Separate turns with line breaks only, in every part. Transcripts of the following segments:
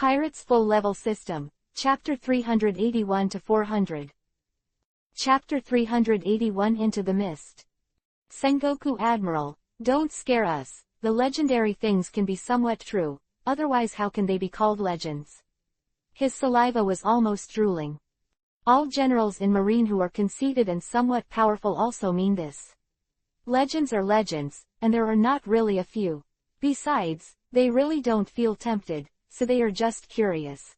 Pirates Full Level System, Chapter 381-400. Chapter 381 Into the Mist. Sengoku Admiral, don't scare us. The legendary things can be somewhat true, otherwise how can they be called legends? His saliva was almost drooling. All generals in Marine who are conceited and somewhat powerful also mean this. Legends are legends, and there are not really a few. Besides, they really don't feel tempted, so they are just curious.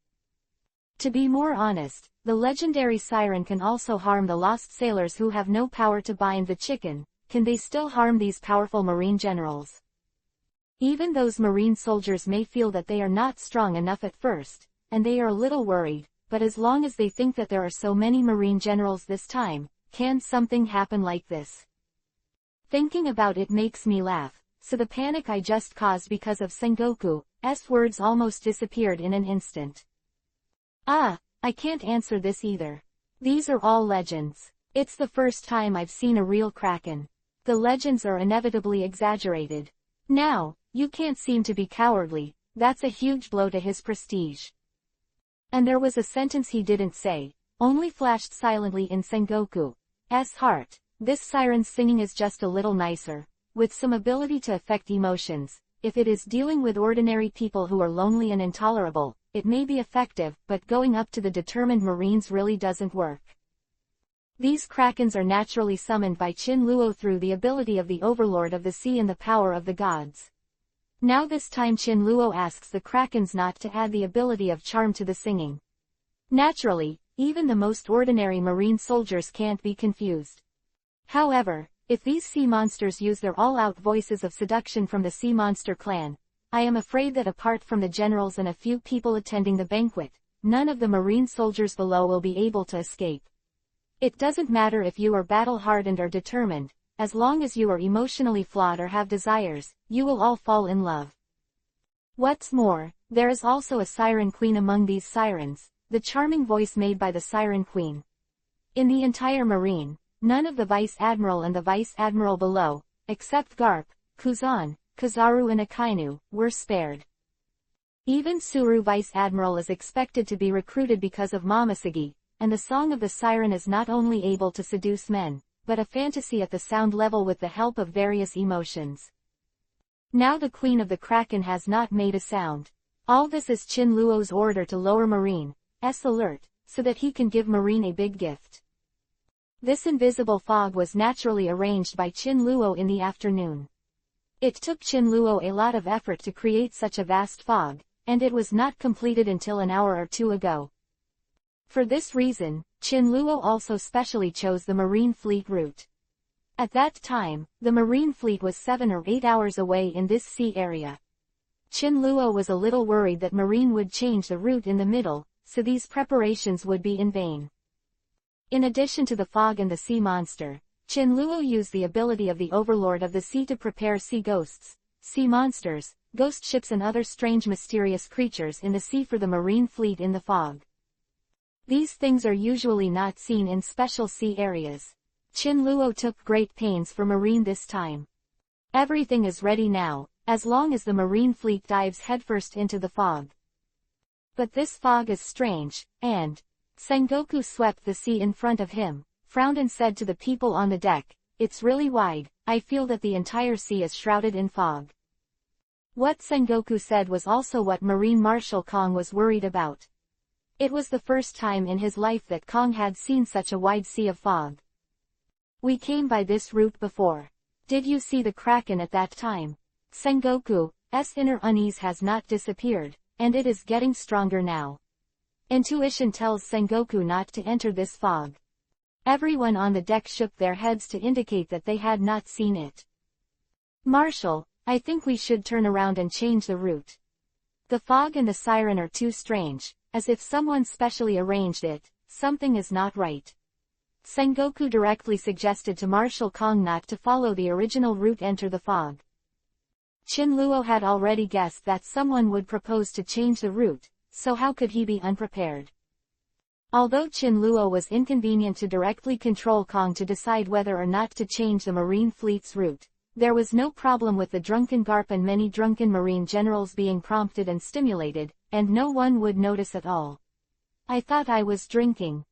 To be more honest, the legendary siren can also harm the lost sailors who have no power to bind the chicken. Can they still harm these powerful Marine generals? Even those Marine soldiers may feel that they are not strong enough at first, and they are a little worried, but as long as they think that there are so many Marine generals this time, can something happen like this? Thinking about it makes me laugh, so the panic I just caused because of Sengoku's words almost disappeared in an instant. I can't answer this either. These are all legends. It's the first time I've seen a real kraken. The legends are inevitably exaggerated. Now, you can't seem to be cowardly, that's a huge blow to his prestige. And there was a sentence he didn't say, only flashed silently in Sengoku's heart. This siren's singing is just a little nicer, with some ability to affect emotions. If it is dealing with ordinary people who are lonely and intolerable, it may be effective, but going up to the determined Marines really doesn't work. These krakens are naturally summoned by Qin-Luo through the ability of the Overlord of the Sea and the power of the gods. Now this time Qin-Luo asks the krakens not to add the ability of charm to the singing. Naturally, even the most ordinary Marine soldiers can't be confused. However, if these sea monsters use their all-out voices of seduction from the sea monster clan, I am afraid that apart from the generals and a few people attending the banquet, none of the Marine soldiers below will be able to escape. It doesn't matter if you are battle-hardened or determined, as long as you are emotionally flawed or have desires, you will all fall in love. What's more, there is also a siren queen among these sirens, the charming voice made by the siren queen. In the entire Marine, none of the Vice Admiral and the Vice Admiral below, except Garp, Kuzan, Kazaru and Akainu, were spared. Even Suru Vice Admiral is expected to be recruited because of Momoshiki, and the song of the siren is not only able to seduce men, but a fantasy at the sound level with the help of various emotions. Now the Queen of the Kraken has not made a sound. All this is Qin-Luo's order to lower Marine's alert, so that he can give Marine a big gift. This invisible fog was naturally arranged by Qin-Luo in the afternoon. It took Qin-Luo a lot of effort to create such a vast fog, and it was not completed until an hour or two ago. For this reason, Qin-Luo also specially chose the Marine Fleet route. At that time, the Marine Fleet was 7 or 8 hours away in this sea area. Qin-Luo was a little worried that Marine would change the route in the middle, so these preparations would be in vain. In addition to the fog and the sea monster, Qin-Luo used the ability of the Overlord of the Sea to prepare sea ghosts, sea monsters, ghost ships and other strange mysterious creatures in the sea for the Marine Fleet in the fog. These things are usually not seen in special sea areas. Qin-Luo took great pains for Marine this time. Everything is ready now, as long as the Marine Fleet dives headfirst into the fog. But this fog is strange, and Sengoku swept the sea in front of him, frowned and said to the people on the deck, "It's really wide, I feel that the entire sea is shrouded in fog." What Sengoku said was also what Marine Marshal Kong was worried about. It was the first time in his life that Kong had seen such a wide sea of fog. "We came by this route before. Did you see the Kraken at that time?" Sengoku's inner unease has not disappeared, and it is getting stronger now. Intuition tells Sengoku not to enter this fog. Everyone on the deck shook their heads to indicate that they had not seen it. "Marshal, I think we should turn around and change the route. The fog and the siren are too strange, as if someone specially arranged it, something is not right." Sengoku directly suggested to Marshal Kong not to follow the original route enter the fog. Qin-Luo had already guessed that someone would propose to change the route, so how could he be unprepared? Although Qin-Luo was inconvenient to directly control Kong to decide whether or not to change the Marine Fleet's route, there was no problem with the drunken Garp and many drunken Marine generals being prompted and stimulated, and no one would notice at all. I thought I was drinking.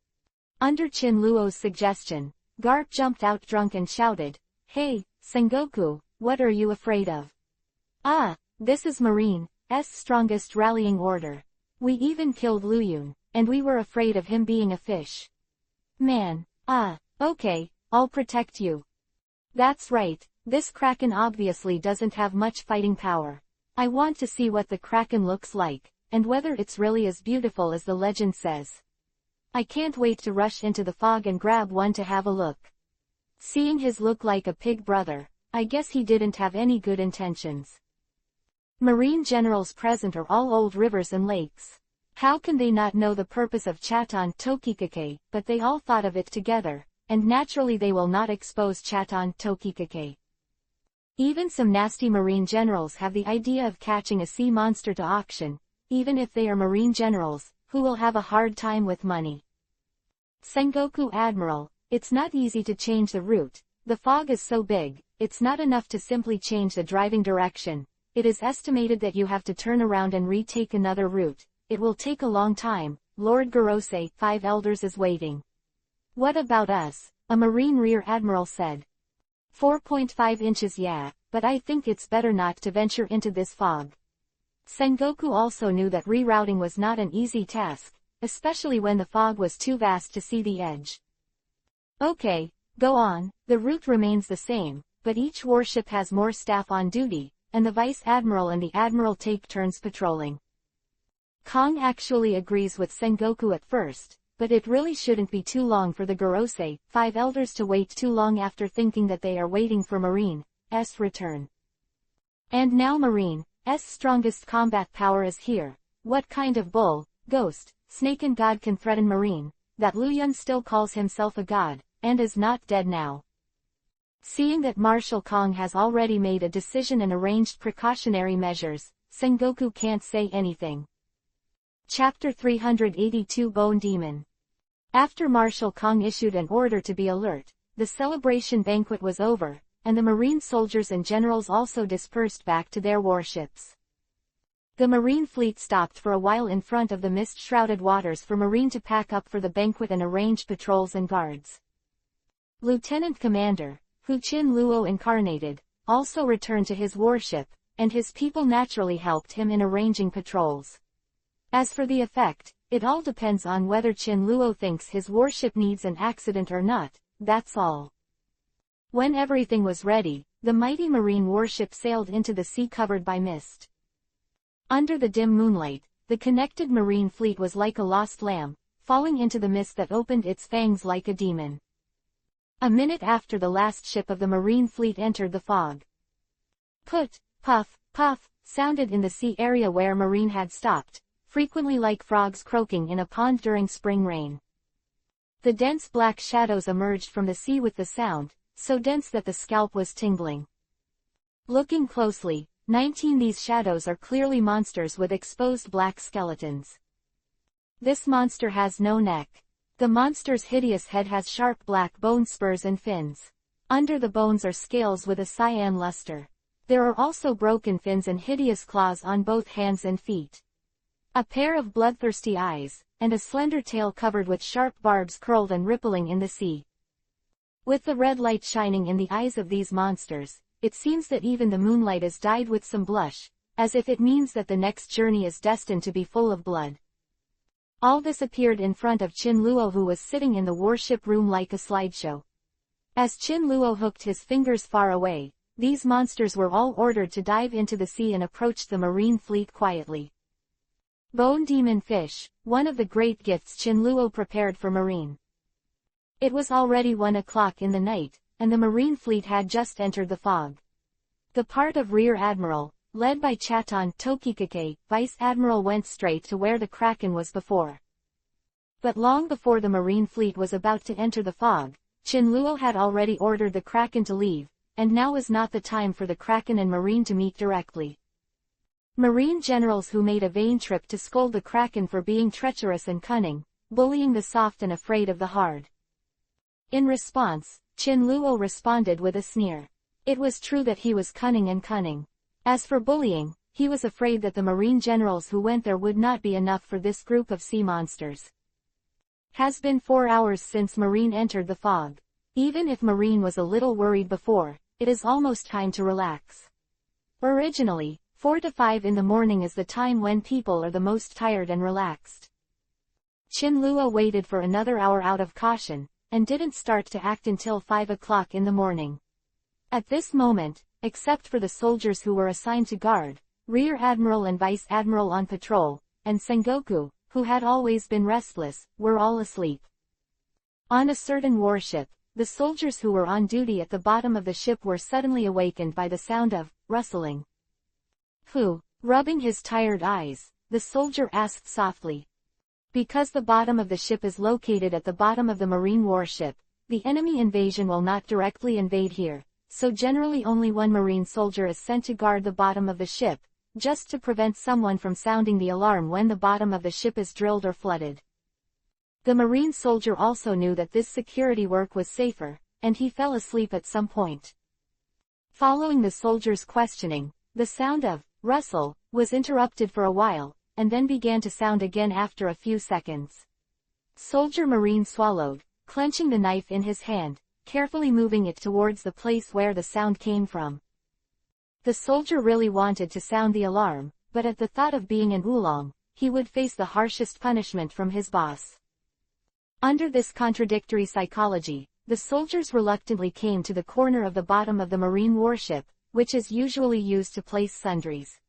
Under Chin Luo's suggestion, Garp jumped out drunk and shouted, "Hey, Sengoku, what are you afraid of?" "Ah, this is Marine's strongest rallying order. We even killed Luyun, and we were afraid of him being a fish." "Man, okay, I'll protect you." "That's right, this Kraken obviously doesn't have much fighting power. I want to see what the Kraken looks like, and whether it's really as beautiful as the legend says. I can't wait to rush into the fog and grab one to have a look." Seeing his look like a pig brother, I guess he didn't have any good intentions. Marine generals present are all old rivers and lakes. How can they not know the purpose of Chaton Tokikake? But they all thought of it together, and naturally they will not expose Chaton Tokikake. Even some nasty marine generals have the idea of catching a sea monster to auction, even if they are marine generals, who will have a hard time with money. Sengoku Admiral, it's not easy to change the route. The fog is so big, it's not enough to simply change the driving direction. It is estimated that you have to turn around and retake another route. It will take a long time. Lord Gorose, 5 elders is waiting. "What about us?" a Marine Rear Admiral said. 4.5 inches, yeah, but I think it's better not to venture into this fog. Sengoku also knew that rerouting was not an easy task, especially when the fog was too vast to see the edge. "Okay, go on, the route remains the same, but each warship has more staff on duty, and the Vice Admiral and the Admiral take turns patrolling." Kong actually agrees with Sengoku at first, but it really shouldn't be too long for the Gorose, 5 elders to wait too long after thinking that they are waiting for Marine's return. And now Marine's strongest combat power is here. What kind of bull, ghost, snake and god can threaten Marine, that Luyun still calls himself a god, and is not dead now? Seeing that Marshal Kong has already made a decision and arranged precautionary measures, Sengoku can't say anything. Chapter 382 Bone Demon. After Marshal Kong issued an order to be alert, the celebration banquet was over, and the Marine soldiers and generals also dispersed back to their warships. The Marine fleet stopped for a while in front of the mist-shrouded waters for Marine to pack up for the banquet and arrange patrols and guards. Lieutenant Commander, who Chin Luo incarnated, also returned to his warship, and his people naturally helped him in arranging patrols. As for the effect, it all depends on whether Chin Luo thinks his warship needs an accident or not, that's all. When everything was ready, the mighty marine warship sailed into the sea covered by mist. Under the dim moonlight, the connected marine fleet was like a lost lamb, falling into the mist that opened its fangs like a demon. A minute after the last ship of the marine fleet entered the fog. Put, puff, puff, sounded in the sea area where Marine had stopped, frequently like frogs croaking in a pond during spring rain. The dense black shadows emerged from the sea with the sound, so dense that the scalp was tingling. Looking closely, 19 these shadows are clearly monsters with exposed black skeletons. This monster has no neck. The monster's hideous head has sharp black bone spurs and fins. Under the bones are scales with a cyan luster. There are also broken fins and hideous claws on both hands and feet. A pair of bloodthirsty eyes, and a slender tail covered with sharp barbs curled and rippling in the sea. With the red light shining in the eyes of these monsters, it seems that even the moonlight is dyed with some blush, as if it means that the next journey is destined to be full of blood. All this appeared in front of Chin Luo, who was sitting in the warship room like a slideshow. As Chin Luo hooked his fingers far away, these monsters were all ordered to dive into the sea and approached the marine fleet quietly. Bone Demon Fish, one of the great gifts Chin Luo prepared for Marine. It was already 1 o'clock in the night, and the Marine fleet had just entered the fog. The part of Rear Admiral, led by Chaton Tokikake, Vice Admiral, went straight to where the Kraken was before. But long before the Marine fleet was about to enter the fog, Chin Luo had already ordered the Kraken to leave, and now was not the time for the Kraken and Marine to meet directly. Marine generals who made a vain trip to scold the Kraken for being treacherous and cunning, bullying the soft and afraid of the hard. In response, Chin Luo responded with a sneer. It was true that he was cunning and cunning. As for bullying, he was afraid that the marine generals who went there would not be enough for this group of sea monsters. Has been 4 hours since Marine entered the fog. Even if Marine was a little worried before, it is almost time to relax. Originally, 4 to 5 in the morning is the time when people are the most tired and relaxed. Qinluo waited for another hour out of caution, and didn't start to act until 5 o'clock in the morning. At this moment, except for the soldiers who were assigned to guard, Rear Admiral and Vice Admiral on patrol, and Sengoku, who had always been restless, were all asleep. On a certain warship, the soldiers who were on duty at the bottom of the ship were suddenly awakened by the sound of rustling. Who? Rubbing his tired eyes, the soldier asked softly. Because the bottom of the ship is located at the bottom of the marine warship, the enemy invasion will not directly invade here, so generally only one marine soldier is sent to guard the bottom of the ship, just to prevent someone from sounding the alarm when the bottom of the ship is drilled or flooded. The marine soldier also knew that this security work was safer, and he fell asleep at some point. Following the soldier's questioning, the sound of rustle was interrupted for a while, and then began to sound again after a few seconds. Soldier Marine swallowed, clenching the knife in his hand, carefully moving it towards the place where the sound came from. The soldier really wanted to sound the alarm, but at the thought of being an oolong, he would face the harshest punishment from his boss. Under this contradictory psychology, the soldiers reluctantly came to the corner of the bottom of the marine warship, which is usually used to place sundries.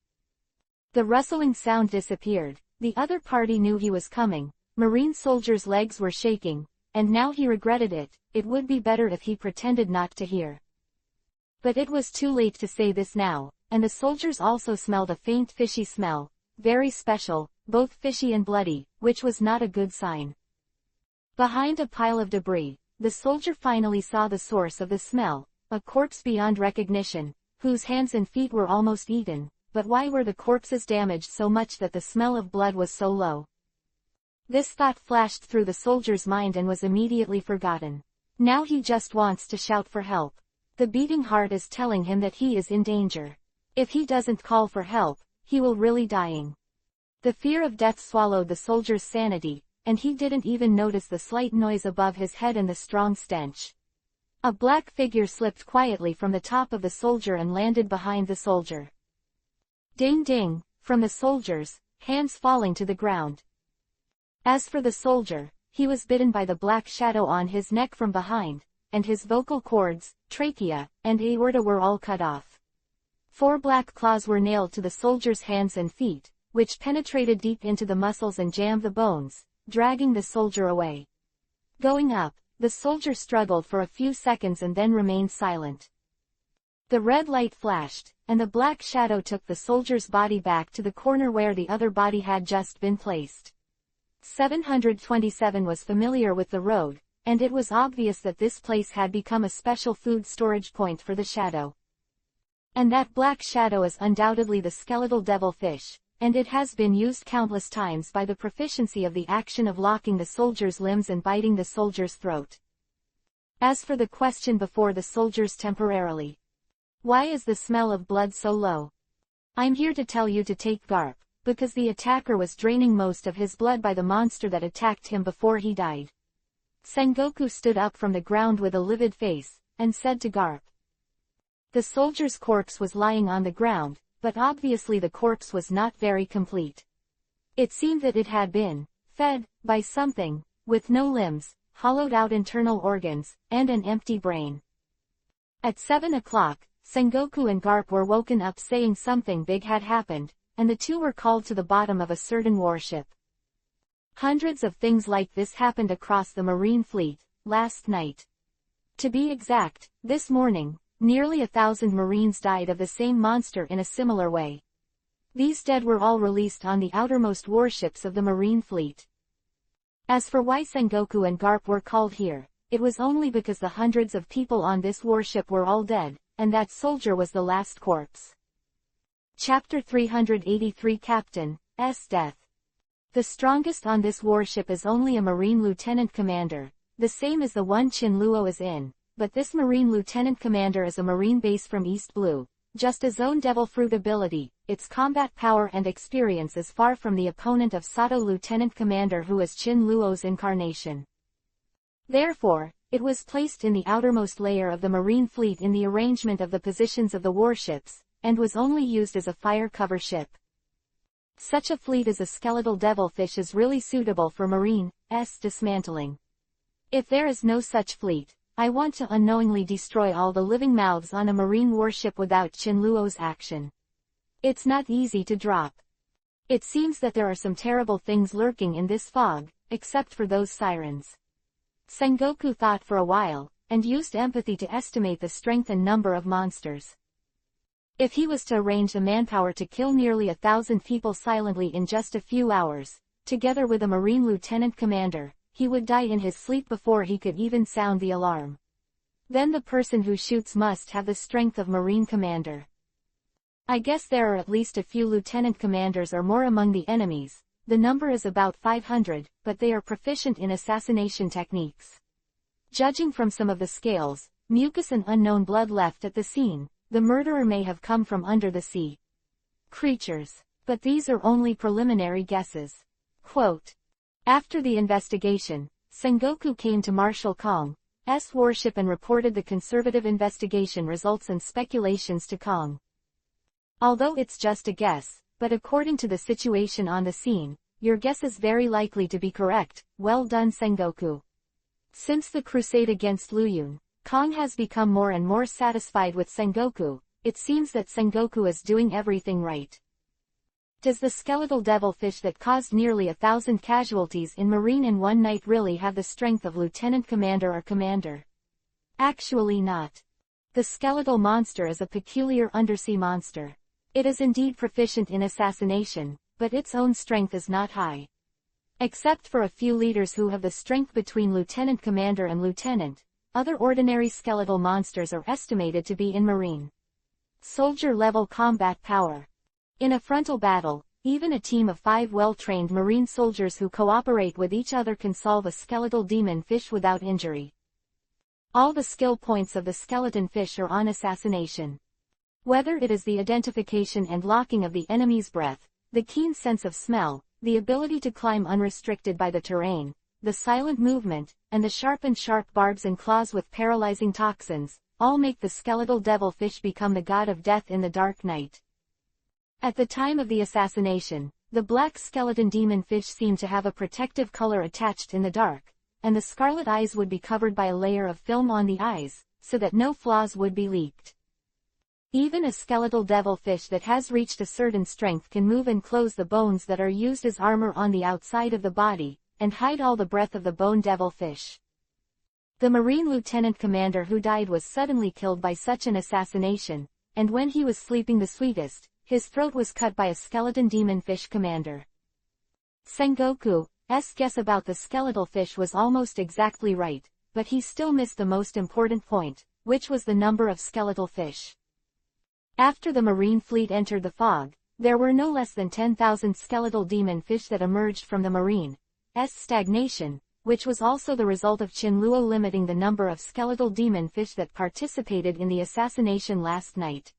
The rustling sound disappeared, the other party knew he was coming, marine soldier's legs were shaking, and now he regretted it would be better if he pretended not to hear. But it was too late to say this now, and the soldiers also smelled a faint fishy smell, very special, both fishy and bloody, which was not a good sign. Behind a pile of debris, the soldier finally saw the source of the smell, a corpse beyond recognition, whose hands and feet were almost eaten. But why were the corpses damaged so much that the smell of blood was so low? This thought flashed through the soldier's mind and was immediately forgotten. Now he just wants to shout for help. The beating heart is telling him that he is in danger. If he doesn't call for help, he will really dying. The fear of death swallowed the soldier's sanity, and he didn't even notice the slight noise above his head and the strong stench. A black figure slipped quietly from the top of the soldier and landed behind the soldier. Ding ding, from the soldiers, hands falling to the ground. As for the soldier, he was bitten by the black shadow on his neck from behind, and his vocal cords, trachea, and aorta were all cut off. 4 black claws were nailed to the soldier's hands and feet, which penetrated deep into the muscles and jammed the bones, dragging the soldier away. Going up, the soldier struggled for a few seconds and then remained silent. The red light flashed, and the black shadow took the soldier's body back to the corner where the other body had just been placed. 727 was familiar with the road, and it was obvious that this place had become a special food storage point for the shadow. And that black shadow is undoubtedly the skeletal devilfish, and it has been used countless times by the proficiency of the action of locking the soldier's limbs and biting the soldier's throat. As for the question before the soldiers temporarily, why is the smell of blood so low? I'm here to tell you to take Garp, because the attacker was draining most of his blood by the monster that attacked him before he died. Sengoku stood up from the ground with a livid face, and said to Garp. The soldier's corpse was lying on the ground, but obviously the corpse was not very complete. It seemed that it had been fed by something, with no limbs, hollowed out internal organs, and an empty brain. At 7 o'clock, Sengoku and Garp were woken up saying something big had happened, and the two were called to the bottom of a certain warship. Hundreds of things like this happened across the marine fleet, last night. To be exact, this morning, nearly 1,000 Marines died of the same monster in a similar way. These dead were all released on the outermost warships of the marine fleet. As for why Sengoku and Garp were called here, it was only because the hundreds of people on this warship were all dead, and that soldier was the last corpse. Chapter 383 Captain's Death. The strongest on this warship is only a Marine Lieutenant Commander, the same as the one Qinluo is in, but this Marine Lieutenant Commander is a Marine base from East Blue, Just a Zone Devil Fruit ability, its combat power and experience is far from the opponent of Sato Lieutenant Commander, who is Chin Luo's incarnation. Therefore, it was placed in the outermost layer of the Marine fleet in the arrangement of the positions of the warships, and was only used as a fire cover ship. Such a fleet as a skeletal devilfish is really suitable for Marine's dismantling. If there is no such fleet, I want to unknowingly destroy all the living mouths on a Marine warship without Chin Luo's action. It's not easy to drop. It seems that there are some terrible things lurking in this fog, except for those sirens. Sengoku thought for a while, and used empathy to estimate the strength and number of monsters. If he was to arrange the manpower to kill nearly 1,000 people silently in just a few hours, together with a Marine Lieutenant Commander, he would die in his sleep before he could even sound the alarm. Then the person who shoots must have the strength of Marine Commander. I guess there are at least a few Lieutenant Commanders or more among the enemies. The number is about 500, but they are proficient in assassination techniques. Judging from some of the scales, mucus and unknown blood left at the scene, the murderer may have come from under the sea. Creatures. But these are only preliminary guesses. Quote. After the investigation, Sengoku came to Marshal Kong's warship and reported the conservative investigation results and speculations to Kong. Although it's just a guess, but according to the situation on the scene, your guess is very likely to be correct. Well done, Sengoku. Since the crusade against Luyun, Kong has become more and more satisfied with Sengoku. It seems that Sengoku is doing everything right. Does the skeletal devilfish that caused nearly 1,000 casualties in Marine in one night really have the strength of Lieutenant Commander or Commander? Actually not. The skeletal monster is a peculiar undersea monster. It is indeed proficient in assassination, but its own strength is not high. Except for a few leaders who have the strength between Lieutenant Commander and Lieutenant, other ordinary skeletal monsters are estimated to be in Marine soldier-level combat power. In a frontal battle, even a team of 5 well-trained Marine soldiers who cooperate with each other can solve a skeletal demon fish without injury. All the skill points of the skeleton fish are on assassination. Whether it is the identification and locking of the enemy's breath, the keen sense of smell, the ability to climb unrestricted by the terrain, the silent movement, and the sharp barbs and claws with paralyzing toxins, all make the skeletal devilfish become the god of death in the dark night. At the time of the assassination, the black skeleton demon fish seemed to have a protective color attached in the dark, and the scarlet eyes would be covered by a layer of film on the eyes, so that no flaws would be leaked. Even a skeletal devilfish that has reached a certain strength can move and close the bones that are used as armor on the outside of the body, and hide all the breath of the bone devilfish. The Marine Lieutenant Commander who died was suddenly killed by such an assassination, and when he was sleeping the sweetest, his throat was cut by a skeleton demon fish commander. Sengoku's guess about the skeletal fish was almost exactly right, but he still missed the most important point, which was the number of skeletal fish. After the Marine fleet entered the fog, there were no less than 10,000 skeletal demon fish that emerged from the Marine's stagnation, which was also the result of Chin Luo limiting the number of skeletal demon fish that participated in the assassination last night.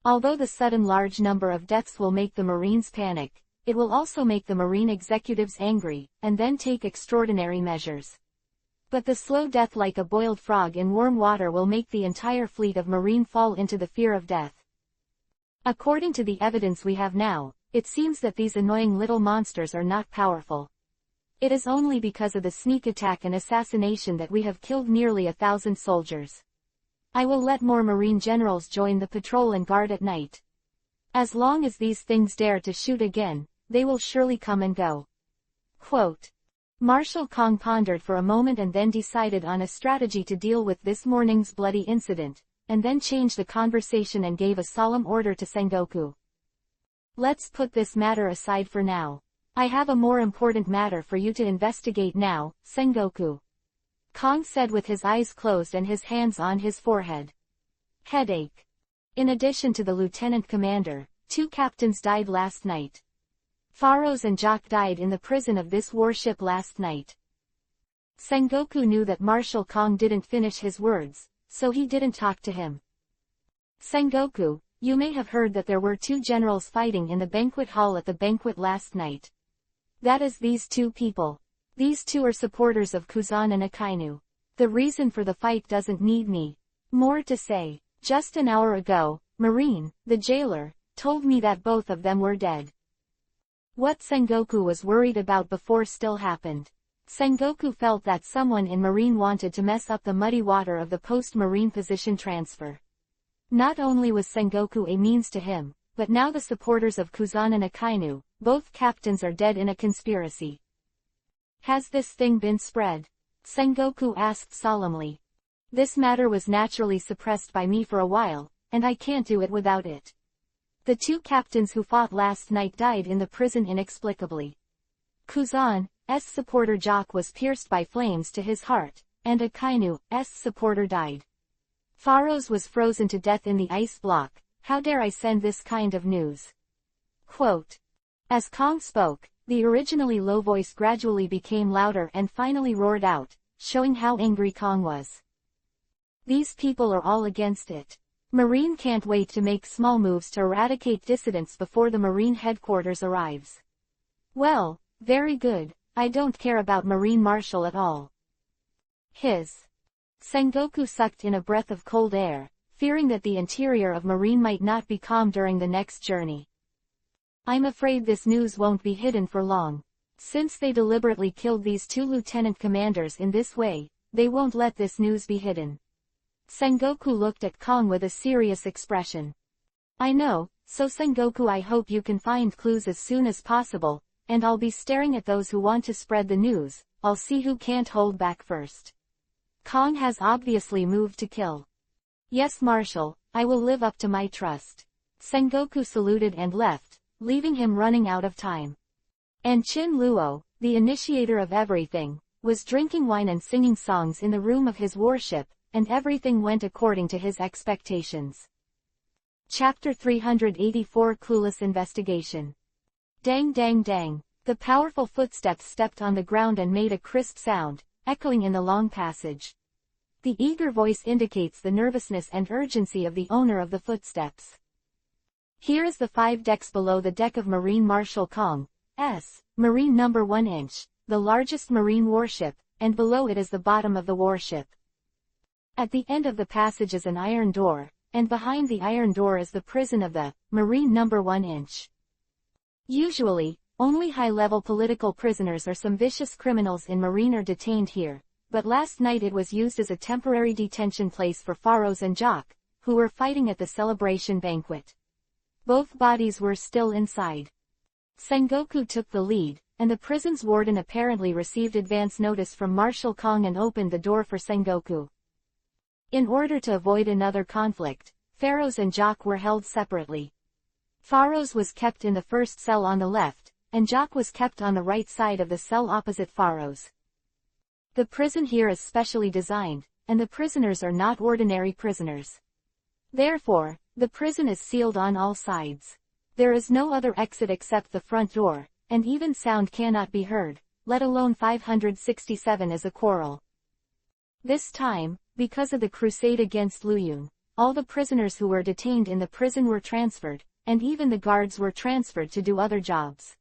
Although the sudden large number of deaths will make the Marines panic, it will also make the Marine executives angry, and then take extraordinary measures. But the slow death like a boiled frog in warm water will make the entire fleet of Marine fall into the fear of death. According to the evidence we have now, it seems that these annoying little monsters are not powerful. It is only because of the sneak attack and assassination that we have killed nearly 1,000 soldiers. I will let more Marine generals join the patrol and guard at night. As long as these things dare to shoot again, they will surely come and go. Quote. Marshal Kong pondered for a moment and then decided on a strategy to deal with this morning's bloody incident, and then changed the conversation and gave a solemn order to Sengoku. Let's put this matter aside for now. I have a more important matter for you to investigate now, Sengoku. Kong said with his eyes closed and his hands on his forehead. Headache. In addition to the lieutenant commander, 2 captains died last night. Faros and Jock died in the prison of this warship last night. Sengoku knew that Marshal Kong didn't finish his words, so he didn't talk to him. Sengoku, you may have heard that there were two generals fighting in the banquet hall at the banquet last night. That is these two people. These two are supporters of Kuzan and Akainu. The reason for the fight doesn't need me more to say. Just an hour ago, Marine, the jailer, told me that both of them were dead. What Sengoku was worried about before still happened. Sengoku felt that someone in Marine wanted to mess up the muddy water of the post-Marine position transfer. Not only was Sengoku a means to him, but now the supporters of Kuzan and Akainu, both captains, are dead in a conspiracy. Has this thing been spread? Sengoku asked solemnly. This matter was naturally suppressed by me for a while, and I can't do it without it. The two captains who fought last night died in the prison inexplicably. Kuzan's supporter Jock was pierced by flames to his heart, and Akainu's supporter died. Faros was frozen to death in the ice block. How dare I send this kind of news? Quote. As Kong spoke, the originally low voice gradually became louder and finally roared out, showing how angry Kong was. These people are all against it. Marine can't wait to make small moves to eradicate dissidents before the Marine headquarters arrives. Well, very good, I don't care about Marine Marshal at all. Sengoku sucked in a breath of cold air, fearing that the interior of Marine might not be calm during the next journey. I'm afraid this news won't be hidden for long. Since they deliberately killed these two lieutenant commanders in this way, they won't let this news be hidden. Sengoku looked at Kong with a serious expression. I know, so Sengoku, I hope you can find clues as soon as possible, and I'll be staring at those who want to spread the news. I'll see who can't hold back first. Kong has obviously moved to kill. Yes, Marshal, I will live up to my trust. Sengoku saluted and left, leaving him running out of time. And Chin Luo, the initiator of everything, was drinking wine and singing songs in the room of his warship, and everything went according to his expectations. Chapter 384 Clueless Investigation. Dang dang dang. The powerful footsteps stepped on the ground and made a crisp sound, echoing in the long passage. The eager voice indicates the nervousness and urgency of the owner of the footsteps. Here is the 5 decks below the deck of Marine Marshal Kong's Marine No. 1 inch, the largest Marine warship, and below it is the bottom of the warship. At the end of the passage is an iron door, and behind the iron door is the prison of the Marine No. 1 inch. Usually, only high-level political prisoners or some vicious criminals in Marine are detained here, but last night it was used as a temporary detention place for Faros and Jock, who were fighting at the celebration banquet. Both bodies were still inside. Sengoku took the lead, and the prison's warden apparently received advance notice from Marshal Kong and opened the door for Sengoku. In order to avoid another conflict, Faros and Jock were held separately. Faros was kept in the first cell on the left, and Jock was kept on the right side of the cell opposite Faros. The prison here is specially designed, and the prisoners are not ordinary prisoners. Therefore, the prison is sealed on all sides. There is no other exit except the front door, and even sound cannot be heard, let alone 567 as a quarrel. This time, because of the crusade against Luyun, all the prisoners who were detained in the prison were transferred, and even the guards were transferred to do other jobs.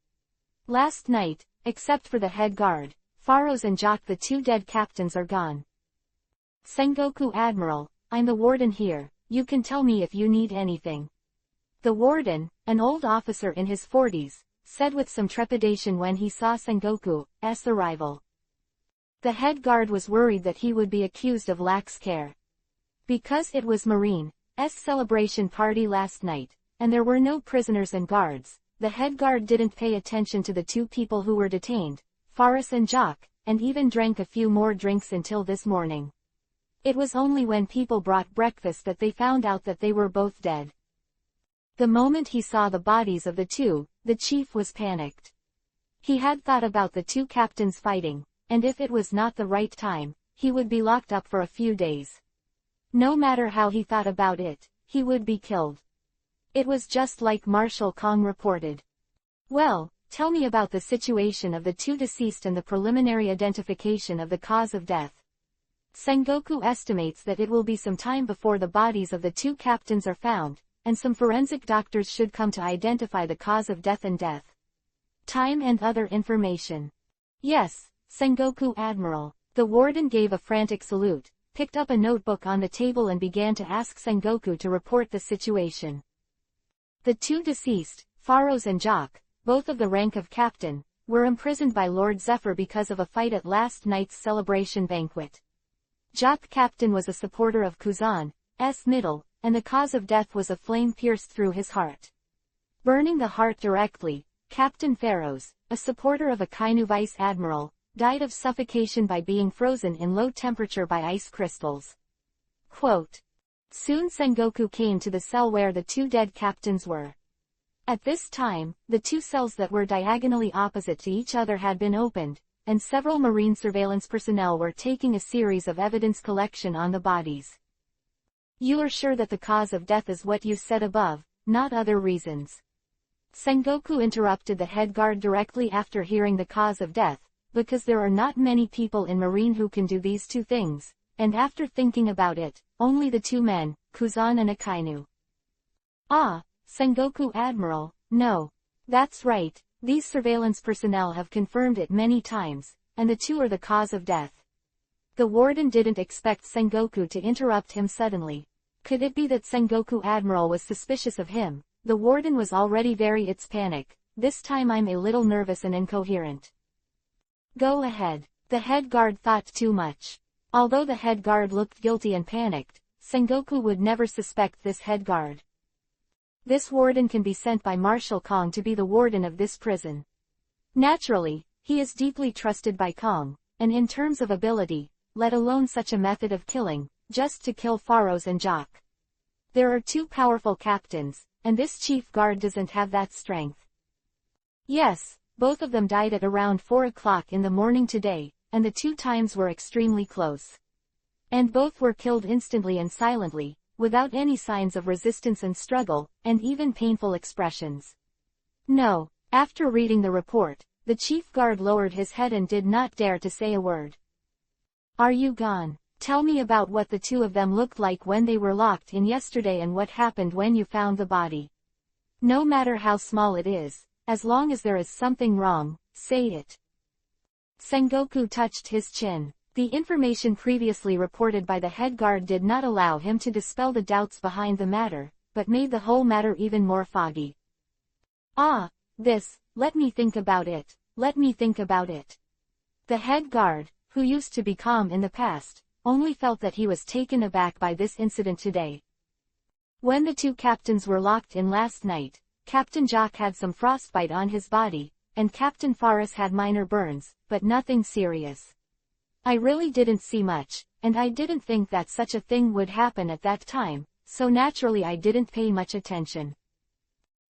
Last night, except for the head guard, Faros and Jock, the 2 dead captains, are gone. Sengoku Admiral, I'm the warden here, you can tell me if you need anything. The warden, an old officer in his 40s, said with some trepidation when he saw Sengoku's arrival. The head guard was worried that he would be accused of lax care. Because it was Marine's celebration party last night, and there were no prisoners and guards, the head guard didn't pay attention to the 2 people who were detained, Faros and Jock, and even drank a few more drinks until this morning. It was only when people brought breakfast that they found out that they were both dead. The moment he saw the bodies of the 2, the chief was panicked. He had thought about the 2 captains fighting, and if it was not the right time, he would be locked up for a few days. No matter how he thought about it, he would be killed. It was just like Marshal Kong reported. Well, tell me about the situation of the 2 deceased and the preliminary identification of the cause of death. Sengoku estimates that it will be some time before the bodies of the two captains are found, and some forensic doctors should come to identify the cause of death and death time and other information. Yes, Sengoku Admiral. The warden gave a frantic salute, picked up a notebook on the table and began to ask Sengoku to report the situation. The two deceased, Faros and Jock, both of the rank of captain, were imprisoned by Lord Zephyr because of a fight at last night's celebration banquet. Jock Captain was a supporter of Kuzan's middle, and the cause of death was a flame pierced through his heart. Burning the heart directly, Captain Faros, a supporter of Akainu Vice Admiral, died of suffocation by being frozen in low temperature by ice crystals. Quote. Soon Sengoku came to the cell where the two dead captains were. At this time, the two cells that were diagonally opposite to each other had been opened, and several marine surveillance personnel were taking a series of evidence collection on the bodies. You are sure that the cause of death is what you said above, not other reasons? Sengoku interrupted the head guard directly after hearing the cause of death, because there are not many people in Marine who can do these two things, and after thinking about it, only the two men, Kuzan and Akainu. Ah, Sengoku Admiral, no. That's right, these surveillance personnel have confirmed it many times, and the two are the cause of death. The warden didn't expect Sengoku to interrupt him suddenly. Could it be that Sengoku Admiral was suspicious of him? The warden was already it's panic. This time I'm a little nervous and incoherent. Go ahead. The head guard thought too much. Although the head guard looked guilty and panicked, Sengoku would never suspect this head guard. This warden can be sent by Marshal Kong to be the warden of this prison. Naturally, he is deeply trusted by Kong, and in terms of ability, let alone such a method of killing, just to kill Faros and Jock. There are two powerful captains, and this chief guard doesn't have that strength. Yes, both of them died at around 4 o'clock in the morning today, and the two times were extremely close. And both were killed instantly and silently, without any signs of resistance and struggle, and even painful expressions. No, after reading the report, the chief guard lowered his head and did not dare to say a word. Are you gone? Tell me about what the two of them looked like when they were locked in yesterday and what happened when you found the body. No matter how small it is, as long as there is something wrong, say it. Sengoku touched his chin. The information previously reported by the head guard did not allow him to dispel the doubts behind the matter, but made the whole matter even more foggy. Let me think about it. The head guard, who used to be calm in the past, only felt that he was taken aback by this incident today. When the two captains were locked in last night, Captain Jock had some frostbite on his body, and Captain Faris had minor burns, but nothing serious. I really didn't see much, and I didn't think that such a thing would happen at that time, so naturally I didn't pay much attention.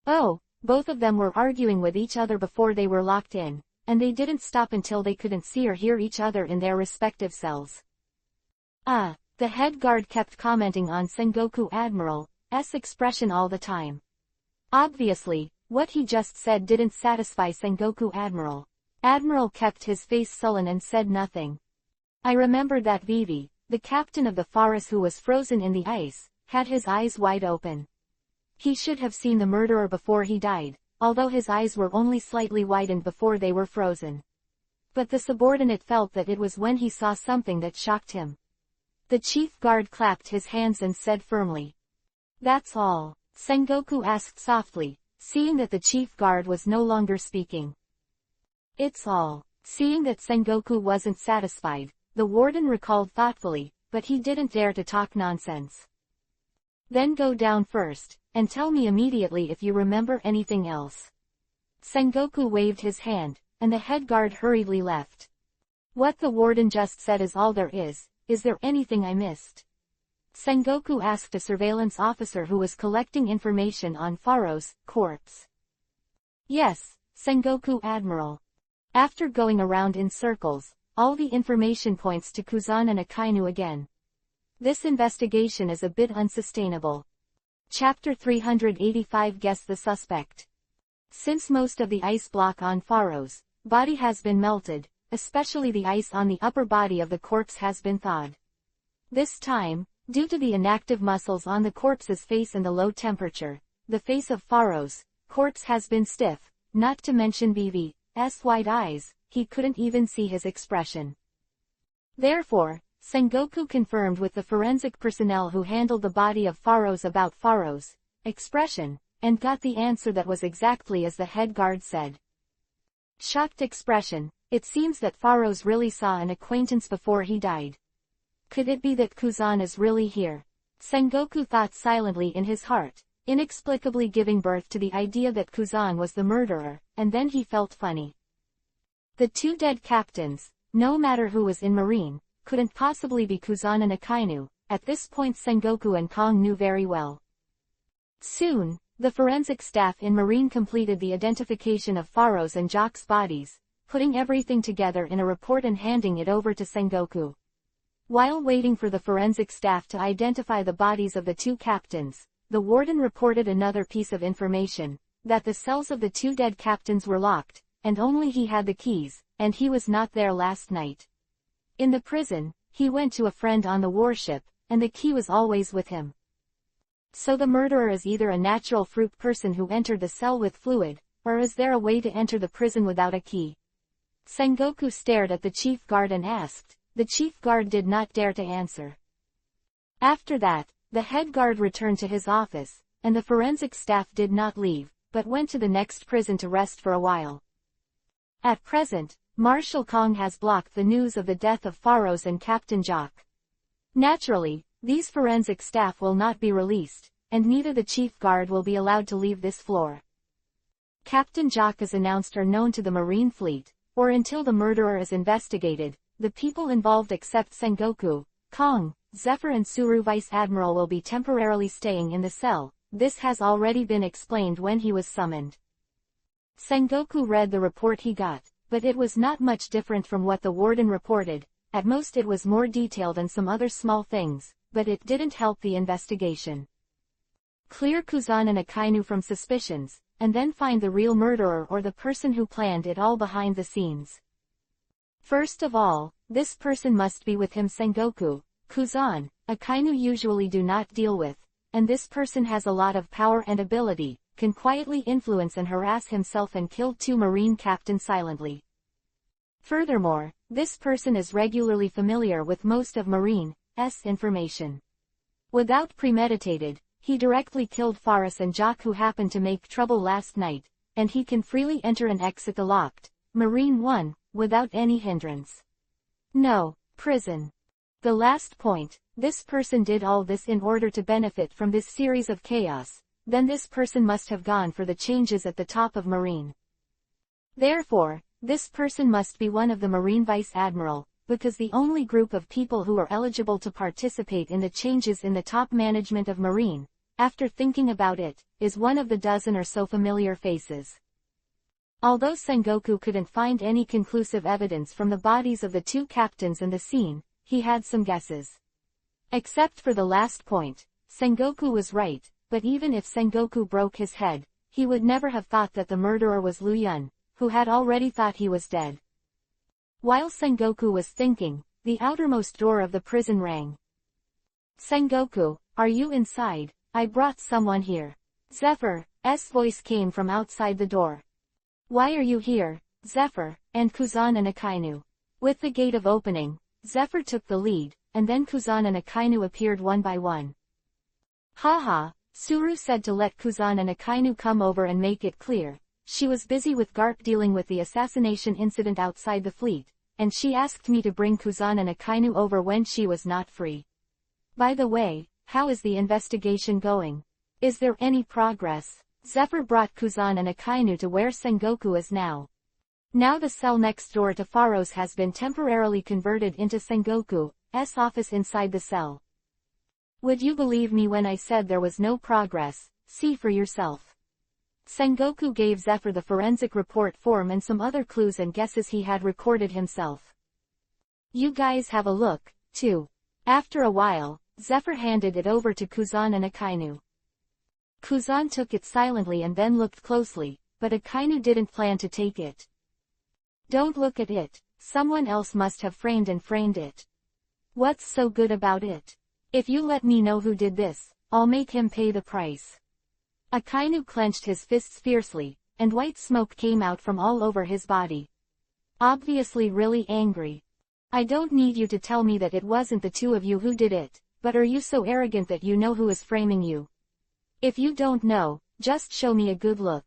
Oh, both of them were arguing with each other before they were locked in, and they didn't stop until they couldn't see or hear each other in their respective cells. The head guard kept commenting on Sengoku Admiral's expression all the time. Obviously, what he just said didn't satisfy Sengoku Admiral. Admiral kept his face sullen and said nothing. I remembered that Vivi, the captain of the Faris who was frozen in the ice, had his eyes wide open. He should have seen the murderer before he died, although his eyes were only slightly widened before they were frozen. But the subordinate felt that it was when he saw something that shocked him. The chief guard clapped his hands and said firmly. That's all? Sengoku asked softly, seeing that the chief guard was no longer speaking. It's all. Seeing that Sengoku wasn't satisfied, the warden recalled thoughtfully, but he didn't dare to talk nonsense. Then go down first, and tell me immediately if you remember anything else. Sengoku waved his hand, and the head guard hurriedly left. What the warden just said is all there is. Is there anything I missed? Sengoku asked a surveillance officer who was collecting information on Faros' corpse. Yes, Sengoku Admiral. After going around in circles, all the information points to Kuzan and Akainu again. This investigation is a bit unsustainable. Chapter 385 Guess the Suspect. Since most of the ice block on Faros' body has been melted, especially the ice on the upper body of the corpse has been thawed. This time, due to the inactive muscles on the corpse's face and the low temperature, the face of Pharaoh's corpse has been stiff, not to mention BV's wide eyes, he couldn't even see his expression. Therefore, Sengoku confirmed with the forensic personnel who handled the body of Pharaoh's about Pharaoh's expression, and got the answer that was exactly as the head guard said. Shocked expression, it seems that Pharaoh's really saw an acquaintance before he died. Could it be that Kuzan is really here? Sengoku thought silently in his heart, inexplicably giving birth to the idea that Kuzan was the murderer, and then he felt funny. The two dead captains, no matter who was in Marine, couldn't possibly be Kuzan and Akainu. At this point Sengoku and Kong knew very well. Soon, the forensic staff in Marine completed the identification of Pharaoh's and Jock's bodies, putting everything together in a report and handing it over to Sengoku. While waiting for the forensic staff to identify the bodies of the two captains, the warden reported another piece of information, that the cells of the two dead captains were locked, and only he had the keys, and he was not there last night. In the prison, he went to a friend on the warship, and the key was always with him. So the murderer is either a natural fruit person who entered the cell with fluid, or is there a way to enter the prison without a key? Sengoku stared at the chief guard and asked. The chief guard did not dare to answer. After that, the head guard returned to his office, and the forensic staff did not leave, but went to the next prison to rest for a while. At present, Marshal Kong has blocked the news of the death of Pharaoh's and Captain Jock. Naturally, these forensic staff will not be released, and neither the chief guard will be allowed to leave this floor. Captain Jock is announced or known to the Marine Fleet, or until the murderer is investigated. The people involved except Sengoku, Kong, Zephyr and Suru Vice Admiral will be temporarily staying in the cell. This has already been explained when he was summoned. Sengoku read the report he got, but it was not much different from what the warden reported. At most it was more detailed and some other small things, but it didn't help the investigation. Clear Kuzan and Akainu from suspicions, and then find the real murderer or the person who planned it all behind the scenes. First of all, this person must be with him. Sengoku, Kuzan, Akainu usually do not deal with, and this person has a lot of power and ability, can quietly influence and harass himself and kill two Marine captains silently. Furthermore, this person is regularly familiar with most of Marine's information. Without premeditated, he directly killed Faris and Jock who happened to make trouble last night, and he can freely enter and exit the locked Marine 1, without any hindrance. No, prison. The last point, this person did all this in order to benefit from this series of chaos, then this person must have gone for the changes at the top of Marine. Therefore, this person must be one of the Marine Vice Admiral, because the only group of people who are eligible to participate in the changes in the top management of Marine, after thinking about it, is one of the dozen or so familiar faces. Although Sengoku couldn't find any conclusive evidence from the bodies of the two captains and the scene, he had some guesses. Except for the last point, Sengoku was right, but even if Sengoku broke his head, he would never have thought that the murderer was Liu Yun, who had already thought he was dead. While Sengoku was thinking, the outermost door of the prison rang. Sengoku, are you inside? I brought someone here. Zephyr's voice came from outside the door. Why are you here, Zephyr, and Kuzan and Akainu? With the gate of opening, Zephyr took the lead, and then Kuzan and Akainu appeared one by one. Haha, Suru said to let Kuzan and Akainu come over and make it clear. She was busy with Garp dealing with the assassination incident outside the fleet, and she asked me to bring Kuzan and Akainu over when she was not free. By the way, how is the investigation going? Is there any progress? Zephyr brought Kuzan and Akainu to where Sengoku is now. Now the cell next door to Pharaoh's has been temporarily converted into Sengoku's office inside the cell. Would you believe me when I said there was no progress? See for yourself. Sengoku gave Zephyr the forensic report form and some other clues and guesses he had recorded himself. You guys have a look, too. After a while, Zephyr handed it over to Kuzan and Akainu. Kuzan took it silently and then looked closely, but Akainu didn't plan to take it. Don't look at it, someone else must have framed it. What's so good about it? If you let me know who did this, I'll make him pay the price. Akainu clenched his fists fiercely, and white smoke came out from all over his body. Obviously really angry. I don't need you to tell me that it wasn't the two of you who did it, but are you so arrogant that you know who is framing you? If you don't know, just show me a good look.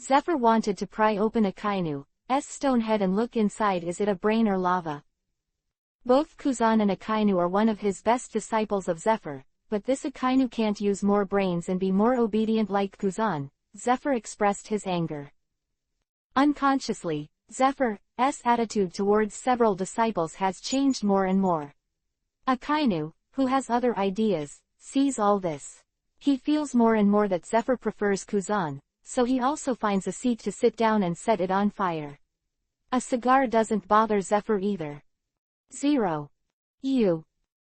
Zephyr wanted to pry open Akainu's stone head and look inside. Is it a brain or lava? Both Kuzan and Akainu are one of his best disciples of Zephyr, but this Akainu can't use more brains and be more obedient like Kuzan. Zephyr expressed his anger. Unconsciously, Zephyr's attitude towards several disciples has changed more and more. Akainu, who has other ideas, sees all this. He feels more and more that Zephyr prefers Kuzan, so he also finds a seat to sit down and set it on fire. A cigar doesn't bother Zephyr either. 0. You.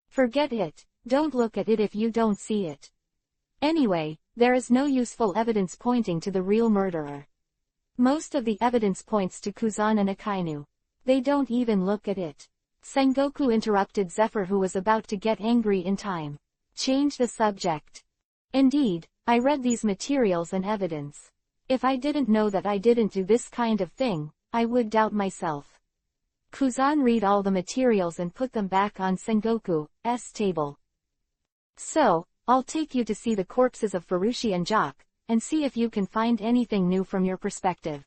Forget it, don't look at it if you don't see it. Anyway, there is no useful evidence pointing to the real murderer. Most of the evidence points to Kuzan and Akainu. They don't even look at it. Sengoku interrupted Zephyr, who was about to get angry in time. Change the subject. Indeed, I read these materials and evidence. If I didn't know that I didn't do this kind of thing, I would doubt myself. Kuzan read all the materials and put them back on Sengoku's table. So, I'll take you to see the corpses of Furushi and Jock, and see if you can find anything new from your perspective.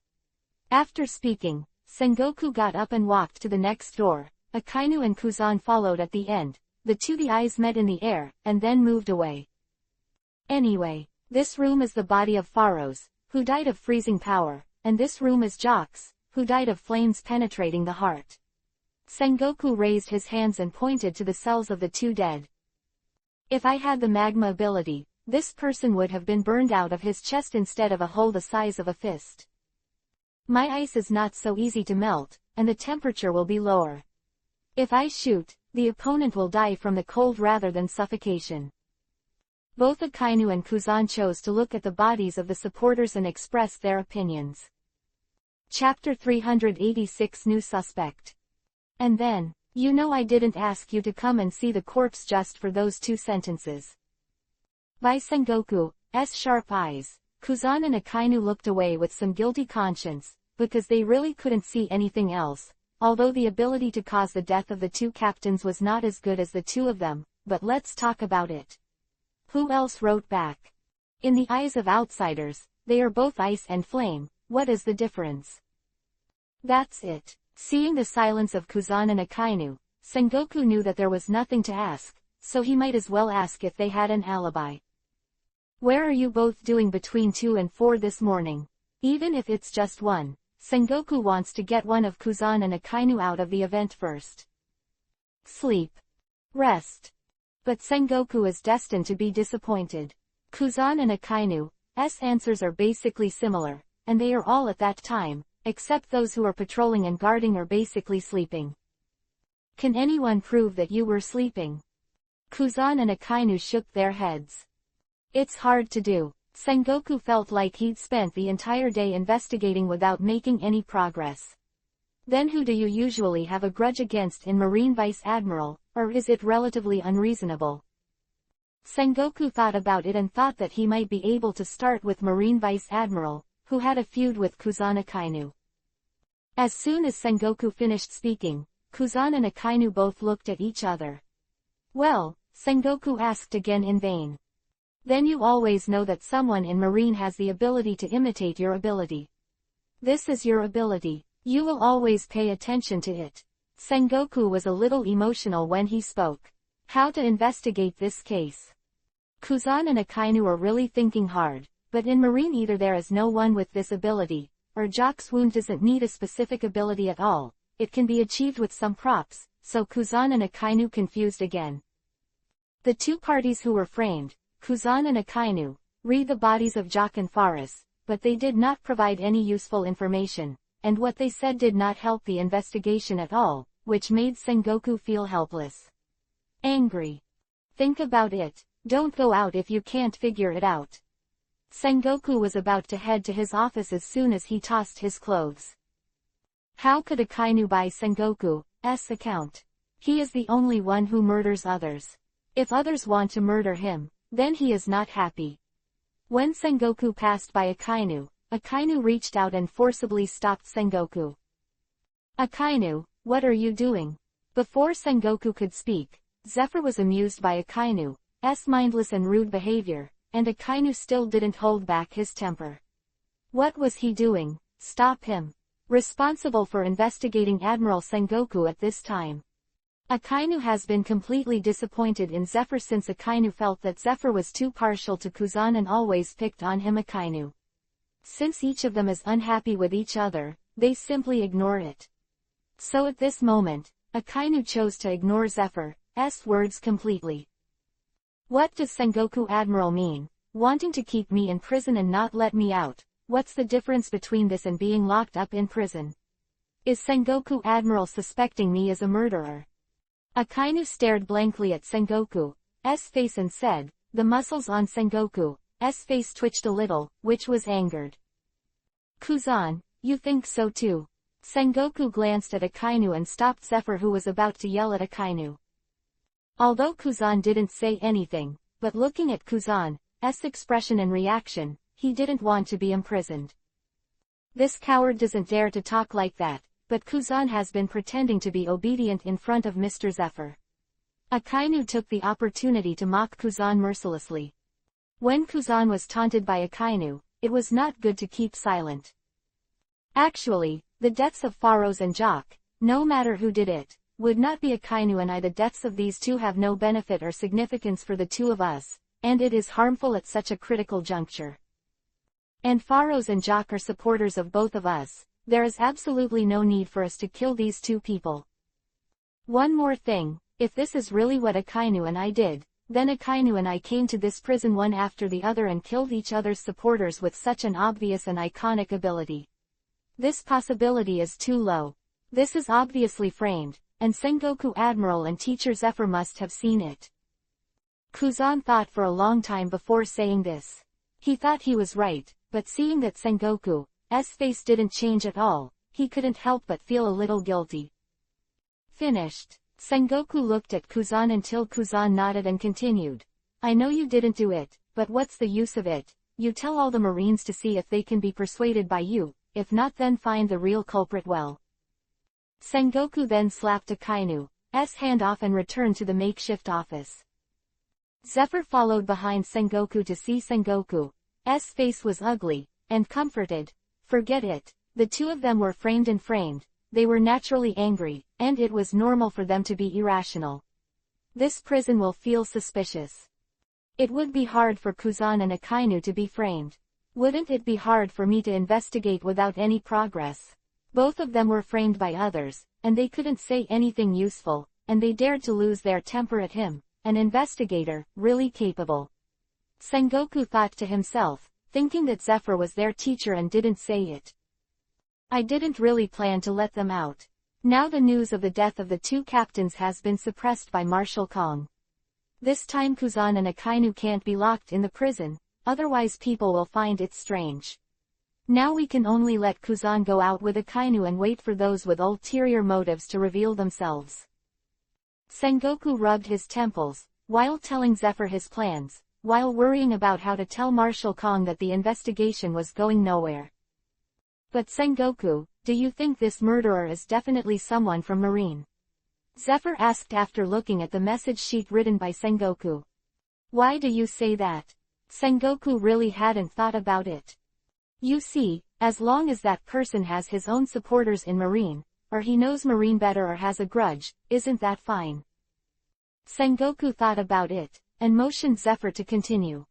After speaking, Sengoku got up and walked to the next door. Akainu and Kuzan followed at the end. The eyes met in the air, and then moved away. Anyway, this room is the body of Faros, who died of freezing power, and this room is Jock's, who died of flames penetrating the heart. Sengoku raised his hands and pointed to the cells of the two dead. If I had the magma ability, this person would have been burned out of his chest instead of a hole the size of a fist. My ice is not so easy to melt, and the temperature will be lower. If I shoot, the opponent will die from the cold rather than suffocation. Both Akainu and Kuzan chose to look at the bodies of the supporters and express their opinions. Chapter 386 New Suspect. And then, you know I didn't ask you to come and see the corpse just for those 2 sentences. By Sengoku's sharp eyes, Kuzan and Akainu looked away with some guilty conscience, because they really couldn't see anything else, although the ability to cause the death of the 2 captains was not as good as the 2 of them, but let's talk about it. Who else wrote back? In the eyes of outsiders, they are both ice and flame. What is the difference? That's it. Seeing the silence of Kuzan and Akainu, Sengoku knew that there was nothing to ask, so he might as well ask if they had an alibi. Where are you both doing between 2 and 4 this morning? Even if it's just 1, Sengoku wants to get one of Kuzan and Akainu out of the event first. Sleep. Rest. But Sengoku is destined to be disappointed. Kuzan and Akainu's answers are basically similar, and they are all at that time, except those who are patrolling and guarding are basically sleeping. Can anyone prove that you were sleeping? Kuzan and Akainu shook their heads. It's hard to do. Sengoku felt like he'd spent the entire day investigating without making any progress. Then who do you usually have a grudge against in Marine Vice Admiral, or is it relatively unreasonable? Sengoku thought about it and thought that he might be able to start with Marine Vice Admiral, who had a feud with Kuzan Akainu. As soon as Sengoku finished speaking, Kuzan and Akainu both looked at each other. Well, Sengoku asked again in vain. Then you always know that someone in Marine has the ability to imitate your ability. This is your ability. You will always pay attention to it. Sengoku was a little emotional when he spoke. How to investigate this case? Kuzan and Akainu are really thinking hard, but in Marine either there is no one with this ability, or Jock's wound doesn't need a specific ability at all. It can be achieved with some props, so Kuzan and Akainu confused again. The 2 parties who were framed, Kuzan and Akainu, read the bodies of Jock and Faris, but they did not provide any useful information, and what they said did not help the investigation at all, which made Sengoku feel helpless. Angry. Think about it, don't go out if you can't figure it out. Sengoku was about to head to his office as soon as he tossed his clothes. How could Akainu buy Sengoku's account? He is the only one who murders others. If others want to murder him, then he is not happy. When Sengoku passed by Akainu reached out and forcibly stopped Sengoku. Akainu, what are you doing? Before Sengoku could speak, Zephyr was amused by Akainu's mindless and rude behavior, and Akainu still didn't hold back his temper. What was he doing? Stop him. Responsible for investigating Admiral Sengoku at this time. Akainu has been completely disappointed in Zephyr since Akainu felt that Zephyr was too partial to Kuzan and always picked on him. Akainu. Since each of them is unhappy with each other, they simply ignore it. So at this moment, Akainu chose to ignore Zephyr's words completely. What does Sengoku Admiral mean, wanting to keep me in prison and not let me out? What's the difference between this and being locked up in prison? Is Sengoku Admiral suspecting me as a murderer? Akainu stared blankly at Sengoku's face and said, the muscles on Sengoku's face twitched a little, which was angered. Kuzan, you think so too? Sengoku glanced at Akainu and stopped Zephyr, who was about to yell at Akainu. Although Kuzan didn't say anything, but looking at Kuzan's expression and reaction, he didn't want to be imprisoned. This coward doesn't dare to talk like that, but Kuzan has been pretending to be obedient in front of Mr. Zephyr. Akainu took the opportunity to mock Kuzan mercilessly. When Kuzan was taunted by Akainu, it was not good to keep silent. Actually, the deaths of Faros and Jock, no matter who did it, would not be Akainu and I. The deaths of these two have no benefit or significance for the two of us, and it is harmful at such a critical juncture. And Faros and Jock are supporters of both of us. There is absolutely no need for us to kill these two people. One more thing, if this is really what Akainu and I did, then Akainu and I came to this prison one after the other and killed each other's supporters with such an obvious and iconic ability. This possibility is too low. This is obviously framed, and Sengoku Admiral and Teacher Zephyr must have seen it. Kuzan thought for a long time before saying this. He thought he was right, but seeing that Sengoku's face didn't change at all, he couldn't help but feel a little guilty. Finished. Sengoku looked at Kuzan until Kuzan nodded and continued. I know you didn't do it, but what's the use of it? You tell all the Marines to see if they can be persuaded by you, if not then find the real culprit well. Sengoku then slapped Akainu's hand off and returned to the makeshift office. Zephyr followed behind Sengoku to see Sengoku's face was ugly, and comforted. Forget it. The two of them were framed and framed. They were naturally angry, and it was normal for them to be irrational. This prison will feel suspicious. It would be hard for Kuzan and Akainu to be framed. Wouldn't it be hard for me to investigate without any progress? Both of them were framed by others, and they couldn't say anything useful, and they dared to lose their temper at him, an investigator, really capable. Sengoku thought to himself, thinking that Zephyr was their teacher and didn't say it. I didn't really plan to let them out. Now the news of the death of the two captains has been suppressed by Marshal Kong. This time Kuzan and Akainu can't be locked in the prison, otherwise people will find it strange. Now we can only let Kuzan go out with Akainu and wait for those with ulterior motives to reveal themselves. Sengoku rubbed his temples, while telling Zephyr his plans, while worrying about how to tell Marshal Kong that the investigation was going nowhere. But Sengoku, do you think this murderer is definitely someone from Marine? Zephyr asked after looking at the message sheet written by Sengoku. Why do you say that? Sengoku really hadn't thought about it. You see, as long as that person has his own supporters in Marine, or he knows Marine better or has a grudge, isn't that fine? Sengoku thought about it, and motioned Zephyr to continue.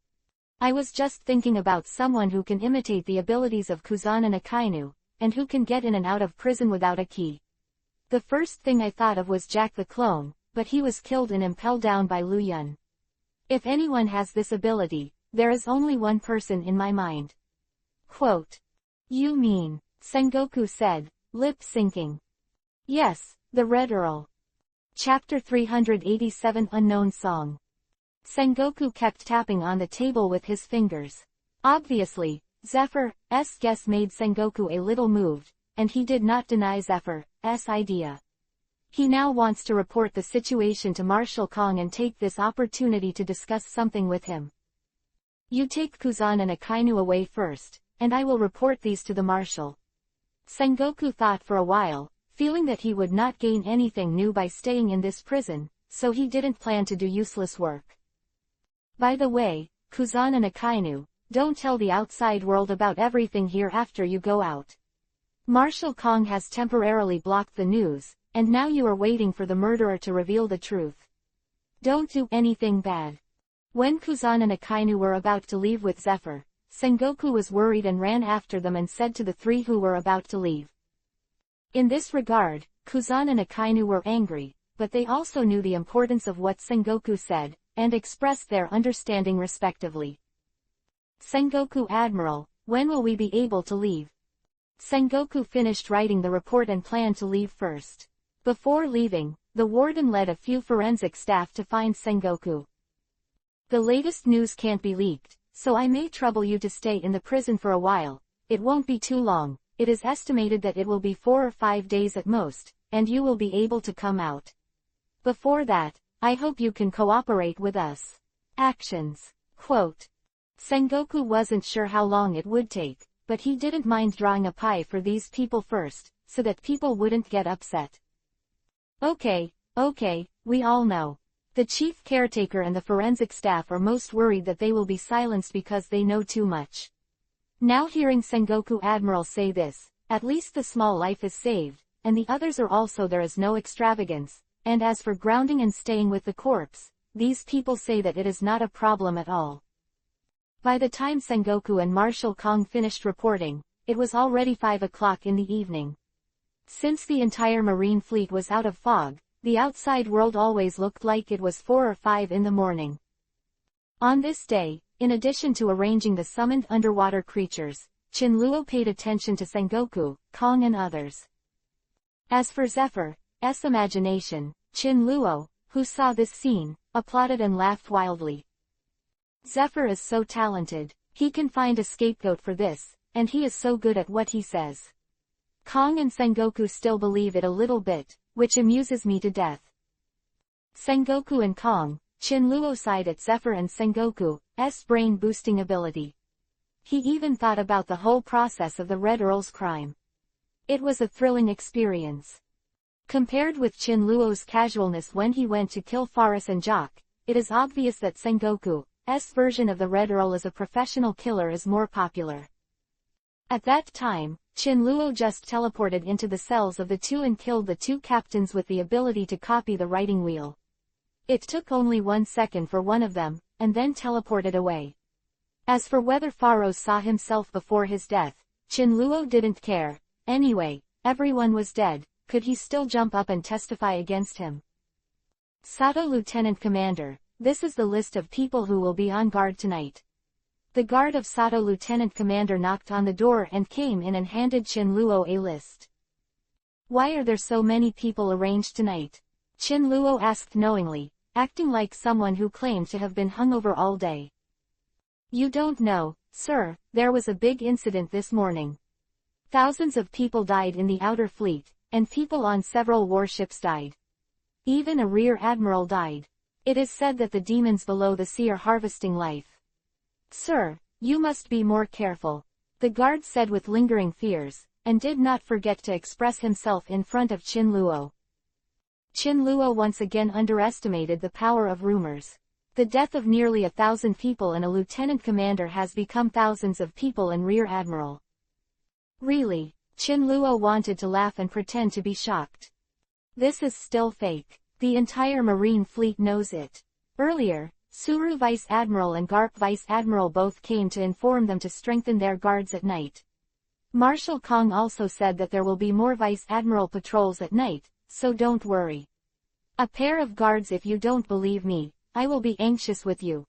I was just thinking about someone who can imitate the abilities of Kuzan and Akainu, and who can get in and out of prison without a key. The first thing I thought of was Jack the Clone, but he was killed and impelled down by Lu Yun. If anyone has this ability, there is only one person in my mind. Quote. You mean, Sengoku said, lip syncing. Yes, the Red Earl. Chapter 387 Unknown Song. Sengoku kept tapping on the table with his fingers. Obviously, Zephyr's guess made Sengoku a little moved, and he did not deny Zephyr's idea. He now wants to report the situation to Marshal Kong and take this opportunity to discuss something with him. You take Kuzan and Akainu away first, and I will report these to the Marshal. Sengoku thought for a while, feeling that he would not gain anything new by staying in this prison, so he didn't plan to do useless work. By the way, Kuzan and Akainu, don't tell the outside world about everything here after you go out. Marshal Kong has temporarily blocked the news, and now you are waiting for the murderer to reveal the truth. Don't do anything bad. When Kuzan and Akainu were about to leave with Zephyr, Sengoku was worried and ran after them and said to the three who were about to leave. In this regard, Kuzan and Akainu were angry, but they also knew the importance of what Sengoku said, and expressed their understanding respectively. Sengoku Admiral, when will we be able to leave? Sengoku finished writing the report and planned to leave first. Before leaving, the warden led a few forensic staff to find Sengoku. The latest news can't be leaked, so I may trouble you to stay in the prison for a while. It won't be too long. It is estimated that it will be 4 or 5 days at most, and you will be able to come out. Before that, I hope you can cooperate with us. Actions. Quote. Sengoku wasn't sure how long it would take, but he didn't mind drawing a pie for these people first, so that people wouldn't get upset. Okay, we all know. The chief caretaker and the forensic staff are most worried that they will be silenced because they know too much. Now hearing Sengoku Admiral say this, at least the small life is saved, and the others are also there is no extravagance, and as for grounding and staying with the corpse, these people say that it is not a problem at all. By the time Sengoku and Marshal Kong finished reporting, it was already 5 o'clock in the evening. Since the entire marine fleet was out of fog, the outside world always looked like it was 4 or 5 in the morning. On this day, in addition to arranging the summoned underwater creatures, Chinluo paid attention to Sengoku, Kong and others. As for Zephyr's imagination, Chinluo, who saw this scene, applauded and laughed wildly. Zephyr is so talented, he can find a scapegoat for this, and he is so good at what he says. Kong and Sengoku still believe it a little bit, which amuses me to death. Sengoku and Kong, Chinluo sighed at Zephyr and Sengoku's brain-boosting ability. He even thought about the whole process of the Red Earl's crime. It was a thrilling experience. Compared with Chinluo's casualness when he went to kill Faris and Jock, it is obvious that Sengoku's version of the Red Earl as a professional killer is more popular. At that time, Chinluo just teleported into the cells of the two and killed the 2 captains with the ability to copy the writing wheel. It took only 1 second for one of them, and then teleported away. As for whether Faros saw himself before his death, Chinluo didn't care. Anyway, everyone was dead. Could he still jump up and testify against him? Sato Lieutenant Commander, this is the list of people who will be on guard tonight. The guard of Sato Lieutenant Commander knocked on the door and came in and handed Chinluo a list. Why are there so many people arranged tonight? Chinluo asked knowingly, acting like someone who claimed to have been hungover all day. You don't know, sir, there was a big incident this morning. Thousands of people died in the outer fleet, and people on several warships died. Even a rear admiral died. It is said that the demons below the sea are harvesting life. Sir, you must be more careful, the guard said with lingering fears, and did not forget to express himself in front of Chinluo. Chinluo once again underestimated the power of rumors. The death of nearly 1,000 people and a lieutenant commander has become thousands of people and rear admiral. Really? Chinluo wanted to laugh and pretend to be shocked. This is still fake. The entire marine fleet knows it. Earlier, Suru Vice Admiral and Garp Vice Admiral both came to inform them to strengthen their guards at night. Marshal Kong also said that there will be more Vice Admiral patrols at night, so don't worry. A pair of guards. If you don't believe me, I will be anxious with you.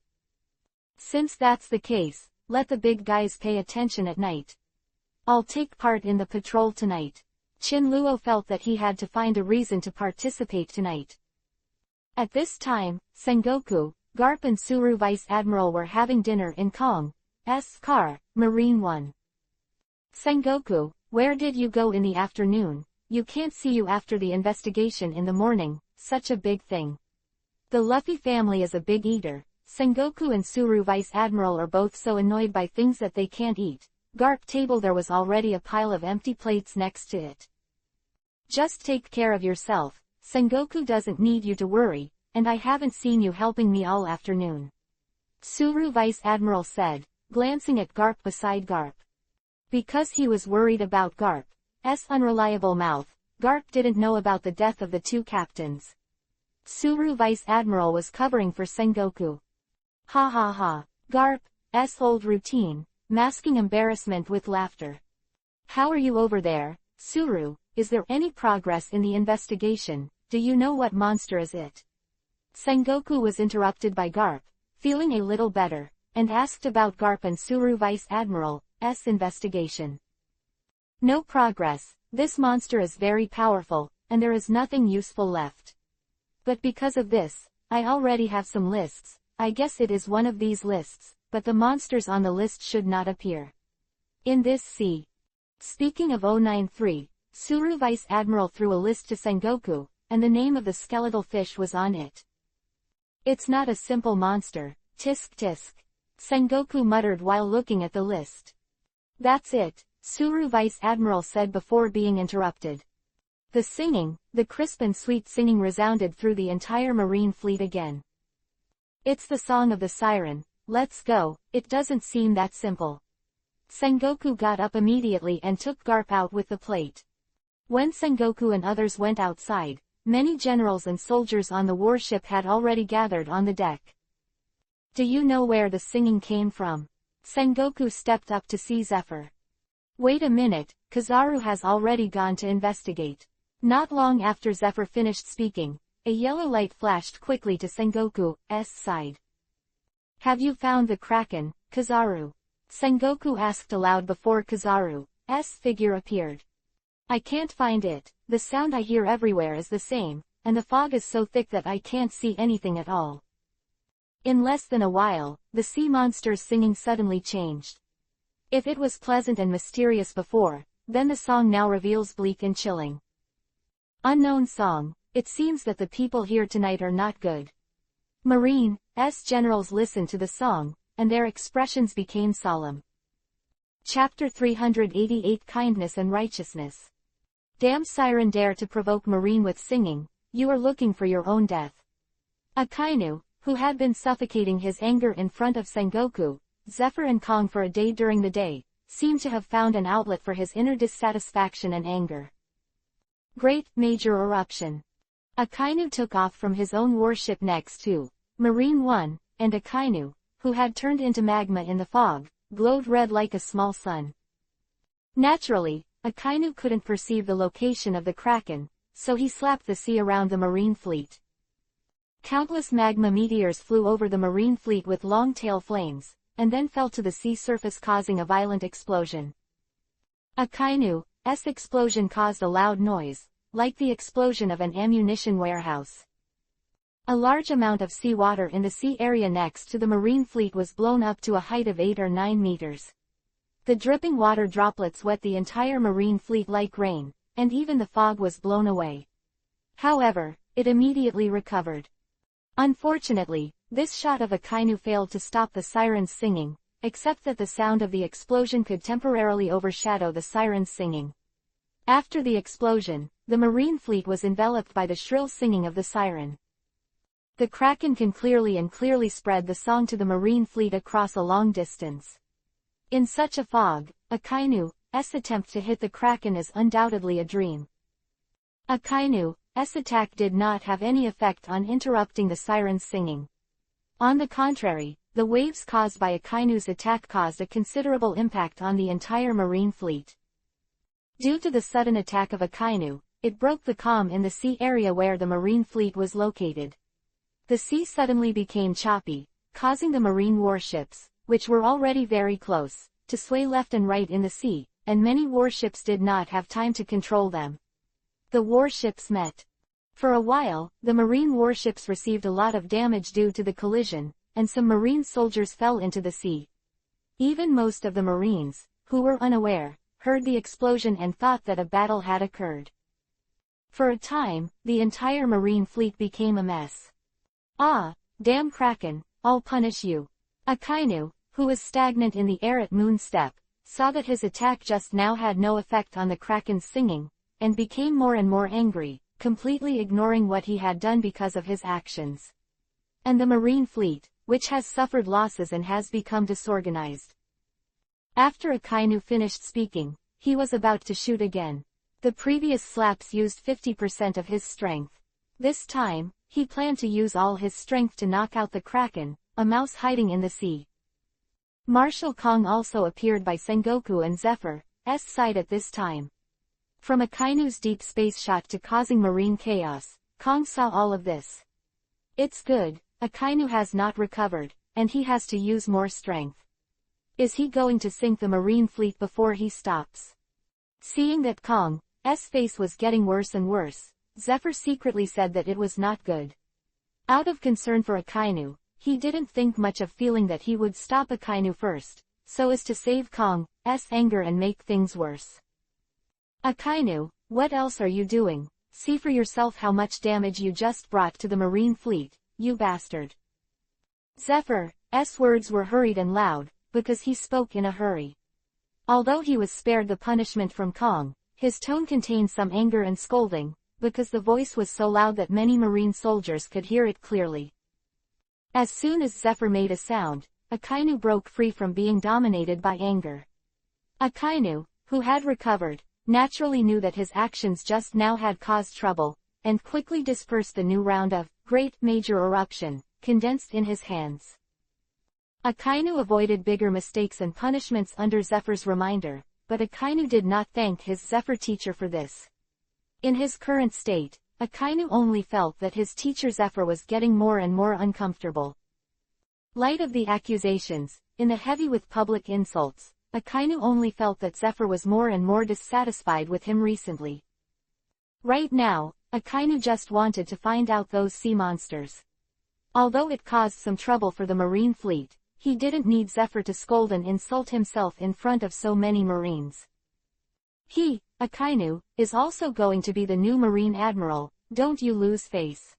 Since that's the case, let the big guys pay attention at night. I'll take part in the patrol tonight. Chinluo felt that he had to find a reason to participate tonight. At this time, Sengoku, Garp and Suru Vice Admiral were having dinner in Kong's car, Marine 1. Sengoku, where did you go in the afternoon? you can't see you after the investigation in the morning, such a big thing. The Luffy family is a big eater. Sengoku and Suru Vice Admiral are both so annoyed by things that they can't eat. Garp table there was already a pile of empty plates next to it. Just take care of yourself, Sengoku doesn't need you to worry, and I haven't seen you helping me all afternoon. Suru Vice Admiral said, glancing at Garp beside Garp. Because he was worried about Garp's unreliable mouth, Garp didn't know about the death of the two captains. Suru Vice Admiral was covering for Sengoku. Ha ha ha. Garp's old routine, masking embarrassment with laughter. How are you over there, Suru? Is there any progress in the investigation? Do you know what monster is it? Sengoku was interrupted by Garp, feeling a little better, and asked about Garp and Suru Vice Admiral's investigation. No progress. This monster is very powerful, and there is nothing useful left. But because of this, I already have some lists. I guess it is one of these lists, but the monsters on the list should not appear in this sea. Speaking of 093, Suru Vice Admiral threw a list to Sengoku, and the name of the skeletal fish was on it. It's not a simple monster, tisk tisk. Sengoku muttered while looking at the list. That's it, Suru Vice Admiral said before being interrupted. The singing, the crisp and sweet singing resounded through the entire marine fleet again. It's the song of the siren, let's go, it doesn't seem that simple. Sengoku got up immediately and took Garp out with the plate. When Sengoku and others went outside, many generals and soldiers on the warship had already gathered on the deck. Do you know where the singing came from? Sengoku stepped up to see Zephyr. Wait a minute, Kizaru has already gone to investigate. Not long after Zephyr finished speaking, a yellow light flashed quickly to Sengoku's side. Have you found the Kraken, Kizaru? Sengoku asked aloud before Kizaru's figure appeared. I can't find it, the sound I hear everywhere is the same, and the fog is so thick that I can't see anything at all. In less than a while, the sea monster's singing suddenly changed. If it was pleasant and mysterious before, then the song now reveals bleak and chilling. Unknown song, it seems that the people here tonight are not good. Marine's generals listened to the song, and their expressions became solemn. Chapter 388 Kindness and Righteousness. Damn siren dare to provoke Marine with singing, you are looking for your own death. Akainu, who had been suffocating his anger in front of Sengoku, Zephyr and Kong for a day during the day, seemed to have found an outlet for his inner dissatisfaction and anger. Great Major Eruption. Akainu took off from his own warship next to Marine 1, and Akainu, who had turned into magma in the fog, glowed red like a small sun. Naturally, Akainu couldn't perceive the location of the Kraken, so he slapped the sea around the marine fleet. Countless magma meteors flew over the marine fleet with long tail flames, and then fell to the sea surface causing a violent explosion. Akainu's explosion caused a loud noise, like the explosion of an ammunition warehouse. A large amount of seawater in the sea area next to the marine fleet was blown up to a height of 8 or 9 meters. The dripping water droplets wet the entire marine fleet like rain, and even the fog was blown away. However, it immediately recovered. Unfortunately, this shot of Akainu failed to stop the sirens singing, except that the sound of the explosion could temporarily overshadow the sirens singing. After the explosion, the marine fleet was enveloped by the shrill singing of the siren. The Kraken can clearly spread the song to the marine fleet across a long distance. In such a fog, Akainu's attempt to hit the Kraken is undoubtedly a dream. Akainu's attack did not have any effect on interrupting the sirens singing. On the contrary, the waves caused by Akainu's attack caused a considerable impact on the entire marine fleet. Due to the sudden attack of Akainu, it broke the calm in the sea area where the marine fleet was located. The sea suddenly became choppy, causing the marine warships, which were already very close, to sway left and right in the sea, and many warships did not have time to control them. The warships met. For a while, the marine warships received a lot of damage due to the collision, and some marine soldiers fell into the sea. Even most of the marines, who were unaware, heard the explosion and thought that a battle had occurred. For a time, the entire marine fleet became a mess. "Ah, damn Kraken, I'll punish you." Akainu, who was stagnant in the air at Moonstep, saw that his attack just now had no effect on the Kraken's singing, and became more and more angry, completely ignoring what he had done because of his actions. And the marine fleet, which has suffered losses and has become disorganized. After Akainu finished speaking, he was about to shoot again. The previous slaps used 50% of his strength. This time, he planned to use all his strength to knock out the Kraken, a mouse hiding in the sea. Marshal Kong also appeared by Sengoku and Zephyr's side at this time. From Akainu's deep space shot to causing marine chaos, Kong saw all of this. It's good, Akainu has not recovered, and he has to use more strength. Is he going to sink the marine fleet before he stops? Seeing that Kong's face was getting worse and worse, Zephyr secretly said that it was not good. Out of concern for Akainu, he didn't think much of feeling that he would stop Akainu first, so as to save Kong's anger and make things worse. Akainu, what else are you doing? See for yourself how much damage you just brought to the marine fleet, you bastard. Zephyr's words were hurried and loud, because he spoke in a hurry. Although he was spared the punishment from Kong, his tone contained some anger and scolding, because the voice was so loud that many marine soldiers could hear it clearly. As soon as Zephyr made a sound, Akainu broke free from being dominated by anger. Akainu, who had recovered, naturally knew that his actions just now had caused trouble, and quickly dispersed the new round of Great Major Eruption, condensed in his hands. Akainu avoided bigger mistakes and punishments under Zephyr's reminder, but Akainu did not thank his Zephyr teacher for this. In his current state, Akainu only felt that his teacher Zephyr was getting more and more uncomfortable. Light of the accusations, in the heavy with public insults, Akainu only felt that Zephyr was more and more dissatisfied with him recently. Right now, Akainu just wanted to find out those sea monsters. Although it caused some trouble for the marine fleet, he didn't need Zephyr to scold and insult himself in front of so many marines. He, Akainu, is also going to be the new marine admiral, don't you lose face.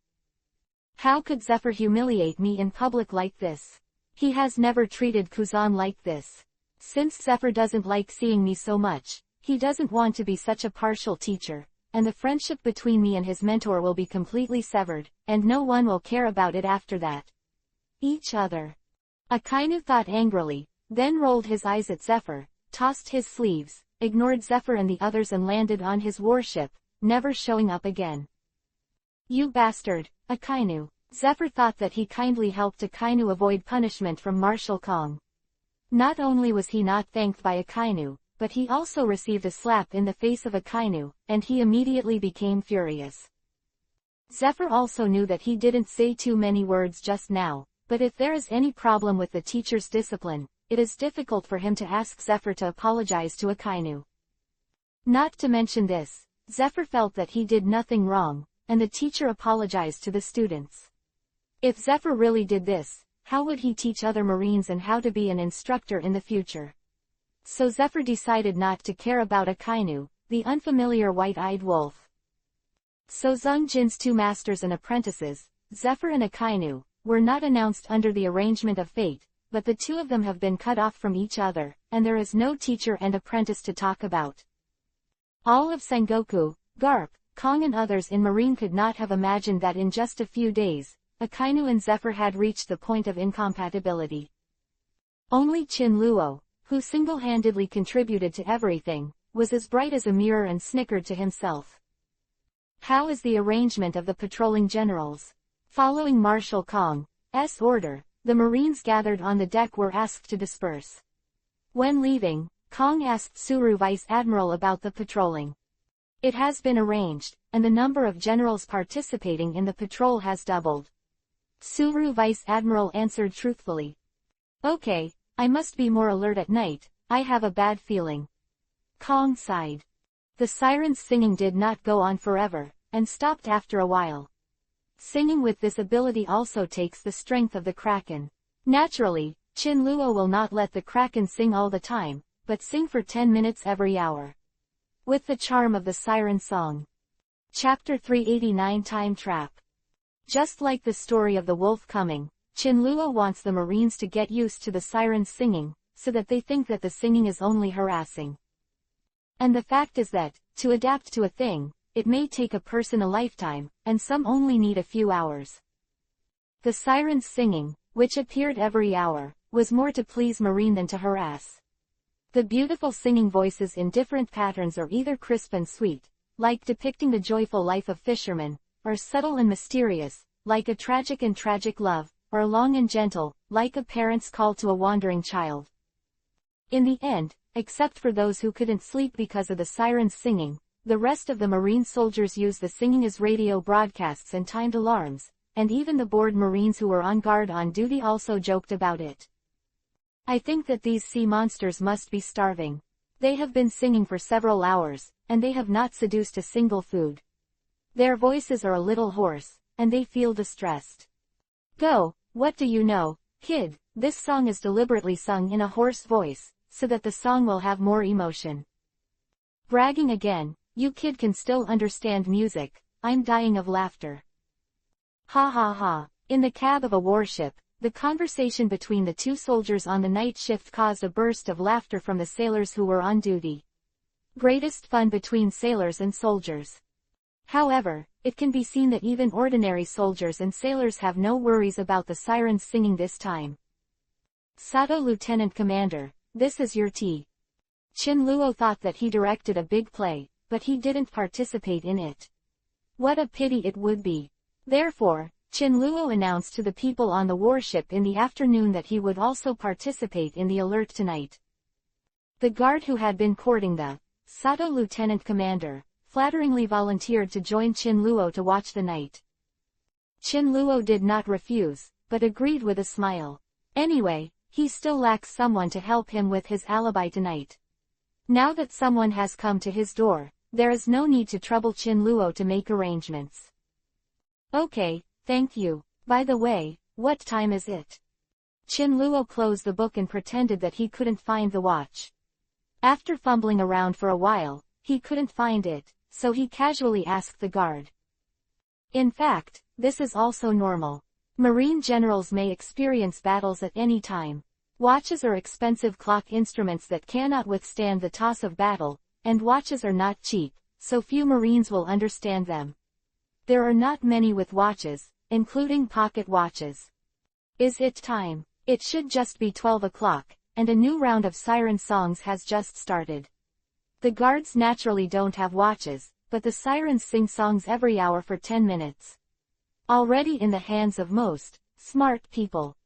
How could Zephyr humiliate me in public like this? He has never treated Kuzan like this. Since Zephyr doesn't like seeing me so much, he doesn't want to be such a partial teacher, and the friendship between me and his mentor will be completely severed, and no one will care about it after that. Each other. Akainu thought angrily, then rolled his eyes at Zephyr, tossed his sleeves, ignored Zephyr and the others and landed on his warship, never showing up again. You bastard, Akainu. Zephyr thought that he kindly helped Akainu avoid punishment from Marshal Kong. Not only was he not thanked by Akainu, but he also received a slap in the face of Akainu, and he immediately became furious. Zephyr also knew that he didn't say too many words just now, but if there is any problem with the teacher's discipline, it is difficult for him to ask Zephyr to apologize to Akainu. Not to mention this, Zephyr felt that he did nothing wrong, and the teacher apologized to the students. If Zephyr really did this, how would he teach other Marines and how to be an instructor in the future? So Zephyr decided not to care about Akainu, the unfamiliar white-eyed wolf. So Zhang Jin's two masters and apprentices, Zephyr and Akainu, were not announced under the arrangement of fate, but the two of them have been cut off from each other, and there is no teacher and apprentice to talk about. All of Sengoku, Garp, Kong and others in Marine could not have imagined that in just a few days, Akainu and Zephyr had reached the point of incompatibility. Only Qin Luo, who single-handedly contributed to everything, was as bright as a mirror and snickered to himself. How is the arrangement of the patrolling generals? Following Marshal Kong's order, the Marines gathered on the deck were asked to disperse. When leaving, Kong asked Suru Vice Admiral about the patrolling. It has been arranged, and the number of generals participating in the patrol has doubled. Suru Vice Admiral answered truthfully. Okay, I must be more alert at night, I have a bad feeling. Kong sighed. The siren's singing did not go on forever, and stopped after a while. Singing with this ability also takes the strength of the Kraken. Naturally, Qin Luo will not let the Kraken sing all the time, but sing for 10 minutes every hour. With the charm of the siren song. Chapter 389 Time Trap. Just like the story of the wolf coming, Chinluo wants the Marines to get used to the sirens singing, so that they think that the singing is only harassing. And the fact is that, to adapt to a thing, it may take a person a lifetime, and some only need a few hours. The sirens singing, which appeared every hour, was more to please Marine than to harass. The beautiful singing voices in different patterns are either crisp and sweet, like depicting the joyful life of fishermen, or subtle and mysterious, like a tragic and tragic love, or long and gentle, like a parent's call to a wandering child. In the end, except for those who couldn't sleep because of the sirens singing, the rest of the Marine soldiers used the singing as radio broadcasts and timed alarms, and even the bored Marines who were on guard on duty also joked about it. I think that these sea monsters must be starving. They have been singing for several hours, and they have not seduced a single food. Their voices are a little hoarse, and they feel distressed. Go, what do you know, kid? This song is deliberately sung in a hoarse voice, so that the song will have more emotion. Bragging again, you kid can still understand music, I'm dying of laughter. Ha ha ha. In the cab of a warship, the conversation between the two soldiers on the night shift caused a burst of laughter from the sailors who were on duty. Greatest fun between sailors and soldiers. However, it can be seen that even ordinary soldiers and sailors have no worries about the sirens singing this time. Sato Lieutenant Commander, this is your tea. Chinluo thought that he directed a big play, but he didn't participate in it. What a pity it would be. Therefore, Chinluo announced to the people on the warship in the afternoon that he would also participate in the alert tonight. The guard who had been courting the Sato Lieutenant Commander flatteringly volunteered to join Chinluo to watch the night. Chinluo did not refuse, but agreed with a smile. Anyway, he still lacks someone to help him with his alibi tonight. Now that someone has come to his door, there is no need to trouble Chinluo to make arrangements. Okay, thank you. By the way, what time is it? Chinluo closed the book and pretended that he couldn't find the watch. After fumbling around for a while, he couldn't find it, so he casually asked the guard. In fact, this is also normal. Marine generals may experience battles at any time. Watches are expensive clock instruments that cannot withstand the toss of battle, and watches are not cheap, so few Marines will understand them. There are not many with watches, including pocket watches. Is it time? It should just be 12 o'clock, and a new round of siren songs has just started. The guards naturally don't have watches, but the sirens sing songs every hour for 10 minutes. Already in the hands of most smart people.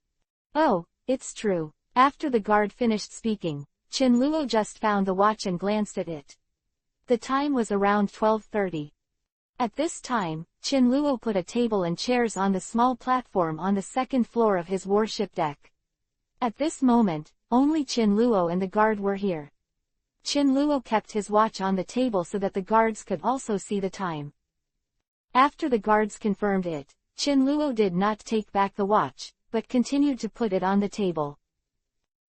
Oh, it's true. After the guard finished speaking, Chinluo just found the watch and glanced at it. The time was around 12:30. At this time, Chinluo put a table and chairs on the small platform on the second floor of his warship deck. At this moment, only Chinluo and the guard were here. Chinluo kept his watch on the table so that the guards could also see the time. After the guards confirmed it, Chinluo did not take back the watch, but continued to put it on the table.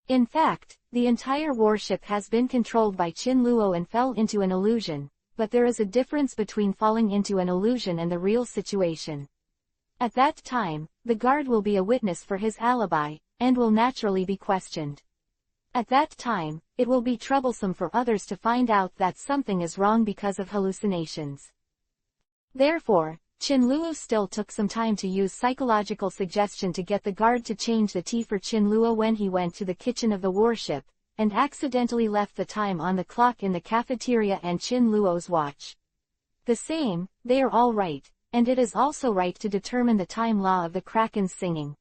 In fact, the entire warship has been controlled by Chinluo and fell into an illusion, but there is a difference between falling into an illusion and the real situation. At that time, the guard will be a witness for his alibi, and will naturally be questioned. At that time, it will be troublesome for others to find out that something is wrong because of hallucinations. Therefore, Chinluo still took some time to use psychological suggestion to get the guard to change the tea for Chinluo when he went to the kitchen of the warship, and accidentally left the time on the clock in the cafeteria and Chinluo's watch. The same, they are all right, and it is also right to determine the time law of the Kraken's singing.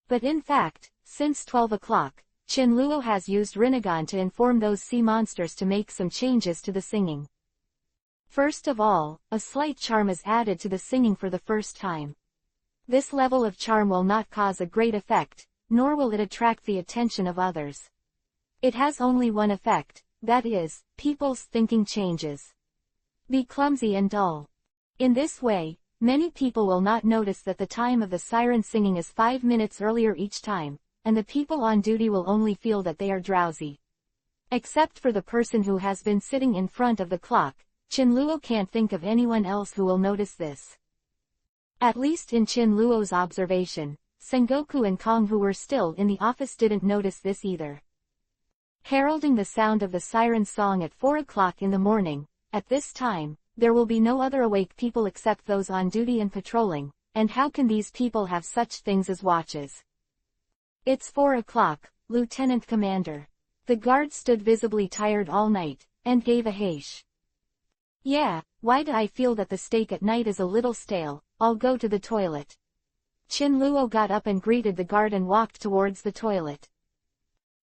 But in fact, since 12 o'clock, Chinluo has used Rinnegan to inform those sea monsters to make some changes to the singing. First of all, a slight charm is added to the singing for the first time. This level of charm will not cause a great effect, nor will it attract the attention of others. It has only one effect, that is, people's thinking changes. Be clumsy and dull. In this way, many people will not notice that the time of the siren singing is 5 minutes earlier each time, and the people on duty will only feel that they are drowsy. Except for the person who has been sitting in front of the clock, Chinluo can't think of anyone else who will notice this. At least in Chinluo's observation, Sengoku and Kong, who were still in the office, didn't notice this either. Heralding the sound of the siren song at 4 o'clock in the morning, at this time, there will be no other awake people except those on duty and patrolling, and how can these people have such things as watches? It's 4 o'clock, Lieutenant Commander. The guard stood visibly tired all night, and gave a heish. Yeah, why do I feel that the steak at night is a little stale? I'll go to the toilet. Chinluo got up and greeted the guard and walked towards the toilet.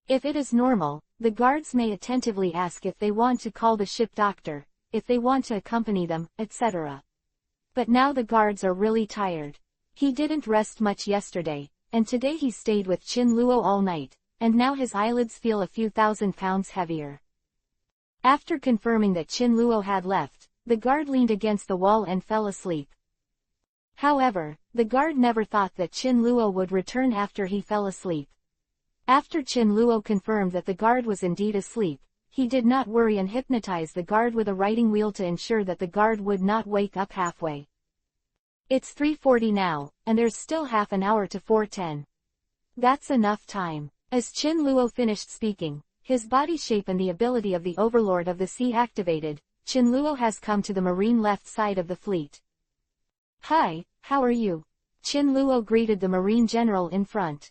If it is normal, the guards may attentively ask if they want to call the ship doctor, if they want to accompany them, etc. But now the guards are really tired. He didn't rest much yesterday, and today he stayed with Chinluo all night, and now his eyelids feel a few thousand pounds heavier. After confirming that Chinluo had left, the guard leaned against the wall and fell asleep. However, the guard never thought that Chinluo would return after he fell asleep. After Chinluo confirmed that the guard was indeed asleep, he did not worry and hypnotized the guard with a writing wheel to ensure that the guard would not wake up halfway. It's 3:40 now, and there's still half an hour to 4:10. That's enough time. As Chinluo finished speaking, his body shape and the ability of the Overlord of the Sea activated, Chinluo has come to the marine left side of the fleet. Hi, how are you? Chinluo greeted the Marine General in front.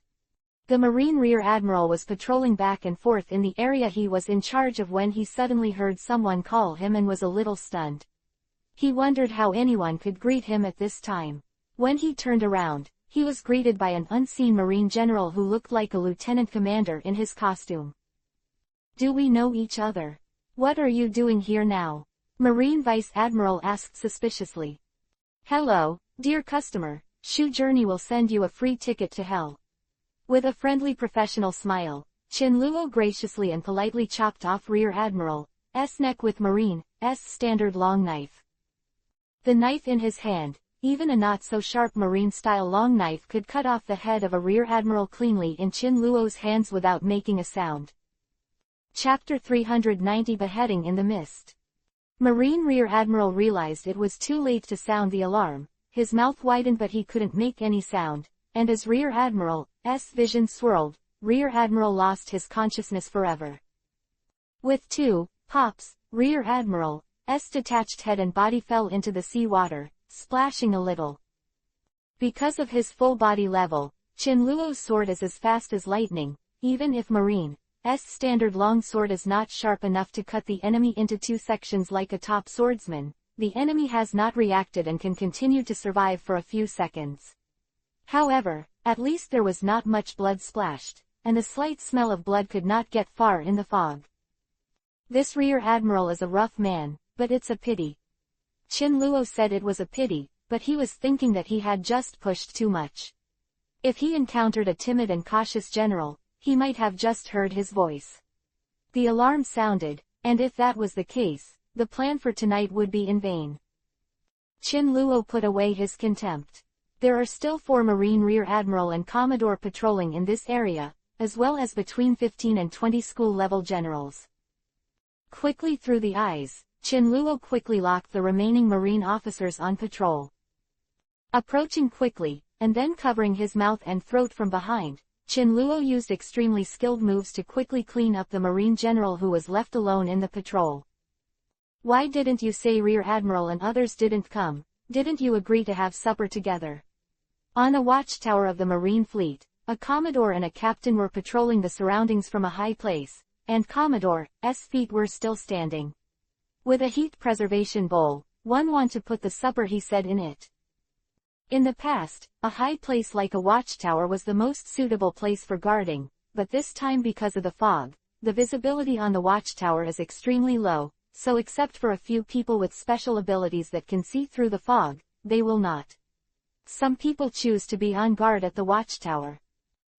The Marine Rear Admiral was patrolling back and forth in the area he was in charge of when he suddenly heard someone call him and was a little stunned. He wondered how anyone could greet him at this time. When he turned around, he was greeted by an unseen Marine General who looked like a lieutenant commander in his costume. Do we know each other? What are you doing here now? Marine Vice Admiral asked suspiciously. Hello, dear customer, Shu Journey will send you a free ticket to hell. With a friendly professional smile, Chinluo graciously and politely chopped off Rear Admiral's neck with Marine's standard long knife. The knife in his hand, even a not-so-sharp Marine-style long knife, could cut off the head of a Rear Admiral cleanly in Chinluo's hands without making a sound. Chapter 390 Beheading in the Mist. Marine Rear Admiral realized it was too late to sound the alarm. His mouth widened but he couldn't make any sound, and as Rear Admiral's vision swirled, Rear Admiral lost his consciousness forever. With two pops, Rear Admiral's detached head and body fell into the sea water, splashing a little. Because of his full body level, Chinluo's sword is as fast as lightning, even if Marine's standard long sword is not sharp enough to cut the enemy into two sections like a top swordsman. The enemy has not reacted and can continue to survive for a few seconds. However, at least there was not much blood splashed, and the slight smell of blood could not get far in the fog. This Rear Admiral is a rough man, but it's a pity. Chinluo said it was a pity, but he was thinking that he had just pushed too much. If he encountered a timid and cautious general, he might have just heard his voice. The alarm sounded, and if that was the case, the plan for tonight would be in vain. Chinluo put away his contempt. There are still 4 Marine Rear Admiral and Commodore patrolling in this area, as well as between 15 and 20 school-level generals. Quickly through the eyes, Chinluo quickly locked the remaining Marine officers on patrol. Approaching quickly, and then covering his mouth and throat from behind, Chinluo used extremely skilled moves to quickly clean up the Marine General who was left alone in the patrol. Why didn't you say Rear Admiral and others didn't come? Didn't you agree to have supper together? On a watchtower of the Marine fleet, a Commodore and a Captain were patrolling the surroundings from a high place, and Commodore's feet were still standing. With a heat preservation bowl, one want to put the supper he said in it. In the past, a high place like a watchtower was the most suitable place for guarding, but this time because of the fog, the visibility on the watchtower is extremely low, so except for a few people with special abilities that can see through the fog, they will not. Some people choose to be on guard at the watchtower.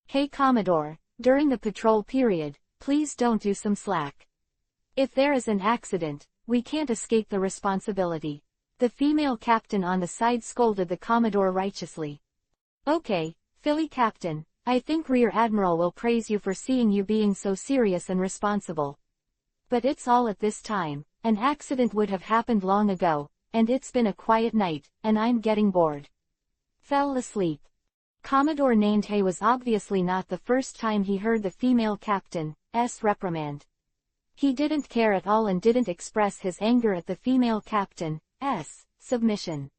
Hey Commodore, during the patrol period, please don't do some slack. If there is an accident, we can't escape the responsibility. The female captain on the side scolded the Commodore righteously. Okay, Philly Captain, I think Rear Admiral will praise you for seeing you being so serious and responsible. But it's all at this time, an accident would have happened long ago, and it's been a quiet night, and I'm getting bored. Fell asleep. Commodore named Hay was obviously not the first time he heard the female captain's reprimand. He didn't care at all and didn't express his anger at the female captain's submission.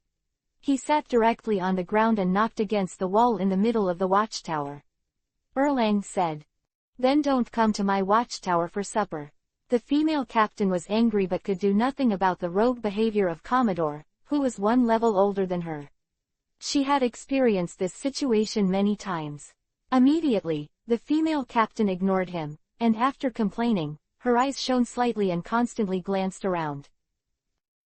He sat directly on the ground and knocked against the wall in the middle of the watchtower. Erlang said. Then don't come to my watchtower for supper. The female captain was angry but could do nothing about the rogue behavior of Commodore, who was one level older than her. She had experienced this situation many times. Immediately, the female captain ignored him, and after complaining, her eyes shone slightly and constantly glanced around.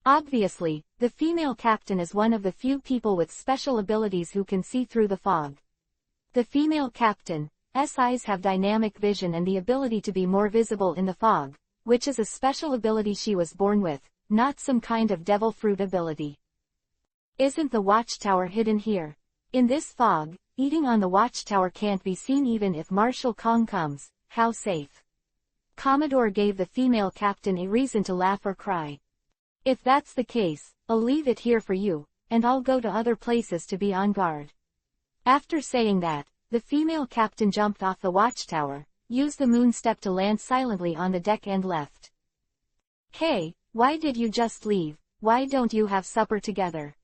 Obviously, the female captain is one of the few people with special abilities who can see through the fog. The female captain's eyes have dynamic vision and the ability to be more visible in the fog, which is a special ability she was born with, not some kind of devil fruit ability. Isn't the watchtower hidden here? In this fog, eating on the watchtower can't be seen even if Marshal Kong comes. How safe? Commodore gave the female captain a reason to laugh or cry. If that's the case, I'll leave it here for you, and I'll go to other places to be on guard. After saying that, the female captain jumped off the watchtower, used the moonstep to land silently on the deck and left. Hey, why did you just leave? Why don't you have supper together?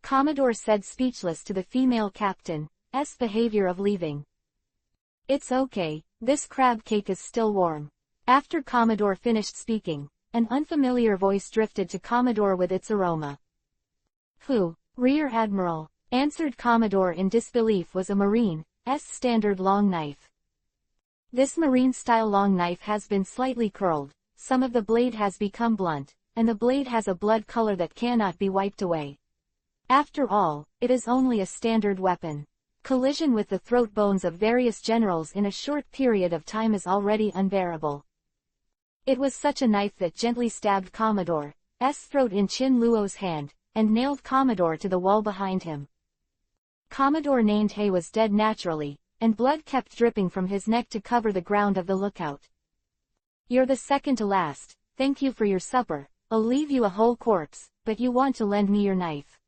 Commodore said, speechless to the female captain's behavior of leaving. It's okay, this crab cake is still warm. After Commodore finished speaking, an unfamiliar voice drifted to Commodore with its aroma. Who? Rear Admiral, answered Commodore in disbelief. Was a Marine's standard long knife. This Marine-style long knife has been slightly curled, some of the blade has become blunt, and the blade has a blood color that cannot be wiped away. After all, it is only a standard weapon. Collision with the throat bones of various generals in a short period of time is already unbearable. It was such a knife that gently stabbed Commodore's throat in Chin Luo's hand, and nailed Commodore to the wall behind him. Commodore named Hay was dead naturally, and blood kept dripping from his neck to cover the ground of the lookout. You're the second to last, thank you for your supper, I'll leave you a whole corpse, but you want to lend me your knife.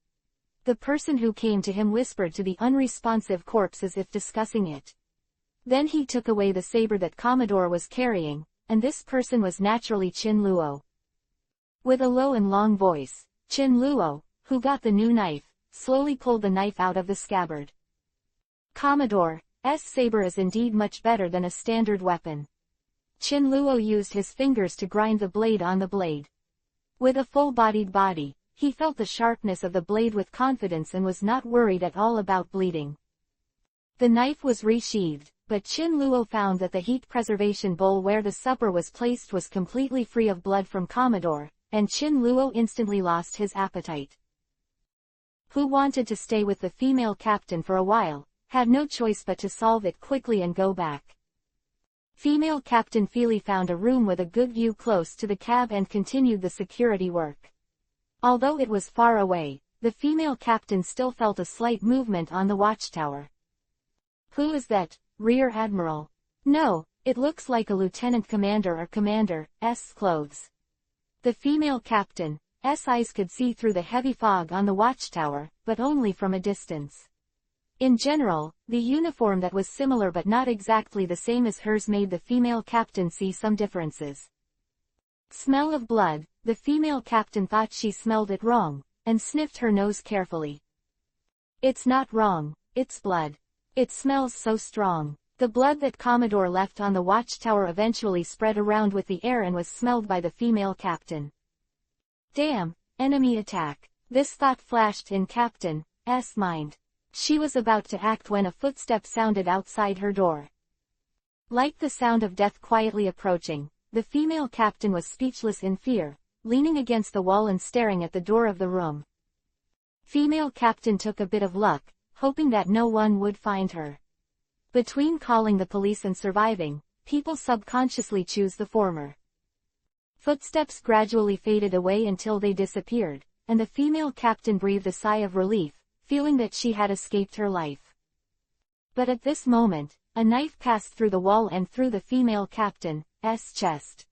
The person who came to him whispered to the unresponsive corpse as if discussing it. Then he took away the saber that Commodore was carrying, and this person was naturally Chin Luo. With a low and long voice, Chin Luo, who got the new knife, slowly pulled the knife out of the scabbard. Commodore's saber is indeed much better than a standard weapon. Chin Luo used his fingers to grind the blade on the blade. With a full-bodied body, he felt the sharpness of the blade with confidence and was not worried at all about bleeding. The knife was resheathed, but Chin Luo found that the heat preservation bowl where the supper was placed was completely free of blood from Commodore, and Chin Luo instantly lost his appetite. Who wanted to stay with the female captain for a while, had no choice but to solve it quickly and go back. Female Captain Feely found a room with a good view close to the cab and continued the security work. Although it was far away, the female captain still felt a slight movement on the watchtower. Who is that, Rear Admiral? No, it looks like a lieutenant commander or commander's clothes. The female captain's eyes could see through the heavy fog on the watchtower, but only from a distance. In general, the uniform that was similar but not exactly the same as hers made the female captain see some differences. Smell of blood. The female captain thought she smelled it wrong, and sniffed her nose carefully. It's not wrong, it's blood. It smells so strong. The blood that Commodore left on the watchtower eventually spread around with the air and was smelled by the female captain. Damn, enemy attack. This thought flashed in Captain's mind. She was about to act when a footstep sounded outside her door. Like the sound of death quietly approaching, the female captain was speechless in fear, leaning against the wall and staring at the door of the room. Female captain took a bit of luck, hoping that no one would find her. Between calling the police and surviving, people subconsciously choose the former. Footsteps gradually faded away until they disappeared, and the female captain breathed a sigh of relief, feeling that she had escaped her life. But at this moment, a knife passed through the wall and through the female captain's chest.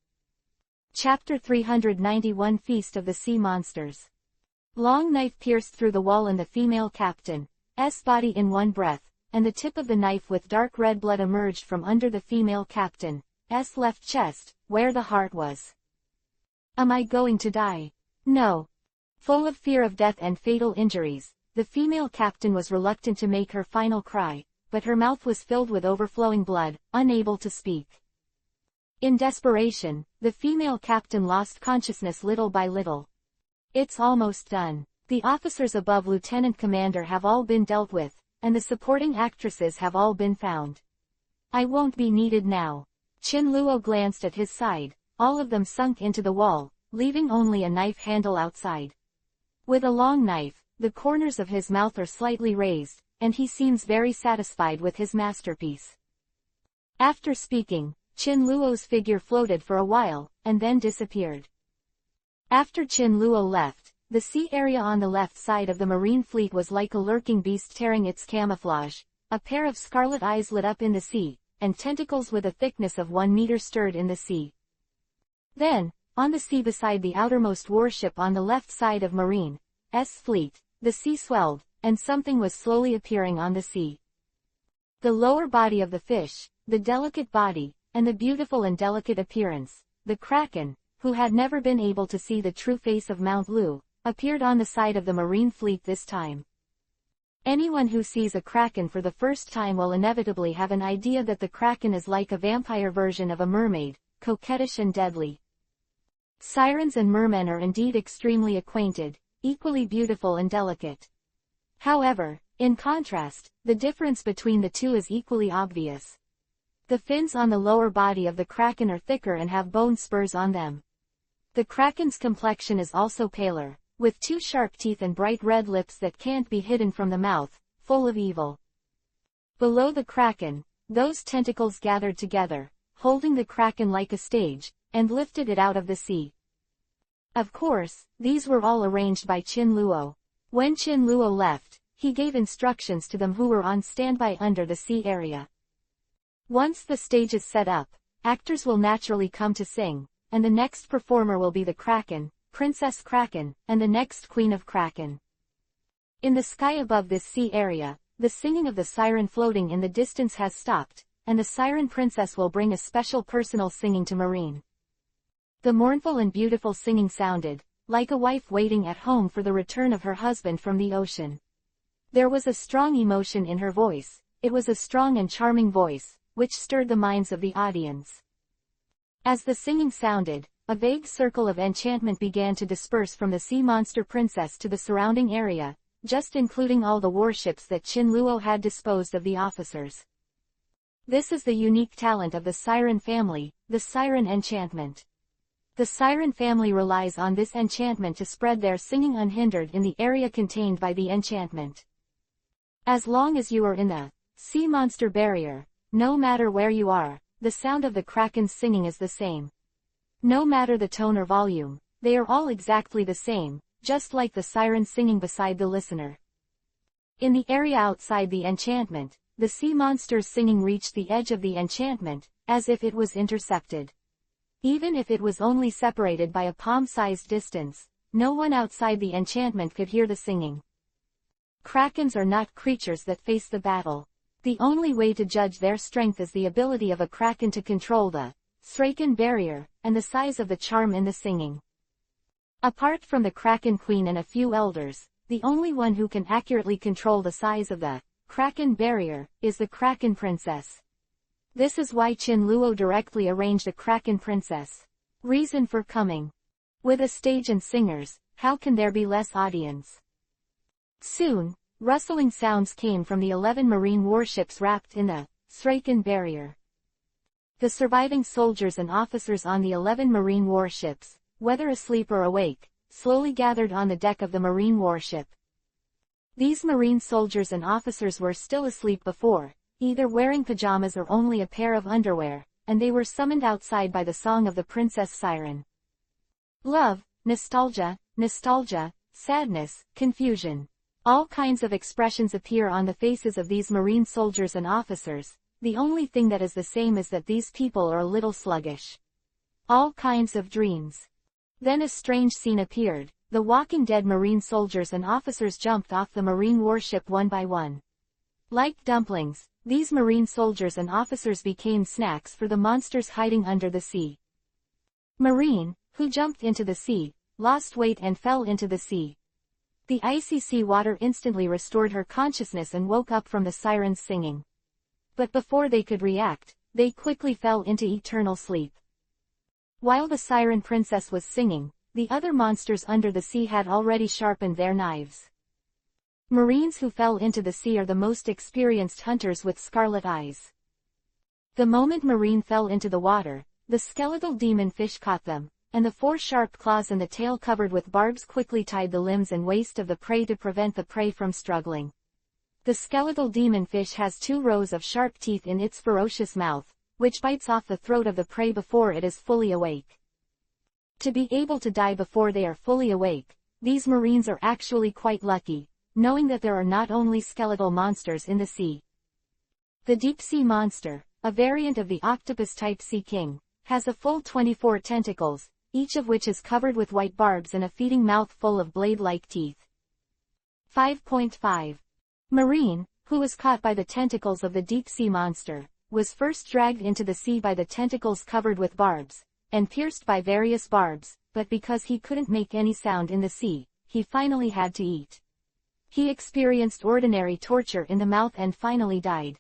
Chapter 391 Feast of the Sea Monsters. Long knife pierced through the wall and the female captain's body in one breath, and the tip of the knife with dark red blood emerged from under the female captain's left chest, where the heart was. Am I going to die? No. Full of fear of death and fatal injuries, the female captain was reluctant to make her final cry, but her mouth was filled with overflowing blood, unable to speak. In desperation, the female captain lost consciousness little by little. It's almost done. The officers above lieutenant commander have all been dealt with, and the supporting actresses have all been found. I won't be needed now. Chin Luo glanced at his side, all of them sunk into the wall, leaving only a knife handle outside. With a long knife, the corners of his mouth are slightly raised, and he seems very satisfied with his masterpiece. After speaking, Chin Luo's figure floated for a while, and then disappeared. After Chin Luo left, the sea area on the left side of the marine fleet was like a lurking beast tearing its camouflage. A pair of scarlet eyes lit up in the sea, and tentacles with a thickness of 1 meter stirred in the sea. Then, on the sea beside the outermost warship on the left side of Marine's fleet, the sea swelled, and something was slowly appearing on the sea. The lower body of the fish, the delicate body, and the beautiful and delicate appearance, the kraken, who had never been able to see the true face of Mount Lu, appeared on the side of the marine fleet this time. Anyone who sees a kraken for the first time will inevitably have an idea that the kraken is like a vampire version of a mermaid, coquettish and deadly. Sirens and mermen are indeed extremely acquainted, equally beautiful and delicate. However, in contrast, the difference between the two is equally obvious. The fins on the lower body of the kraken are thicker and have bone spurs on them. The kraken's complexion is also paler, with 2 sharp teeth and bright red lips that can't be hidden from the mouth, full of evil. Below the kraken, those tentacles gathered together, holding the kraken like a stage, and lifted it out of the sea. Of course, these were all arranged by Chin Luo. When Chin Luo left, he gave instructions to them who were on standby under the sea area. Once the stage is set up, actors will naturally come to sing, and the next performer will be the kraken, Princess Kraken, and the next Queen of Kraken. In the sky above this sea area, the singing of the siren floating in the distance has stopped, and the siren princess will bring a special personal singing to Marine. The mournful and beautiful singing sounded like a wife waiting at home for the return of her husband from the ocean. There was a strong emotion in her voice. It was a strong and charming voice, which stirred the minds of the audience. As the singing sounded, a vague circle of enchantment began to disperse from the sea monster princess to the surrounding area, just including all the warships that Chin Luo had disposed of the officers. This is the unique talent of the siren family, the siren enchantment. The siren family relies on this enchantment to spread their singing unhindered in the area contained by the enchantment. As long as you are in the sea monster barrier, no matter where you are, the sound of the kraken's singing is the same. No matter the tone or volume, they are all exactly the same, just like the siren singing beside the listener. In the area outside the enchantment, the sea monster's singing reached the edge of the enchantment, as if it was intercepted. Even if it was only separated by a palm-sized distance, no one outside the enchantment could hear the singing. Krakens are not creatures that face the battle. The only way to judge their strength is the ability of a kraken to control the Sraken barrier, and the size of the charm in the singing. Apart from the kraken queen and a few elders, the only one who can accurately control the size of the kraken barrier is the kraken princess. This is why Chin Luo directly arranged a kraken princess. Reason for coming. With a stage and singers, how can there be less audience? Soon, rustling sounds came from the 11 marine warships wrapped in the Sraken barrier. The surviving soldiers and officers on the 11 marine warships, whether asleep or awake, slowly gathered on the deck of the marine warship. These marine soldiers and officers were still asleep before, either wearing pajamas or only a pair of underwear, and they were summoned outside by the song of the princess siren. Love, nostalgia, sadness, confusion. All kinds of expressions appear on the faces of these marine soldiers and officers. The only thing that is the same is that these people are a little sluggish. All kinds of dreams. Then a strange scene appeared. The Walking Dead Marine soldiers and officers jumped off the Marine warship one by one. Like dumplings, these Marine soldiers and officers became snacks for the monsters hiding under the sea. Marine, who jumped into the sea, lost weight and fell into the sea. The icy sea water instantly restored her consciousness and woke up from the sirens singing. But before they could react, they quickly fell into eternal sleep. While the Siren Princess was singing, the other monsters under the sea had already sharpened their knives. Marines who fell into the sea are the most experienced hunters with scarlet eyes. The moment Marine fell into the water, the skeletal demon fish caught them, and the 4 sharp claws and the tail covered with barbs quickly tied the limbs and waist of the prey to prevent the prey from struggling. The skeletal demon fish has 2 rows of sharp teeth in its ferocious mouth, which bites off the throat of the prey before it is fully awake. To be able to die before they are fully awake, these Marines are actually quite lucky, knowing that there are not only skeletal monsters in the sea. The deep sea monster, a variant of the octopus-type sea king, has a full 24 tentacles, each of which is covered with white barbs and a feeding mouth full of blade-like teeth. 5.5. Marine, who was caught by the tentacles of the deep sea monster, was first dragged into the sea by the tentacles covered with barbs, and pierced by various barbs, but because he couldn't make any sound in the sea, he finally had to eat. He experienced ordinary torture in the mouth and finally died.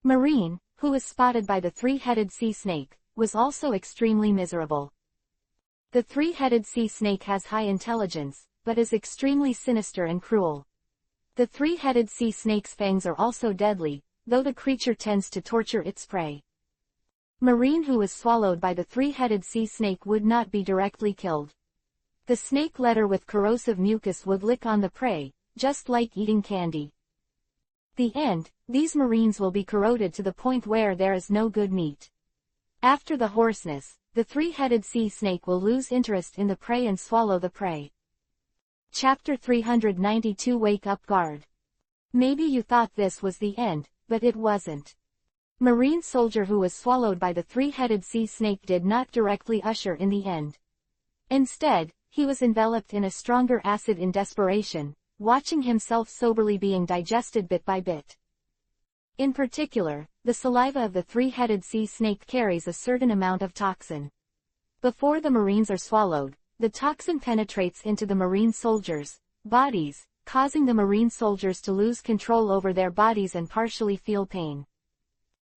Marine, who was spotted by the 3-headed sea snake, was also extremely miserable. The 3-headed sea snake has high intelligence, but is extremely sinister and cruel. The 3-headed sea snake's fangs are also deadly, though the creature tends to torture its prey. Marine who was swallowed by the 3-headed sea snake would not be directly killed. The snake letter with corrosive mucus would lick on the prey, just like eating candy. The end, these Marines will be corroded to the point where there is no good meat. After the hoarseness, the 3-headed sea snake will lose interest in the prey and swallow the prey. Chapter 392 Wake Up Guard. Maybe you thought this was the end, but it wasn't. Marine soldier who was swallowed by the 3-headed sea snake did not directly usher in the end. Instead, he was enveloped in a stronger acid in desperation, watching himself soberly being digested bit by bit. In particular, the saliva of the 3-headed sea snake carries a certain amount of toxin. Before the Marines are swallowed, the toxin penetrates into the Marine soldiers' bodies, causing the Marine soldiers to lose control over their bodies and partially feel pain.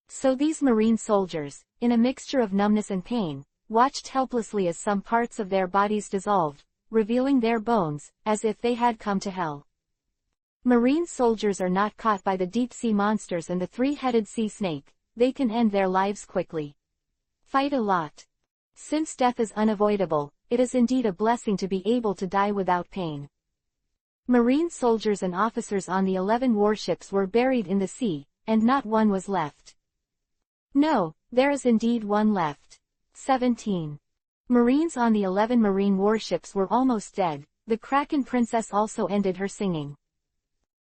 So these Marine soldiers, in a mixture of numbness and pain, watched helplessly as some parts of their bodies dissolved, revealing their bones, as if they had come to hell. Marine soldiers are not caught by the deep-sea monsters and the 3-headed sea snake, they can end their lives quickly. Fight a lot. Since death is unavoidable, it is indeed a blessing to be able to die without pain. Marine soldiers and officers on the 11 warships were buried in the sea, and not one was left. No, there is indeed one left. 17. Marines on the 11 Marine warships were almost dead. The Kraken Princess also ended her singing.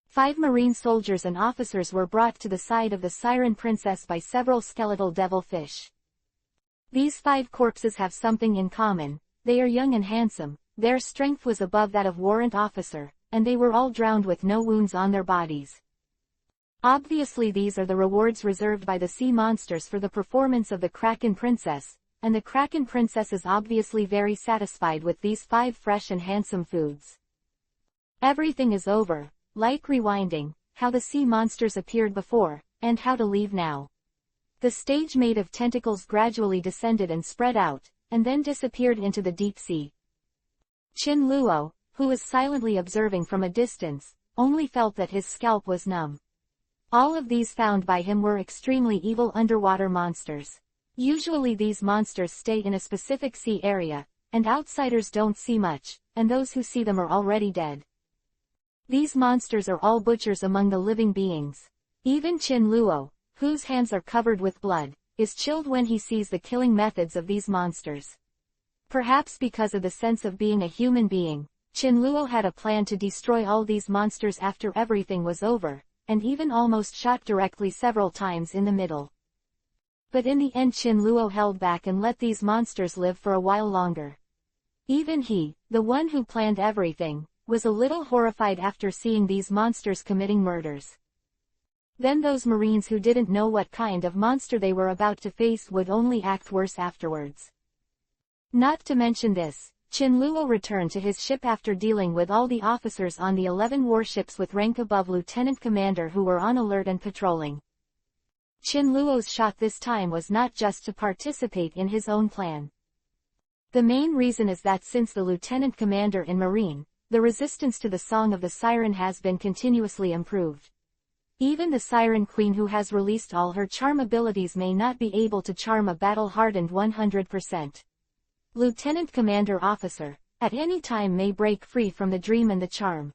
5 Marine soldiers and officers were brought to the side of the Siren Princess by several skeletal devilfish. These 5 corpses have something in common. They are young and handsome, their strength was above that of warrant officer, and they were all drowned with no wounds on their bodies. Obviously these are the rewards reserved by the sea monsters for the performance of the Kraken Princess, and the Kraken Princess is obviously very satisfied with these 5 fresh and handsome foods. Everything is over, like rewinding, how the sea monsters appeared before, and how to leave now. The stage made of tentacles gradually descended and spread out, and then disappeared into the deep sea. Chin Luo, who was silently observing from a distance, only felt that his scalp was numb. All of these found by him were extremely evil underwater monsters. Usually these monsters stay in a specific sea area, and outsiders don't see much, and those who see them are already dead. These monsters are all butchers among the living beings. Even Chin Luo, whose hands are covered with blood, is chilled when he sees the killing methods of these monsters. Perhaps because of the sense of being a human being, Chin Luo had a plan to destroy all these monsters after everything was over, and even almost shot directly several times in the middle. But in the end Qin Luo held back and let these monsters live for a while longer. Even he, the one who planned everything, was a little horrified after seeing these monsters committing murders. Then those Marines who didn't know what kind of monster they were about to face would only act worse afterwards. Not to mention this, Qin Luo returned to his ship after dealing with all the officers on the 11 warships with rank above lieutenant commander who were on alert and patrolling. Qin Luo's shot this time was not just to participate in his own plan. The main reason is that since the lieutenant commander in Marine, the resistance to the Song of the Siren has been continuously improved. Even the Siren Queen who has released all her charm abilities may not be able to charm a battle-hardened 100%. Lieutenant Commander Officer, at any time may break free from the dream and the charm.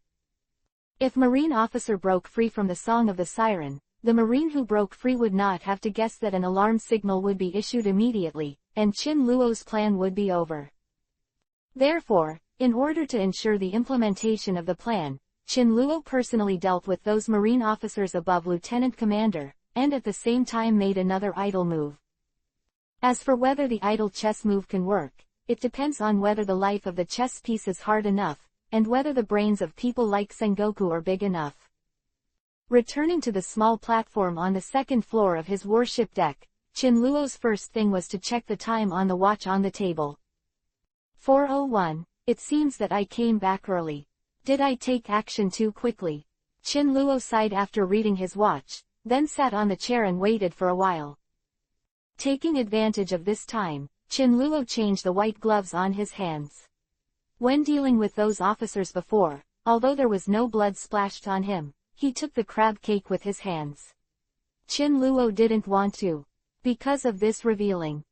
If Marine Officer broke free from the Song of the Siren, the Marine who broke free would not have to guess that an alarm signal would be issued immediately, and Qin Luo's plan would be over. Therefore, in order to ensure the implementation of the plan, Qin Luo personally dealt with those Marine officers above Lieutenant Commander, and at the same time made another idle move. As for whether the idle chess move can work, it depends on whether the life of the chess piece is hard enough, and whether the brains of people like Sengoku are big enough. Returning to the small platform on the second floor of his warship deck, Qin Luo's first thing was to check the time on the watch on the table. 4:01, it seems that I came back early. Did I take action too quickly? Qin Luo sighed after reading his watch, then sat on the chair and waited for a while. Taking advantage of this time, Qin Luo changed the white gloves on his hands. When dealing with those officers before, although there was no blood splashed on him, he took the crab cake with his hands. Qin Luo didn't want to, because of this revealing.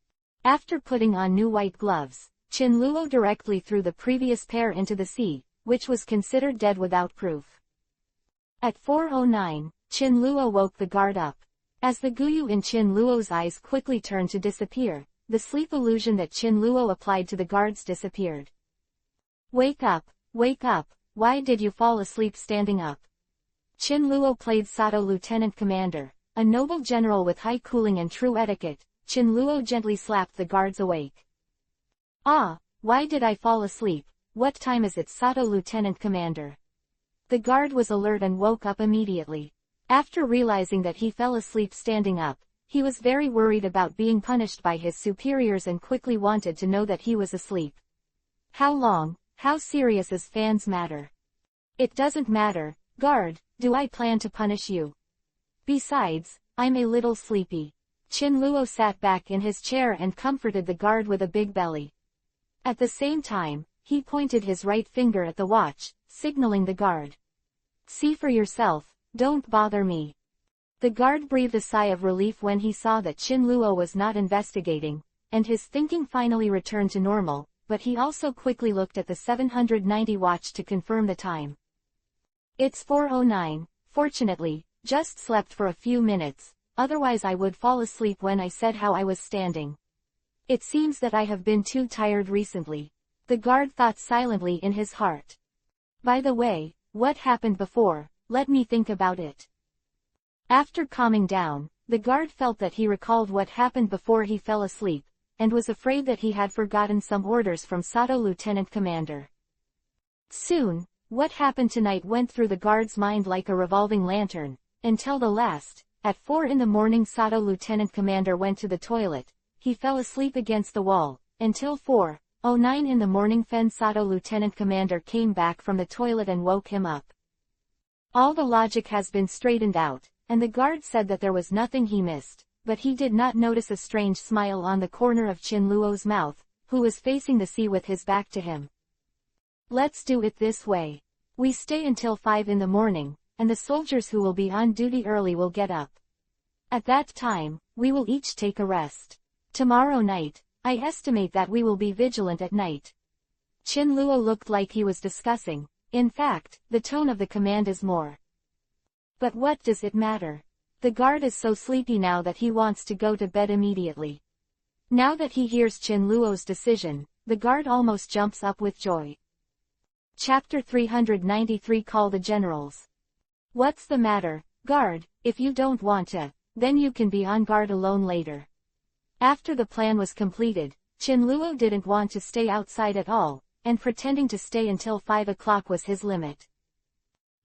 After putting on new white gloves, Qin Luo directly threw the previous pair into the sea, which was considered dead without proof. At 4:09, Qin Luo woke the guard up. As the Guyu in Qin Luo's eyes quickly turned to disappear, the sleep illusion that Qin Luo applied to the guards disappeared. Wake up, why did you fall asleep standing up? Qin Luo played Sato Lieutenant Commander, a noble general with high cooling and true etiquette. Qin Luo gently slapped the guards awake. Ah, why did I fall asleep? What time is it, Sato Lieutenant Commander? The guard was alert and woke up immediately. After realizing that he fell asleep standing up, he was very worried about being punished by his superiors and quickly wanted to know that he was asleep. How long, how serious is fans matter? It doesn't matter, guard, do I plan to punish you? Besides, I'm a little sleepy. Qin Luo sat back in his chair and comforted the guard with a big belly. At the same time, he pointed his right finger at the watch, signaling the guard. See for yourself, don't bother me. The guard breathed a sigh of relief when he saw that Qin Luo was not investigating, and his thinking finally returned to normal, but he also quickly looked at the 790 watch to confirm the time. It's 4:09, fortunately, just slept for a few minutes, otherwise I would fall asleep when I said how I was standing. It seems that I have been too tired recently. The guard thought silently in his heart. By the way, what happened before? Let me think about it. After calming down, the guard felt that he recalled what happened before he fell asleep, and was afraid that he had forgotten some orders from Sato Lieutenant Commander. Soon, what happened tonight went through the guard's mind like a revolving lantern, until the last. At 4 in the morning Sato Lieutenant Commander went to the toilet. He fell asleep against the wall, until 4:09 in the morning Fen Sato Lieutenant Commander came back from the toilet and woke him up. All the logic has been straightened out, and the guard said that there was nothing he missed, but he did not notice a strange smile on the corner of Qin Luo's mouth, who was facing the sea with his back to him. Let's do it this way. We stay until 5 in the morning, and the soldiers who will be on duty early will get up. At that time, we will each take a rest. Tomorrow night, I estimate that we will be vigilant at night. Qin Luo looked like he was discussing. In fact, the tone of the command is more. But what does it matter? The guard is so sleepy now that he wants to go to bed immediately. Now that he hears Qin Luo's decision, the guard almost jumps up with joy. Chapter 393 Call the Generals. What's the matter, guard? If you don't want to, then you can be on guard alone later. After the plan was completed, Chinluo didn't want to stay outside at all, and pretending to stay until 5 o'clock was his limit.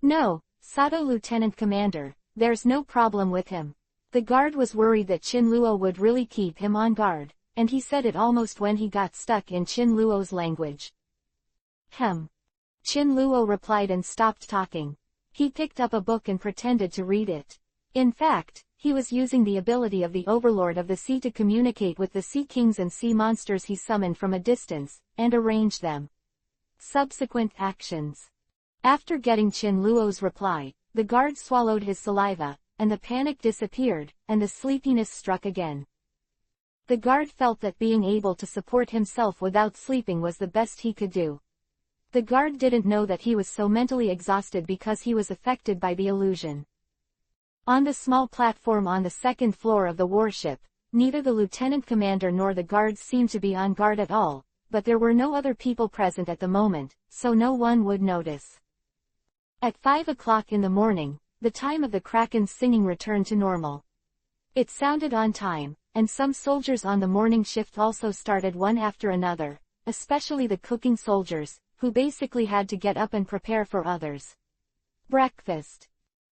No, Sato Lieutenant Commander, there's no problem with him. The guard was worried that Chinluo would really keep him on guard, and he said it almost when he got stuck in Chinluo's language. Chinluo replied and stopped talking. He picked up a book and pretended to read it. In fact, he was using the ability of the Overlord of the Sea to communicate with the Sea Kings and sea monsters he summoned from a distance, and arrange them. Subsequent actions. After getting Chinluo's reply, the guard swallowed his saliva, and the panic disappeared, and the sleepiness struck again. The guard felt that being able to support himself without sleeping was the best he could do. The guard didn't know that he was so mentally exhausted because he was affected by the illusion. On the small platform on the second floor of the warship, neither the lieutenant commander nor the guards seemed to be on guard at all, but there were no other people present at the moment, so no one would notice. At 5 o'clock in the morning, the time of the Kraken's singing returned to normal. It sounded on time, and some soldiers on the morning shift also started one after another, especially the cooking soldiers, who basically had to get up and prepare for others. Breakfast.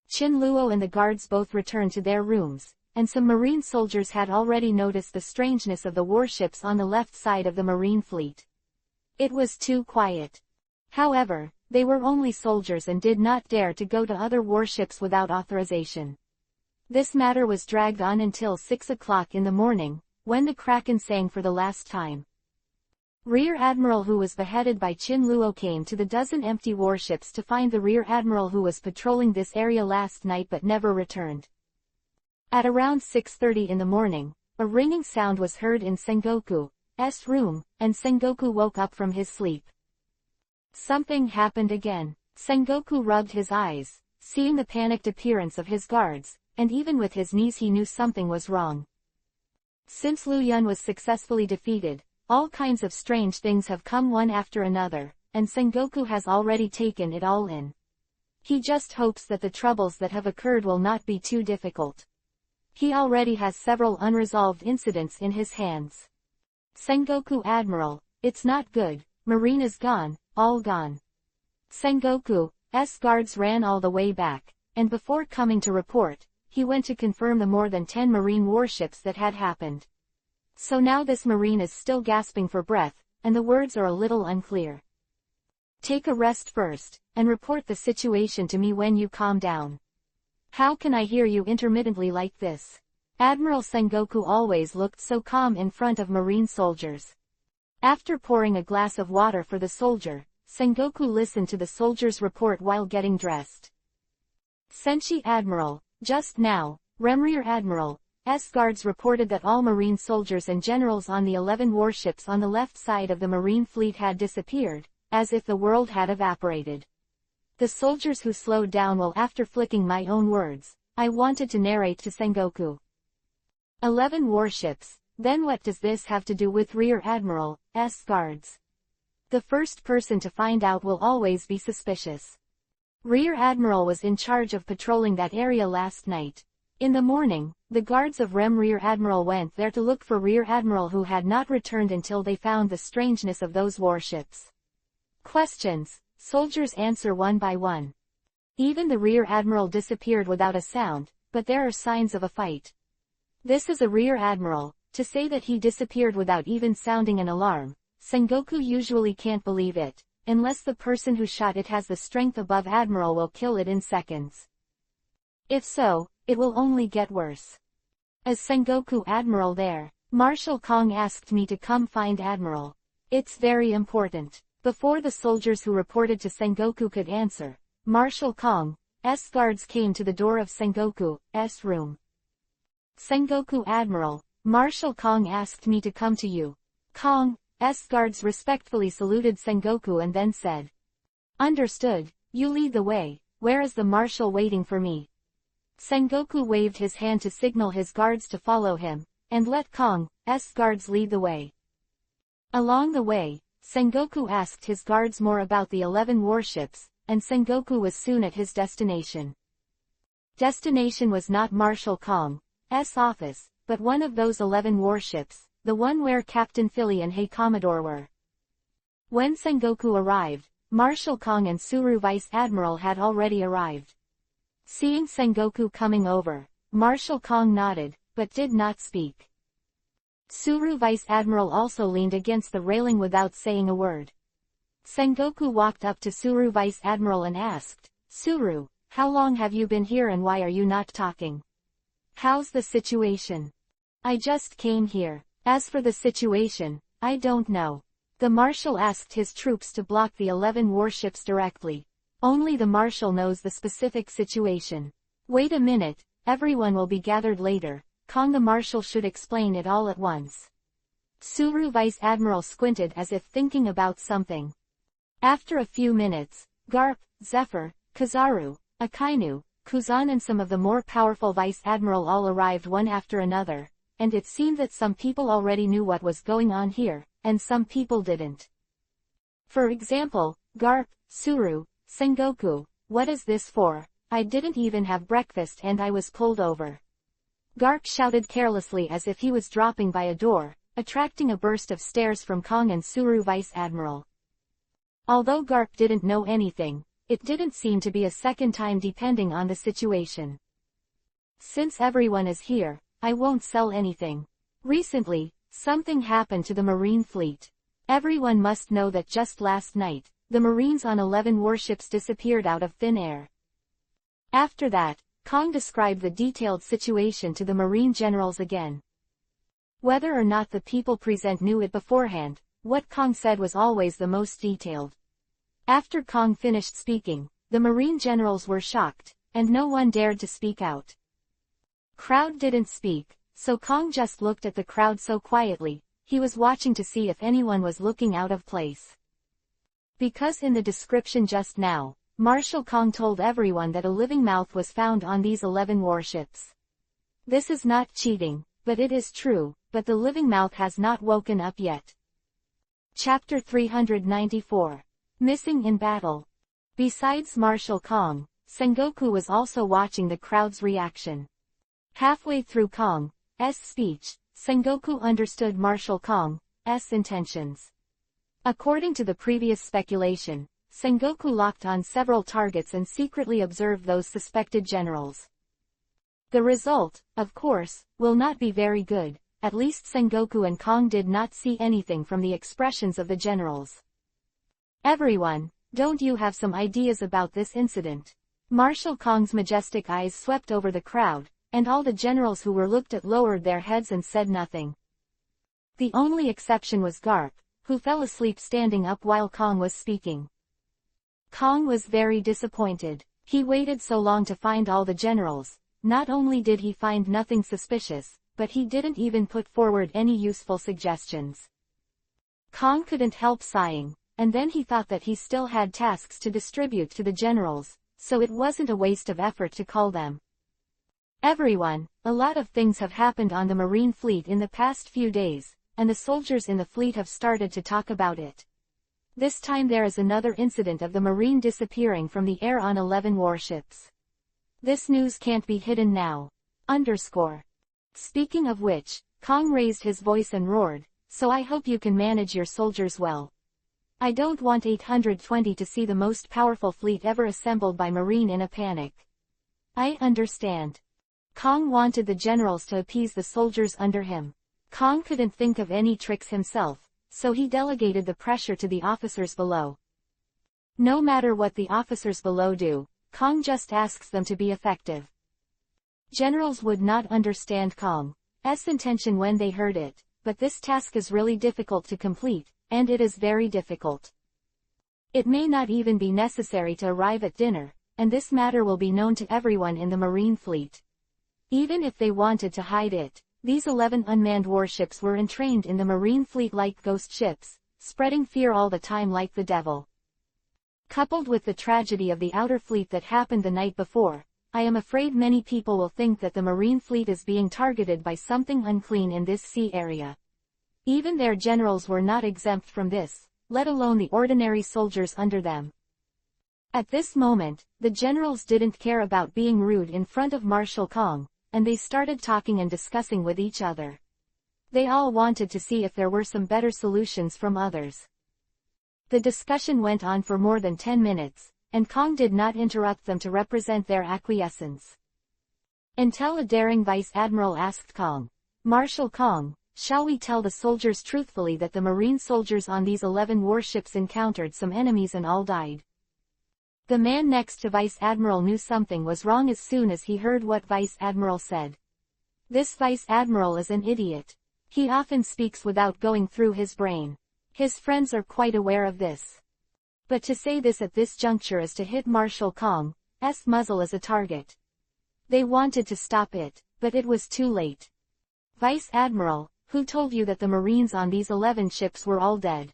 Chinluo and the guards both returned to their rooms, and some marine soldiers had already noticed the strangeness of the warships on the left side of the marine fleet. It was too quiet. However, they were only soldiers and did not dare to go to other warships without authorization. This matter was dragged on until 6 o'clock in the morning, when the Kraken sang for the last time. Rear Admiral who was beheaded by Chinluo came to the dozen empty warships to find the Rear Admiral who was patrolling this area last night but never returned. At around 6:30 in the morning, a ringing sound was heard in Sengoku's room, and Sengoku woke up from his sleep. Something happened again. Sengoku rubbed his eyes, seeing the panicked appearance of his guards, and even with his knees he knew something was wrong. Since Liu Yun was successfully defeated, all kinds of strange things have come one after another, and Sengoku has already taken it all in. He just hopes that the troubles that have occurred will not be too difficult. He already has several unresolved incidents in his hands. Sengoku Admiral, it's not good, Marine is gone, all gone. Sengoku's guards ran all the way back, and before coming to report, he went to confirm the more than 10 marine warships that had happened. So now this marine is still gasping for breath, and the words are a little unclear. Take a rest first, and report the situation to me when you calm down. How can I hear you intermittently like this? Admiral Sengoku always looked so calm in front of marine soldiers. After pouring a glass of water for the soldier, Sengoku listened to the soldier's report while getting dressed. Senshi Admiral, just now, Rear Admiral, guards reported that all marine soldiers and generals on the 11 warships on the left side of the marine fleet had disappeared, as if the world had evaporated. The soldiers who slowed down while after flicking my own words, I wanted to narrate to Sengoku. 11 warships, then what does this have to do with Rear Admiral's guards? The first person to find out will always be suspicious. Rear Admiral was in charge of patrolling that area last night. In the morning, the guards of Rear Admiral went there to look for Rear Admiral who had not returned until they found the strangeness of those warships. Questions. Soldiers answer one by one. Even the Rear Admiral disappeared without a sound, but there are signs of a fight. This is a Rear Admiral. To say that he disappeared without even sounding an alarm, Sengoku usually can't believe it, unless the person who shot it has the strength above Admiral will kill it in seconds. If so, it will only get worse. Is Sengoku Admiral there? Marshal Kong asked me to come find Admiral. It's very important. Before the soldiers who reported to Sengoku could answer, Marshal Kong's guards came to the door of Sengoku's room. Sengoku Admiral, Marshal Kong asked me to come to you. Kong's guards respectfully saluted Sengoku and then said, Understood, you lead the way, where is the Marshal waiting for me? Sengoku waved his hand to signal his guards to follow him, and let Kong's guards lead the way. Along the way, Sengoku asked his guards more about the 11 warships, and Sengoku was soon at his destination. Destination was not Marshal Kong's office, but one of those 11 warships, the one where Captain Philly and Hey Commodore were. When Sengoku arrived, Marshal Kong and Suru Vice Admiral had already arrived. Seeing Sengoku coming over, Marshal Kong nodded, but did not speak. Suru Vice Admiral also leaned against the railing without saying a word. Sengoku walked up to Suru Vice Admiral and asked, "Suru, how long have you been here and why are you not talking? How's the situation?" "I just came here. As for the situation, I don't know." The Marshal asked his troops to block the 11 warships directly. Only the Marshal knows the specific situation. "Wait a minute, everyone will be gathered later. Kong the Marshal should explain it all at once." Suru Vice Admiral squinted as if thinking about something. After a few minutes, Garp, Zephyr, Kizaru, Akainu, Kuzan and some of the more powerful Vice Admiral all arrived one after another, and it seemed that some people already knew what was going on here, and some people didn't. For example, Garp, Suru, Sengoku, "What is this for? I didn't even have breakfast and I was pulled over." Garp shouted carelessly as if he was dropping by a door, attracting a burst of stares from Kong and Suru Vice Admiral. Although Garp didn't know anything, it didn't seem to be a second time depending on the situation. "Since everyone is here, I won't sell anything. Recently, something happened to the Marine fleet. Everyone must know that just last night, the Marines on 11 warships disappeared out of thin air." After that, Kong described the detailed situation to the Marine generals again. Whether or not the people present knew it beforehand, what Kong said was always the most detailed. After Kong finished speaking, the Marine generals were shocked, and no one dared to speak out. Crowd didn't speak, so Kong just looked at the crowd so quietly, he was watching to see if anyone was looking out of place. Because in the description just now, Marshal Kong told everyone that a living mouth was found on these 11 warships. This is not cheating, but it is true, but the living mouth has not woken up yet. Chapter 394. Missing in Battle. Besides Marshal Kong, Sengoku was also watching the crowd's reaction. Halfway through Kong's speech, Sengoku understood Marshal Kong's intentions. According to the previous speculation, Sengoku locked on several targets and secretly observed those suspected generals. The result, of course, will not be very good. At least Sengoku and Kong did not see anything from the expressions of the generals. "Everyone, don't you have some ideas about this incident?" Marshal Kong's majestic eyes swept over the crowd, and all the generals who were looked at lowered their heads and said nothing. The only exception was Garp, who fell asleep standing up while Kong was speaking. Kong was very disappointed. He waited so long to find all the generals. Not only did he find nothing suspicious, but he didn't even put forward any useful suggestions. Kong couldn't help sighing, and then he thought that he still had tasks to distribute to the generals, so it wasn't a waste of effort to call them. "Everyone, a lot of things have happened on the Marine fleet in the past few days, and the soldiers in the fleet have started to talk about it. This time there is another incident of the Marine disappearing from the air on 11 warships. This news can't be hidden now. Speaking of which, Kong raised his voice and roared, "So I hope you can manage your soldiers well. I don't want 820 to see the most powerful fleet ever assembled by Marine in a panic." "I understand." Kong wanted the generals to appease the soldiers under him. Kong couldn't think of any tricks himself, so he delegated the pressure to the officers below. No matter what the officers below do, Kong just asks them to be effective. Generals would not understand Kong's intention when they heard it, but this task is really difficult to complete, and it is very difficult. It may not even be necessary to arrive at dinner, and this matter will be known to everyone in the Marine fleet. Even if they wanted to hide it, these 11 unmanned warships were entrained in the Marine fleet like ghost ships, spreading fear all the time like the devil. Coupled with the tragedy of the outer fleet that happened the night before, I am afraid many people will think that the Marine fleet is being targeted by something unclean in this sea area. Even their generals were not exempt from this, let alone the ordinary soldiers under them. At this moment, the generals didn't care about being rude in front of Marshal Kong, and they started talking and discussing with each other. They all wanted to see if there were some better solutions from others. The discussion went on for more than 10 minutes, and Kong did not interrupt them to represent their acquiescence. Until a daring vice admiral asked Kong, "Marshal Kong, shall we tell the soldiers truthfully that the marine soldiers on these 11 warships encountered some enemies and all died?" The man next to Vice Admiral knew something was wrong as soon as he heard what Vice Admiral said. This Vice Admiral is an idiot. He often speaks without going through his brain. His friends are quite aware of this. But to say this at this juncture is to hit Marshal Kong's muzzle as a target. They wanted to stop it, but it was too late. "Vice Admiral, who told you that the Marines on these 11 ships were all dead?"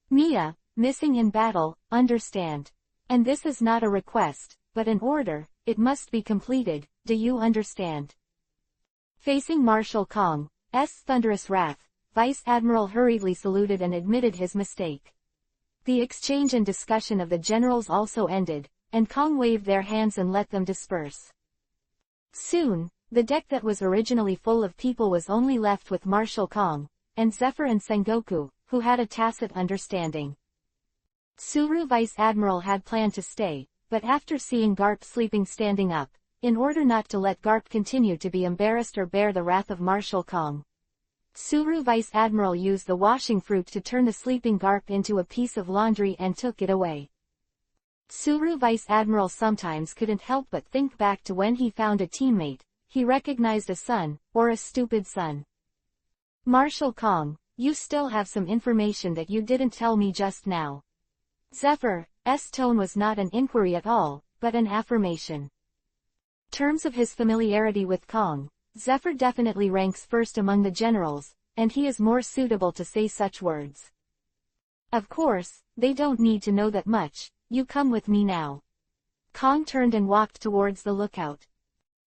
"Mia, missing in battle, understand. And this is not a request, but an order, it must be completed, do you understand?" Facing Marshal Kong's thunderous wrath, Vice Admiral hurriedly saluted and admitted his mistake. The exchange and discussion of the generals also ended, and Kong waved their hands and let them disperse. Soon, the deck that was originally full of people was only left with Marshal Kong, and Zephyr and Sengoku, who had a tacit understanding. Tsuru Vice Admiral had planned to stay, but after seeing Garp sleeping standing up, in order not to let Garp continue to be embarrassed or bear the wrath of Marshal Kong, Tsuru Vice Admiral used the washing fruit to turn the sleeping Garp into a piece of laundry and took it away. Tsuru Vice Admiral sometimes couldn't help but think back to when he found a teammate he recognized, a son, or a stupid son. "Marshal Kong, you still have some information that you didn't tell me just now." Zephyr's tone was not an inquiry at all, but an affirmation. Terms of his familiarity with Kong, Zephyr definitely ranks first among the generals, and he is more suitable to say such words. "Of course, they don't need to know that much, you come with me now." Kong turned and walked towards the lookout.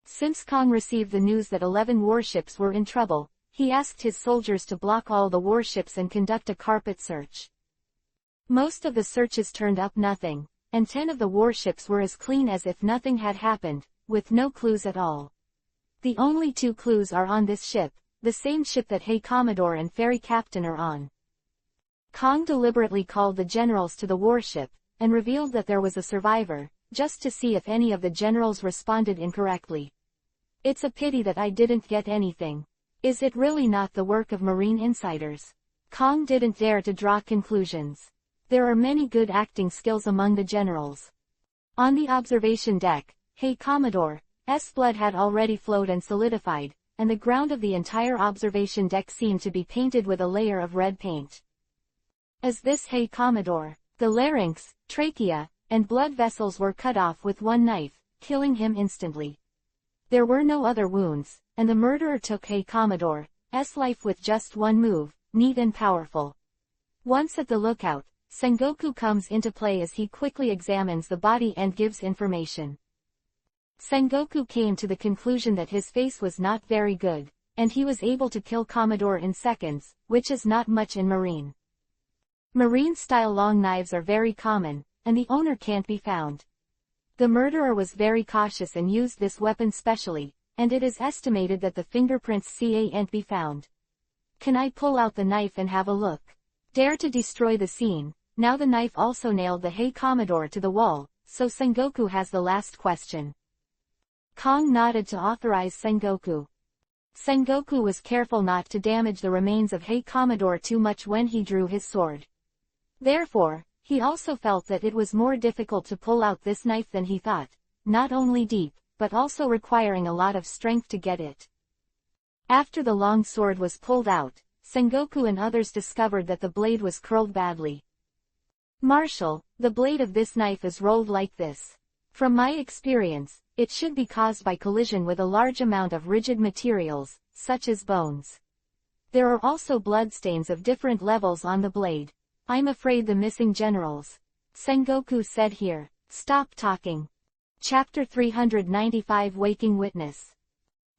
Since Kong received the news that 11 warships were in trouble, he asked his soldiers to block all the warships and conduct a carpet search. Most of the searches turned up nothing, and 10 of the warships were as clean as if nothing had happened, with no clues at all. The only 2 clues are on this ship, the same ship that Hey Commodore and Ferry Captain are on. Kong deliberately called the generals to the warship, and revealed that there was a survivor, just to see if any of the generals responded incorrectly. "It's a pity that I didn't get anything. Is it really not the work of Marine insiders?" Kong didn't dare to draw conclusions. There are many good acting skills among the generals. On the observation deck, Hey Commodore's blood had already flowed and solidified, and the ground of the entire observation deck seemed to be painted with a layer of red paint. As this Hey Commodore, the larynx, trachea, and blood vessels were cut off with one knife, killing him instantly. There were no other wounds, and the murderer took Hey Commodore's life with just one move, neat and powerful. Once at the lookout, Sengoku comes into play as he quickly examines the body and gives information. Sengoku came to the conclusion that his face was not very good, and he was able to kill Commodore in seconds, which is not much in Marine. Marine-style long knives are very common, and the owner can't be found. The murderer was very cautious and used this weapon specially, and it is estimated that the fingerprints can't be found. Can I pull out the knife and have a look? Dare to destroy the scene. Now the knife also nailed the Hey Commodore to the wall, so Sengoku has the last question. Kong nodded to authorize Sengoku. Sengoku was careful not to damage the remains of Hey Commodore too much when he drew his sword. Therefore, he also felt that it was more difficult to pull out this knife than he thought, not only deep, but also requiring a lot of strength to get it. After the long sword was pulled out, Sengoku and others discovered that the blade was curled badly. "Marshal, the blade of this knife is rolled like this. From my experience, it should be caused by collision with a large amount of rigid materials, such as bones. There are also bloodstains of different levels on the blade. I'm afraid the missing generals," Sengoku said here. Stop talking. Chapter 395 Waking Witness.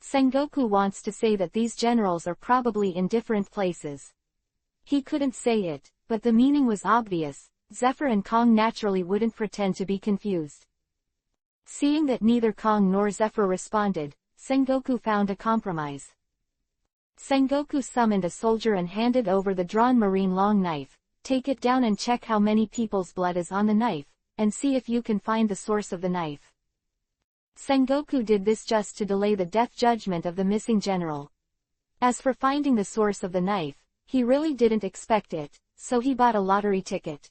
Sengoku wants to say that these generals are probably in different places. He couldn't say it, but the meaning was obvious. Zephyr and Kong naturally wouldn't pretend to be confused. Seeing that neither Kong nor Zephyr responded, Sengoku found a compromise. Sengoku summoned a soldier and handed over the drawn marine long knife. Take it down and check how many people's blood is on the knife, and see if you can find the source of the knife. Sengoku did this just to delay the death judgment of the missing general. As for finding the source of the knife, he really didn't expect it, so he bought a lottery ticket.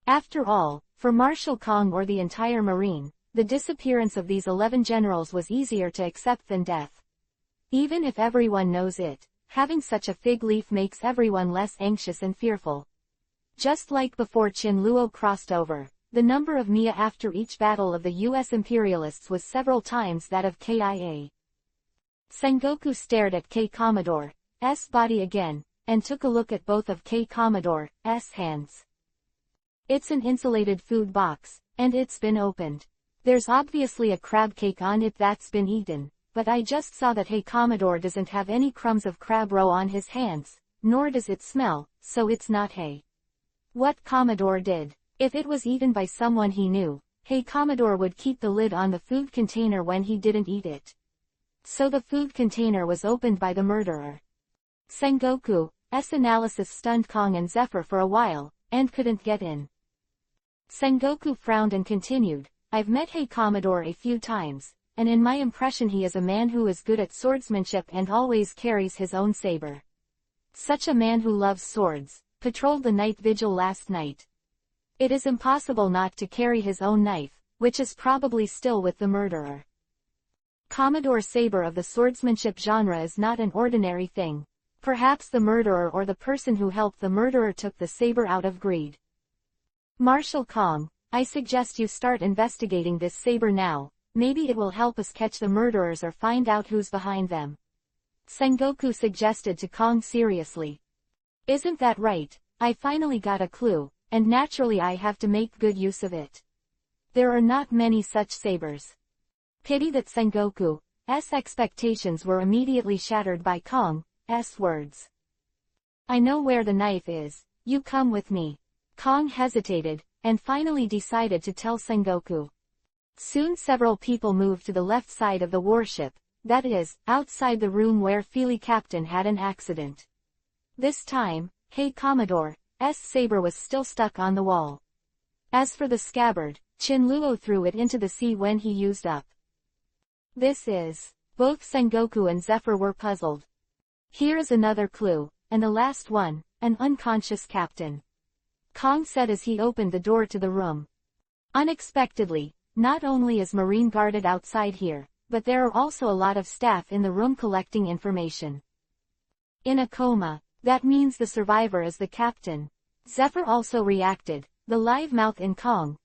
After all, for Marshal Kong or the entire Marine, the disappearance of these 11 generals was easier to accept than death. Even if everyone knows it, having such a fig leaf makes everyone less anxious and fearful. Just like before Qin Luo crossed over, the number of Mia after each battle of the U.S. imperialists was several times that of KIA. Sengoku stared at K Commodore's body again, and took a look at both of K Commodore's hands. It's an insulated food box, and it's been opened. There's obviously a crab cake on it that's been eaten, but I just saw that Hey Commodore doesn't have any crumbs of crab roe on his hands, nor does it smell, so it's not Hey. What Commodore did. If it was eaten by someone he knew, Hey Commodore would keep the lid on the food container when he didn't eat it. So the food container was opened by the murderer. Sengoku's analysis stunned Kong and Zephyr for a while, and couldn't get in. Sengoku frowned and continued, I've met Hey Commodore a few times, and in my impression he is a man who is good at swordsmanship and always carries his own saber. Such a man who loves swords, patrolled the night vigil last night. It is impossible not to carry his own knife, which is probably still with the murderer. Commodore's saber of the swordsmanship genre is not an ordinary thing. Perhaps the murderer or the person who helped the murderer took the saber out of greed. Marshal Kong, I suggest you start investigating this saber now, maybe it will help us catch the murderers or find out who's behind them. Sengoku suggested to Kong seriously. Isn't that right? I finally got a clue, and naturally I have to make good use of it. There are not many such sabers. Pity that Sengoku's expectations were immediately shattered by Kong's words. I know where the knife is, you come with me. Kong hesitated, and finally decided to tell Sengoku. Soon several people moved to the left side of the warship, that is, outside the room where Feely Captain had an accident. This time, Hey Commodore's saber was still stuck on the wall. As for the scabbard, Qin Luo threw it into the sea when he used up. This is. Both Sengoku and Zephyr were puzzled. Here is another clue, and the last one, an unconscious captain. Kong said as he opened the door to the room. Unexpectedly, not only is Marine guarded outside here, but there are also a lot of staff in the room collecting information. In a coma, that means the survivor is the captain. Zephyr also reacted. The live mouth in Kong's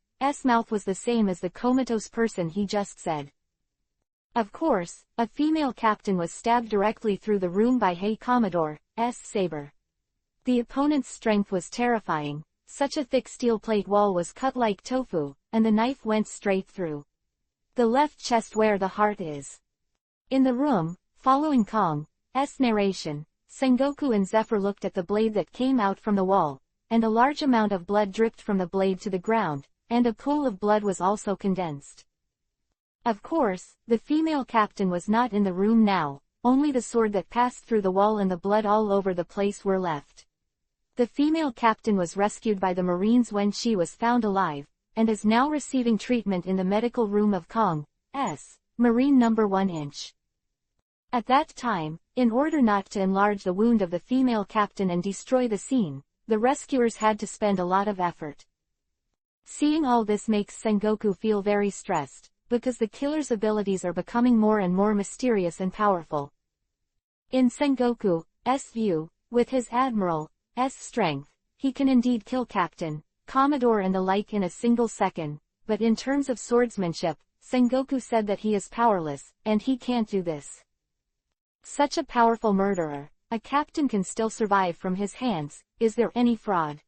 mouth was the same as the comatose person he just said. Of course, a female captain was stabbed directly through the room by Hey Commodore's saber. The opponent's strength was terrifying. Such a thick steel plate wall was cut like tofu, and the knife went straight through the left chest where the heart is. In the room, following Kong's narration, Sengoku and Zephyr looked at the blade that came out from the wall, and a large amount of blood dripped from the blade to the ground, and a pool of blood was also condensed. Of course, the female captain was not in the room now, only the sword that passed through the wall and the blood all over the place were left. The female captain was rescued by the Marines when she was found alive, and is now receiving treatment in the medical room of Kong's Marine No. 1 inch. At that time, in order not to enlarge the wound of the female captain and destroy the scene, the rescuers had to spend a lot of effort. Seeing all this makes Sengoku feel very stressed, because the killer's abilities are becoming more and more mysterious and powerful. In Sengoku's view, with his admiral's strength, he can indeed kill Captain Commodore and the like in a single second, but in terms of swordsmanship, Sengoku said that he is powerless, and he can't do this. Such a powerful murderer, a captain can still survive from his hands. Is there any fraud?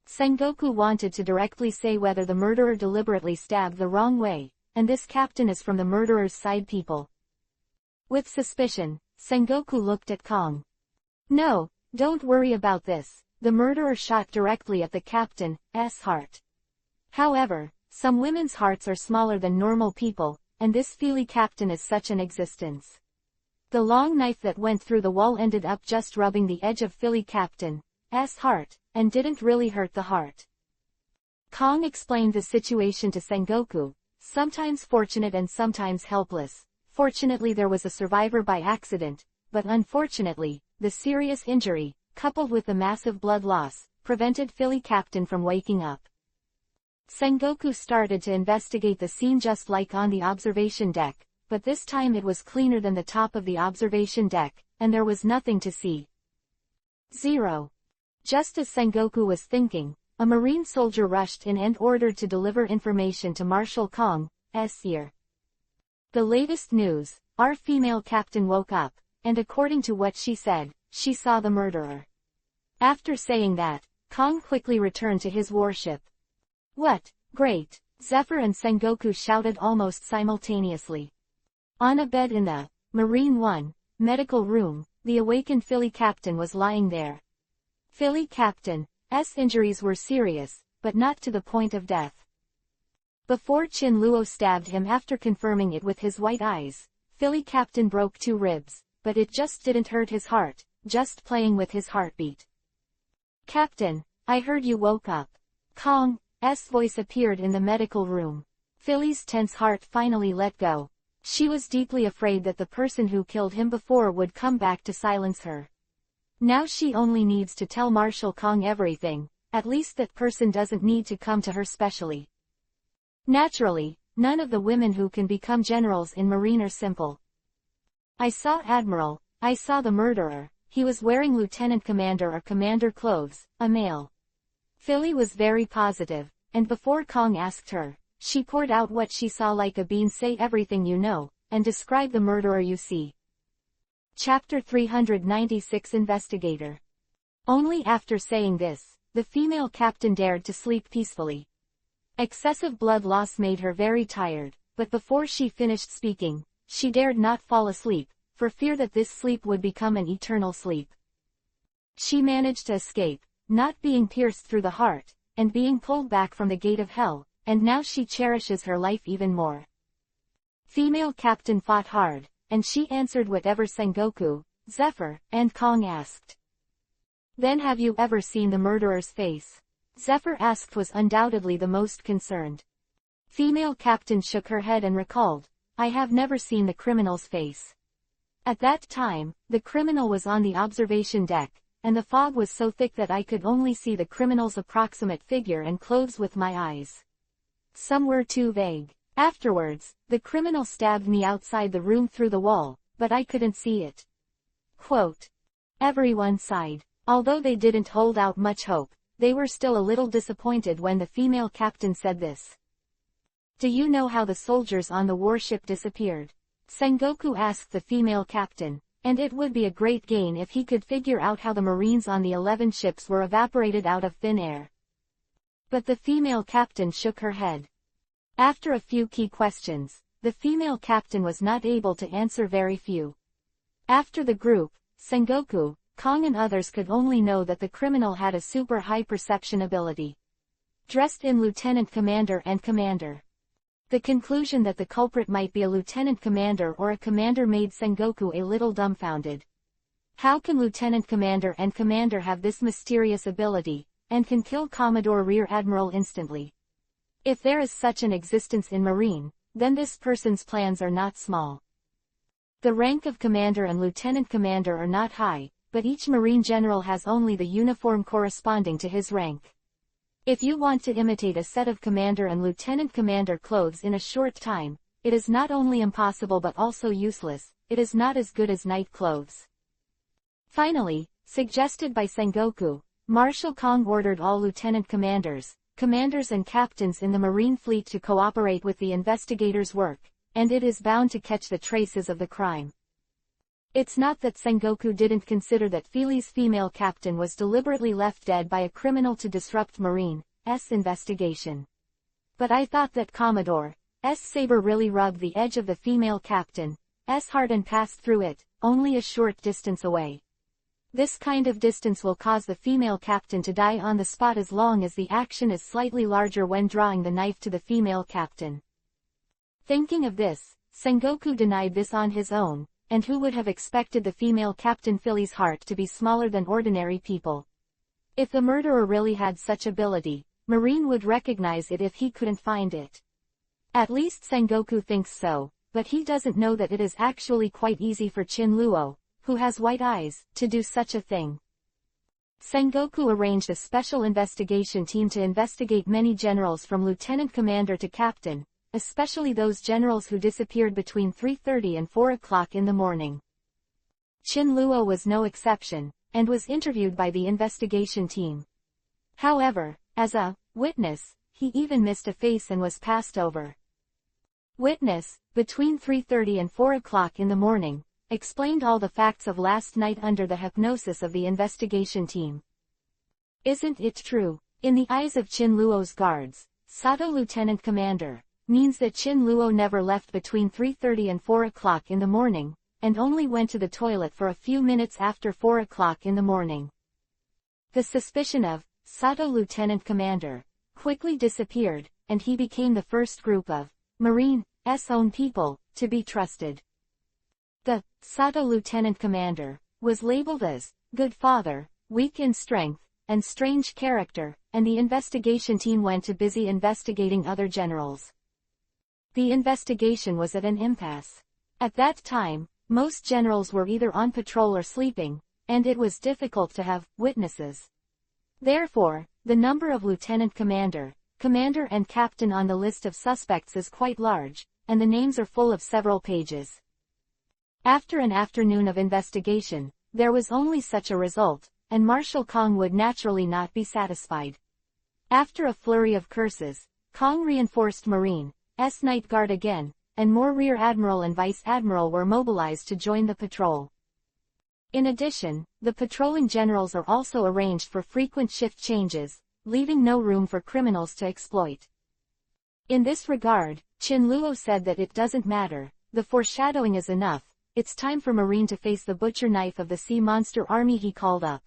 Sengoku wanted to directly say whether the murderer deliberately stabbed the wrong way, and this captain is from the murderer's side people. With suspicion, Sengoku looked at Kong. No, don't worry about this, the murderer shot directly at the captain's heart. However, some women's hearts are smaller than normal people, and this feely captain is such an existence. The long knife that went through the wall ended up just rubbing the edge of feely captain's heart, and didn't really hurt the heart. Kong explained the situation to Sengoku, sometimes fortunate and sometimes helpless. Fortunately there was a survivor by accident, but unfortunately, the serious injury, coupled with the massive blood loss, prevented feely captain from waking up. Sengoku started to investigate the scene just like on the observation deck, but this time it was cleaner than the top of the observation deck, and there was nothing to see. 0. Just as Sengoku was thinking, a Marine soldier rushed in and ordered to deliver information to Marshal Kong's ear. The latest news: our female captain woke up, and according to what she said, she saw the murderer. After saying that, Kong quickly returned to his warship. What? Great! Zephyr and Sengoku shouted almost simultaneously. On a bed in the Marine 1 medical room, the awakened feely captain was lying there. Feely captain's injuries were serious, but not to the point of death. Before Chin Luo stabbed him after confirming it with his white eyes, feely captain broke 2 ribs, but it just didn't hurt his heart, just playing with his heartbeat. Captain, I heard you woke up. Kong's voice appeared in the medical room. Feely's tense heart finally let go. She was deeply afraid that the person who killed him before would come back to silence her. Now she only needs to tell Marshal Kong everything, at least that person doesn't need to come to her specially. Naturally, none of the women who can become generals in Marine are simple. I saw Admiral, I saw the murderer, he was wearing lieutenant commander or commander clothes, a male. Feely was very positive, and before Kong asked her, she poured out what she saw like a bean. Say everything you know, and describe the murderer you see. Chapter 396 Investigator. Only after saying this, the female captain dared to sleep peacefully. Excessive blood loss made her very tired, but before she finished speaking, she dared not fall asleep, for fear that this sleep would become an eternal sleep. She managed to escape, not being pierced through the heart, and being pulled back from the gate of hell, and now she cherishes her life even more. Female captain fought hard, and she answered whatever Sengoku, Zephyr, and Kong asked. Then have you ever seen the murderer's face? Zephyr asked was undoubtedly the most concerned. Female captain shook her head and recalled, I have never seen the criminal's face. At that time, the criminal was on the observation deck, and the fog was so thick that I could only see the criminal's approximate figure and clothes with my eyes. Some were too vague. Afterwards, the criminal stabbed me outside the room through the wall, but I couldn't see it. Quote. Everyone sighed. Although they didn't hold out much hope, they were still a little disappointed when the female captain said this. Do you know how the soldiers on the warship disappeared? Sengoku asked the female captain, and it would be a great gain if he could figure out how the Marines on the 11 ships were evaporated out of thin air. But the female captain shook her head. After a few key questions, the female captain was not able to answer very few. After the group, Sengoku, Kong and others could only know that the criminal had a super high perception ability. Dressed in lieutenant commander and commander. The conclusion that the culprit might be a lieutenant commander or a commander made Sengoku a little dumbfounded. How can lieutenant commander and commander have this mysterious ability, and can kill Commodore Rear Admiral instantly? If there is such an existence in Marine, then this person's plans are not small. The rank of commander and lieutenant commander are not high, but each Marine general has only the uniform corresponding to his rank. If you want to imitate a set of commander and lieutenant commander clothes in a short time, it is not only impossible but also useless, it is not as good as night clothes. Finally, suggested by Sengoku, Marshal Kong ordered all lieutenant commanders, commanders and captains in the Marine fleet to cooperate with the investigators' work, and it is bound to catch the traces of the crime. It's not that Sengoku didn't consider that Feely's female captain was deliberately left dead by a criminal to disrupt Marine's investigation. But I thought that Commodore's saber really rubbed the edge of the female captain's heart and passed through it, only a short distance away. This kind of distance will cause the female captain to die on the spot as long as the action is slightly larger when drawing the knife to the female captain. Thinking of this, Sengoku denied this on his own, and who would have expected the female Captain Philly's heart to be smaller than ordinary people? If the murderer really had such ability, Marine would recognize it if he couldn't find it. At least Sengoku thinks so, but he doesn't know that it is actually quite easy for Chinluo, who has white eyes, to do such a thing. Sengoku arranged a special investigation team to investigate many generals from lieutenant commander to captain, especially those generals who disappeared between 3:30 and 4 o'clock in the morning. Chinluo was no exception, and was interviewed by the investigation team. However, as a witness, he even missed a face and was passed over. Witness, between 3:30 and 4 o'clock in the morning, explained all the facts of last night under the hypnosis of the investigation team. Isn't it true? In the eyes of Chinluo's guards, Sato Lieutenant Commander means that Chinluo never left between 3:30 and 4 o'clock in the morning, and only went to the toilet for a few minutes after 4 o'clock in the morning. The suspicion of Sato Lieutenant Commander quickly disappeared, and he became the first group of Marine's own people to be trusted. The Sato Lieutenant Commander was labeled as good father, weak in strength, and strange character, and the investigation team went to busy investigating other generals. The investigation was at an impasse. At that time, most generals were either on patrol or sleeping, and it was difficult to have witnesses. Therefore, the number of lieutenant commander, commander and captain on the list of suspects is quite large, and the names are full of several pages. After an afternoon of investigation, there was only such a result, and Marshal Kong would naturally not be satisfied. After a flurry of curses, Kong reinforced Marine's night guard again, and more Rear Admiral and Vice Admiral were mobilized to join the patrol. In addition, the patrolling generals are also arranged for frequent shift changes, leaving no room for criminals to exploit. In this regard, Chinluo said that it doesn't matter, the foreshadowing is enough, it's time for Marine to face the butcher knife of the sea monster army he called up.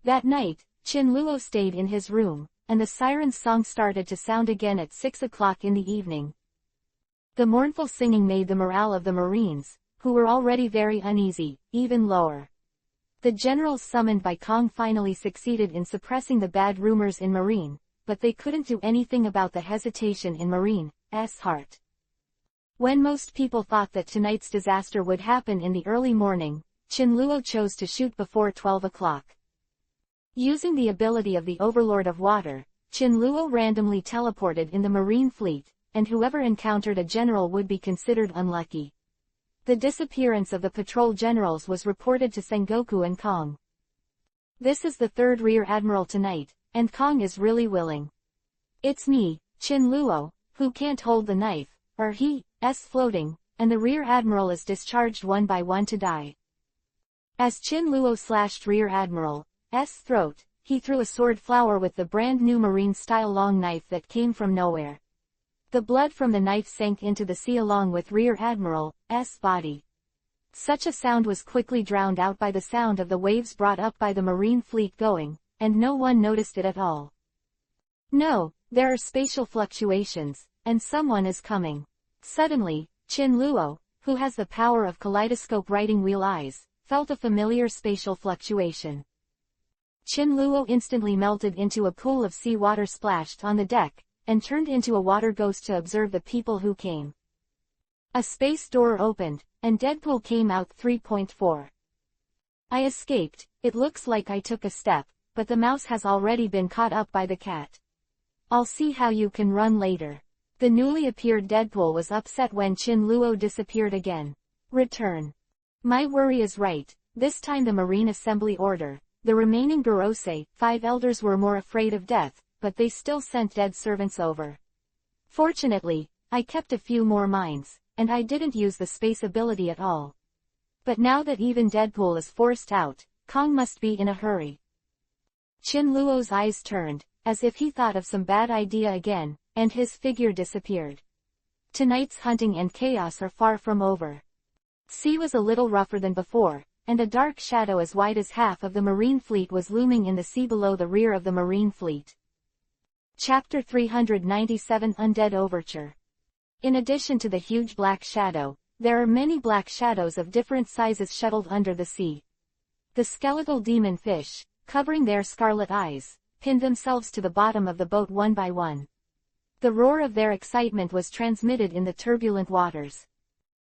That night, Chinluo stayed in his room, and the siren's song started to sound again at 6 o'clock in the evening. The mournful singing made the morale of the Marines, who were already very uneasy, even lower. The generals summoned by Kong finally succeeded in suppressing the bad rumors in Marine, but they couldn't do anything about the hesitation in Marine's heart. When most people thought that tonight's disaster would happen in the early morning, Chinluo chose to shoot before 12 o'clock. Using the ability of the Overlord of Water, Chinluo randomly teleported in the Marine fleet, and whoever encountered a general would be considered unlucky. The disappearance of the patrol generals was reported to Sengoku and Kong. This is the third Rear Admiral tonight, and Kong is really willing. It's me, Chinluo, who can't hold the knife, or he's floating, and the Rear Admiral is discharged one by one to die. As Chinluo slashed Rear Admiral's throat, he threw a sword flower with the brand new Marine-style long knife that came from nowhere. The blood from the knife sank into the sea along with Rear Admiral's body. Such a sound was quickly drowned out by the sound of the waves brought up by the Marine fleet going, and no one noticed it at all. No, there are spatial fluctuations, and someone is coming. Suddenly, Chinluo, who has the power of kaleidoscope writing wheel eyes, felt a familiar spatial fluctuation. Chinluo instantly melted into a pool of sea water splashed on the deck, and turned into a water ghost to observe the people who came. A space door opened, and Deadpool came out. 3.4. I escaped, it looks like I took a step, but the mouse has already been caught up by the cat. I'll see how you can run later. The newly appeared Deadpool was upset when Chinluo disappeared again. Return. My worry is right, this time the Marine Assembly Order, the remaining Gorosei, 5 elders were more afraid of death, but they still sent dead servants over. Fortunately, I kept a few more minds, and I didn't use the space ability at all. But now that even Deadpool is forced out, Kong must be in a hurry. Chinluo's eyes turned, as if he thought of some bad idea again, and his figure disappeared. Tonight's hunting and chaos are far from over. Sea was a little rougher than before, and a dark shadow as wide as half of the Marine fleet was looming in the sea below the rear of the Marine fleet. Chapter 397 Undead Overture. In addition to the huge black shadow, there are many black shadows of different sizes shuttled under the sea. The skeletal demon fish, covering their scarlet eyes, pinned themselves to the bottom of the boat one by one. The roar of their excitement was transmitted in the turbulent waters.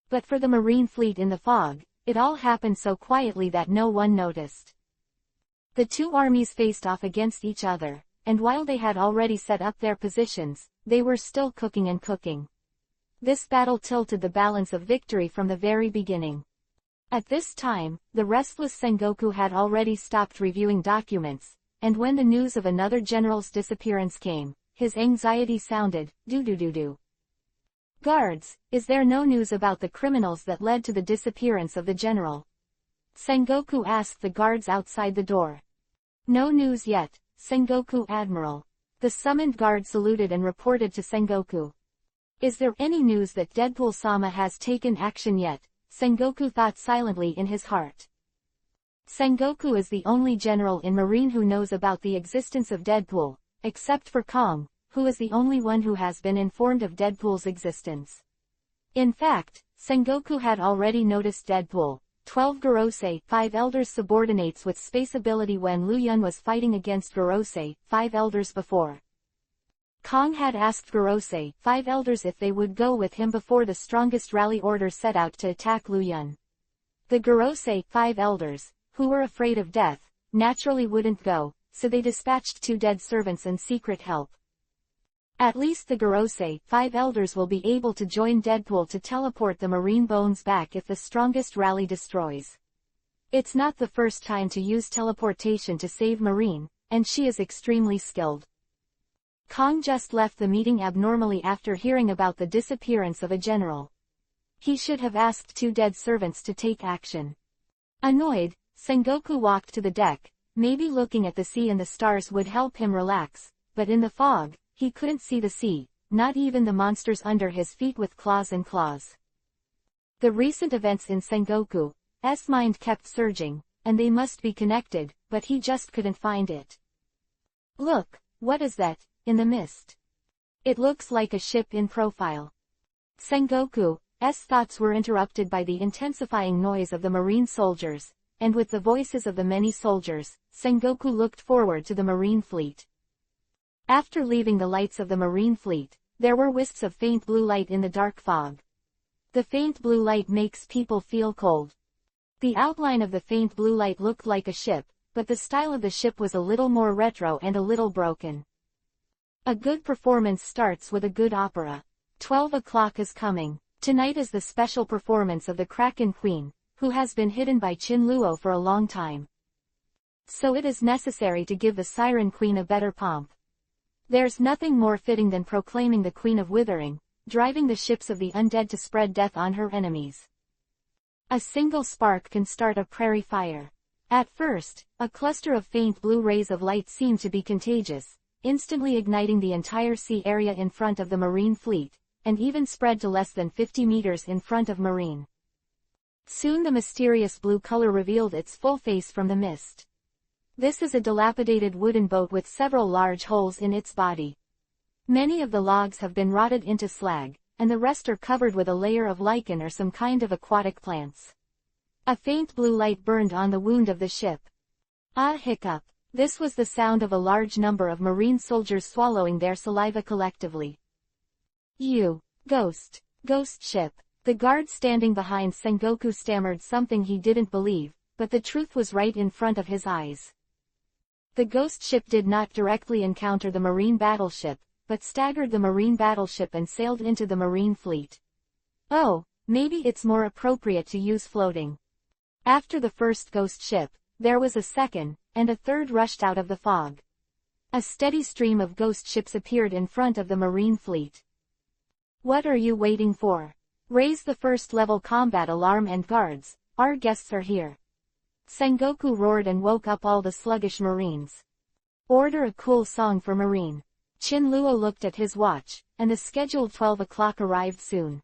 But for the marine fleet in the fog, it all happened so quietly that no one noticed. The two armies faced off against each other, and while they had already set up their positions, they were still cooking and cooking. This battle tilted the balance of victory from the very beginning. At this time, the restless Sengoku had already stopped reviewing documents, and when the news of another general's disappearance came, his anxiety sounded, "Do-do-do-do. Guards, is there no news about the criminals that led to the disappearance of the general?" Sengoku asked the guards outside the door. "No news yet, Sengoku Admiral." The summoned guard saluted and reported to Sengoku. "Is there any news that Deadpool-sama has taken action yet?" Sengoku thought silently in his heart. Sengoku is the only general in Marine who knows about the existence of Deadpool, except for Kong, who is the only one who has been informed of Deadpool's existence. In fact, Sengoku had already noticed Deadpool, 12 Gorosei, 5 elders subordinates with space ability when Lu Yun was fighting against Gorosei, 5 elders before. Kong had asked Gorosei, 5 elders if they would go with him before the strongest rally order set out to attack Lu Yun. The Gorosei, 5 elders, who were afraid of death, naturally wouldn't go, so they dispatched 2 dead servants and secret help. At least the Gorosei, 5 elders will be able to join Deadpool to teleport the marine bones back if the strongest rally destroys. It's not the first time to use teleportation to save Marine, and she is extremely skilled. Kong just left the meeting abnormally after hearing about the disappearance of a general. He should have asked 2 dead servants to take action. Annoyed, Sengoku walked to the deck. Maybe looking at the sea and the stars would help him relax, but in the fog, he couldn't see the sea, not even the monsters under his feet with claws and claws. The recent events in Sengoku's mind kept surging, and they must be connected, but he just couldn't find it. "Look, what is that, in the mist? It looks like a ship in profile." Sengoku's thoughts were interrupted by the intensifying noise of the marine soldiers, and with the voices of the many soldiers, Sengoku looked forward to the marine fleet. After leaving the lights of the marine fleet, there were wisps of faint blue light in the dark fog. The faint blue light makes people feel cold. The outline of the faint blue light looked like a ship, but the style of the ship was a little more retro and a little broken. A good performance starts with a good opera. 12 o'clock is coming. Tonight is the special performance of the Kraken Queen, who has been hidden by Chin Luo for a long time. So it is necessary to give the Siren Queen a better pomp. There's nothing more fitting than proclaiming the Queen of Withering, driving the ships of the undead to spread death on her enemies. A single spark can start a prairie fire. At first, a cluster of faint blue rays of light seemed to be contagious, instantly igniting the entire sea area in front of the marine fleet, and even spread to less than 50 meters in front of Marine. Soon the mysterious blue color revealed its full face from the mist. This is a dilapidated wooden boat with several large holes in its body. Many of the logs have been rotted into slag, and the rest are covered with a layer of lichen or some kind of aquatic plants. A faint blue light burned on the wound of the ship. Ah, hiccup. This was the sound of a large number of marine soldiers swallowing their saliva collectively. "You, ghost ship." The guard standing behind Sengoku stammered something he didn't believe, but the truth was right in front of his eyes. The ghost ship did not directly encounter the marine battleship, but staggered the marine battleship and sailed into the marine fleet. Oh, maybe it's more appropriate to use floating. After the first ghost ship, there was a second, and a third rushed out of the fog. A steady stream of ghost ships appeared in front of the marine fleet. What are you waiting for? Raise the first-level combat alarm and guards, our guests are here. Sengoku roared and woke up all the sluggish Marines. Order a cool song for Marine. Chin Luo looked at his watch, and the scheduled 12 o'clock arrived soon.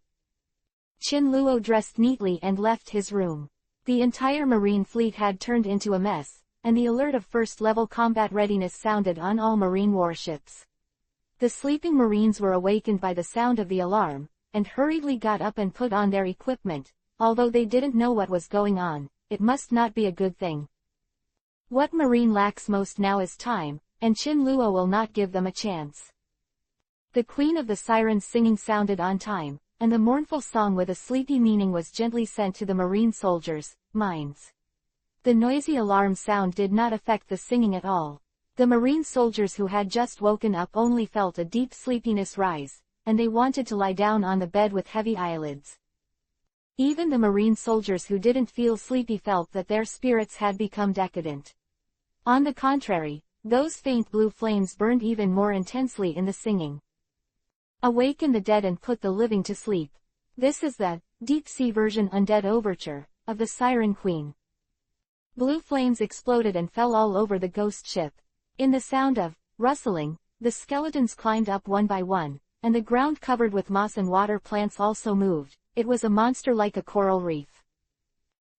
Chin Luo dressed neatly and left his room. The entire Marine fleet had turned into a mess, and the alert of first-level combat readiness sounded on all Marine warships. The sleeping Marines were awakened by the sound of the alarm, and hurriedly got up and put on their equipment. Although they didn't know what was going on, it must not be a good thing. What Marine lacks most now is time, and Chin Luo will not give them a chance. The Queen of the Sirens' singing sounded on time, and the mournful song with a sleepy meaning was gently sent to the Marine soldiers' minds. The noisy alarm sound did not affect the singing at all. The Marine soldiers who had just woken up only felt a deep sleepiness rise, and they wanted to lie down on the bed with heavy eyelids. Even the Marine soldiers who didn't feel sleepy felt that their spirits had become decadent. On the contrary, those faint blue flames burned even more intensely in the singing. Awaken the dead and put the living to sleep. This is the deep-sea version Undead Overture of the Siren Queen. Blue flames exploded and fell all over the ghost ship. In the sound of rustling, the skeletons climbed up one by one, and the ground covered with moss and water plants also moved. It was a monster like a coral reef.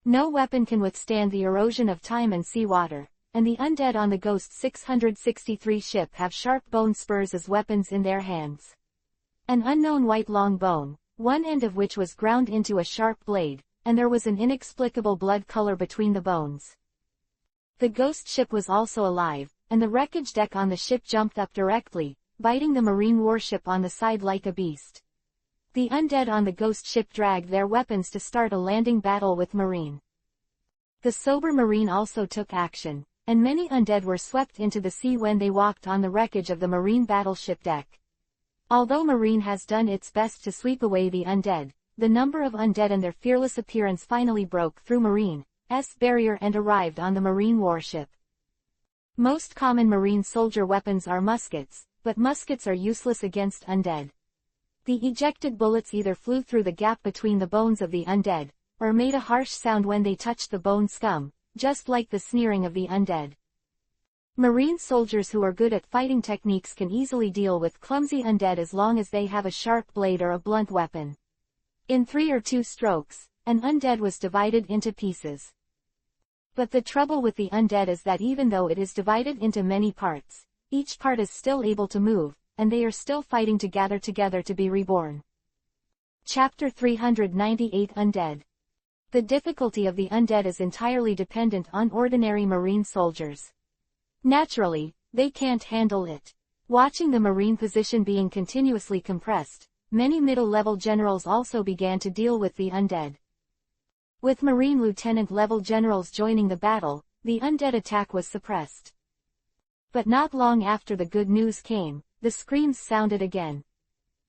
No weapon can withstand the erosion of time and sea water, and the undead on the Ghost 663 ship have sharp bone spurs as weapons in their hands. An unknown white long bone, one end of which was ground into a sharp blade, and there was an inexplicable blood color between the bones. The ghost ship was also alive, and the wreckage deck on the ship jumped up directly, biting the Marine warship on the side like a beast. The undead on the ghost ship dragged their weapons to start a landing battle with Marine. The sober Marine also took action, and many undead were swept into the sea when they walked on the wreckage of the Marine battleship deck. Although Marine has done its best to sweep away the undead, the number of undead and their fearless appearance finally broke through Marine's barrier and arrived on the Marine warship. Most common Marine soldier weapons are muskets, but muskets are useless against undead. The ejected bullets either flew through the gap between the bones of the undead, or made a harsh sound when they touched the bone scum, just like the sneering of the undead. Marine soldiers who are good at fighting techniques can easily deal with clumsy undead as long as they have a sharp blade or a blunt weapon. In 3 or 2 strokes, an undead was divided into pieces. But the trouble with the undead is that even though it is divided into many parts, each part is still able to move, and they are still fighting to gather together to be reborn. Chapter 398 Undead. The difficulty of the undead is entirely dependent on ordinary Marine soldiers. Naturally, they can't handle it. Watching the Marine position being continuously compressed, many middle-level generals also began to deal with the undead. With Marine lieutenant-level generals joining the battle, the undead attack was suppressed. But not long after the good news came, the screams sounded again.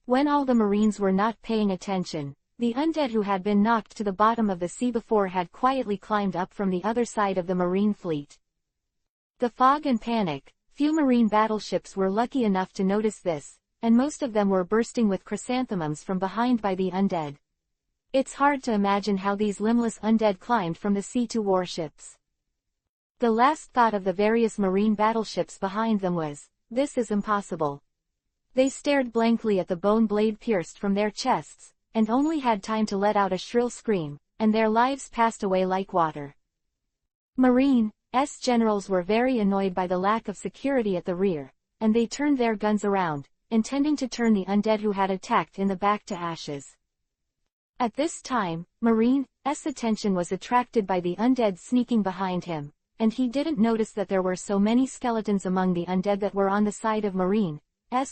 When all the Marines were not paying attention, the undead who had been knocked to the bottom of the sea before had quietly climbed up from the other side of the Marine fleet. The fog and panic, few Marine battleships were lucky enough to notice this, and most of them were bursting with chrysanthemums from behind by the undead. It's hard to imagine how these limbless undead climbed from the sea to warships. The last thought of the various Marine battleships behind them was, "This is impossible." They stared blankly at the bone blade pierced from their chests, and only had time to let out a shrill scream, and their lives passed away like water. Marine's generals were very annoyed by the lack of security at the rear, and they turned their guns around, intending to turn the undead who had attacked in the back to ashes. At this time, Marine's attention was attracted by the undead sneaking behind him, and he didn't notice that there were so many skeletons among the undead that were on the side of Marine's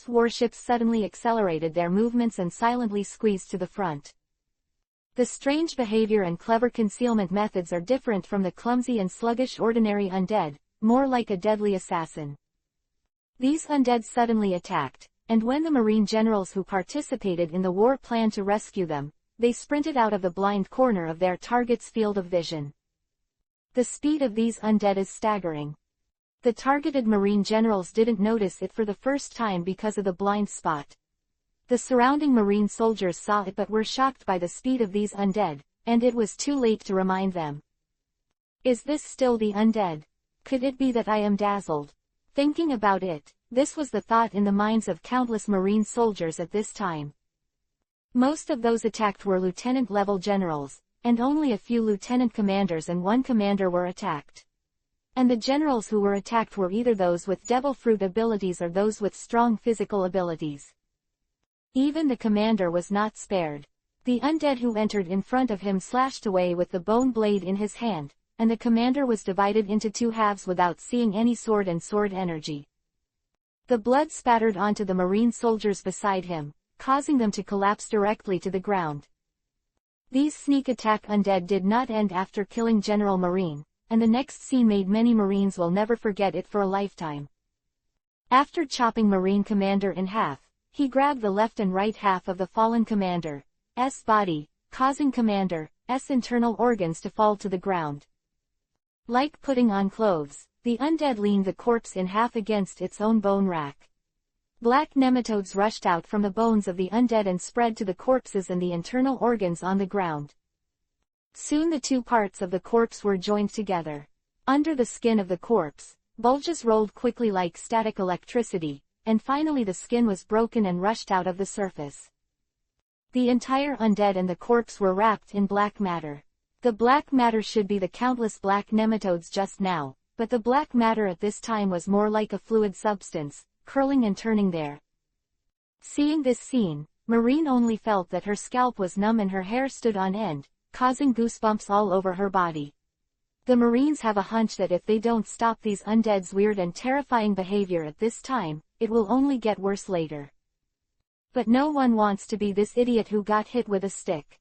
warships suddenly accelerated their movements and silently squeezed to the front. The strange behavior and clever concealment methods are different from the clumsy and sluggish ordinary undead, more like a deadly assassin. These undead suddenly attacked, and when the Marine generals who participated in the war planned to rescue them, they sprinted out of the blind corner of their target's field of vision. The speed of these undead is staggering. The targeted Marine generals didn't notice it for the first time because of the blind spot. The surrounding Marine soldiers saw it but were shocked by the speed of these undead, and it was too late to remind them. Is this still the undead? Could it be that I am dazzled? Thinking about it, this was the thought in the minds of countless Marine soldiers at this time. Most of those attacked were lieutenant-level generals, and only a few lieutenant commanders and one commander were attacked. And the generals who were attacked were either those with devil fruit abilities or those with strong physical abilities. Even the commander was not spared. The undead who entered in front of him slashed away with the bone blade in his hand, and the commander was divided into two halves without seeing any sword and sword energy. The blood spattered onto the marine soldiers beside him, causing them to collapse directly to the ground. These sneak attack undead did not end after killing General Marine, and the next scene made many Marines will never forget it for a lifetime. After chopping Marine commander in half, he grabbed the left and right half of the fallen commander's body, causing commander's internal organs to fall to the ground. Like putting on clothes, the undead leaned the corpse in half against its own bone rack. Black nematodes rushed out from the bones of the undead and spread to the corpses and the internal organs on the ground. Soon the two parts of the corpse were joined together. Under the skin of the corpse, bulges rolled quickly like static electricity, and finally the skin was broken and rushed out of the surface. The entire undead and the corpse were wrapped in black matter. The black matter should be the countless black nematodes just now, but the black matter at this time was more like a fluid substance, curling and turning there. Seeing this scene, Marine only felt that her scalp was numb and her hair stood on end, causing goosebumps all over her body. The Marines have a hunch that if they don't stop these undead's weird and terrifying behavior at this time, it will only get worse later. But no one wants to be this idiot who got hit with a stick.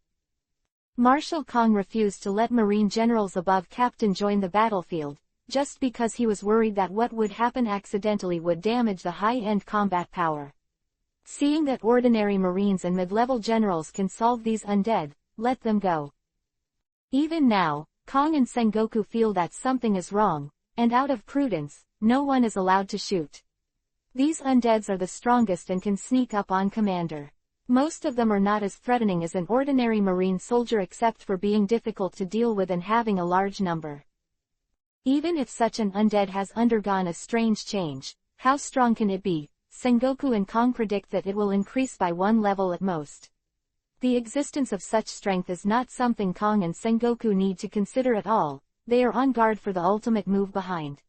Marshal Kong refused to let Marine generals above Captain join the battlefield, just because he was worried that what would happen accidentally would damage the high-end combat power. Seeing that ordinary Marines and mid-level generals can solve these undead, let them go. Even now, Kong and Sengoku feel that something is wrong, and out of prudence, no one is allowed to shoot. These undeads are the strongest and can sneak up on commander. Most of them are not as threatening as an ordinary Marine soldier except for being difficult to deal with and having a large number. Even if such an undead has undergone a strange change, how strong can it be? Sengoku and Kong predict that it will increase by one level at most. The existence of such strength is not something Kong and Sengoku need to consider at all, they are on guard for the ultimate move behind.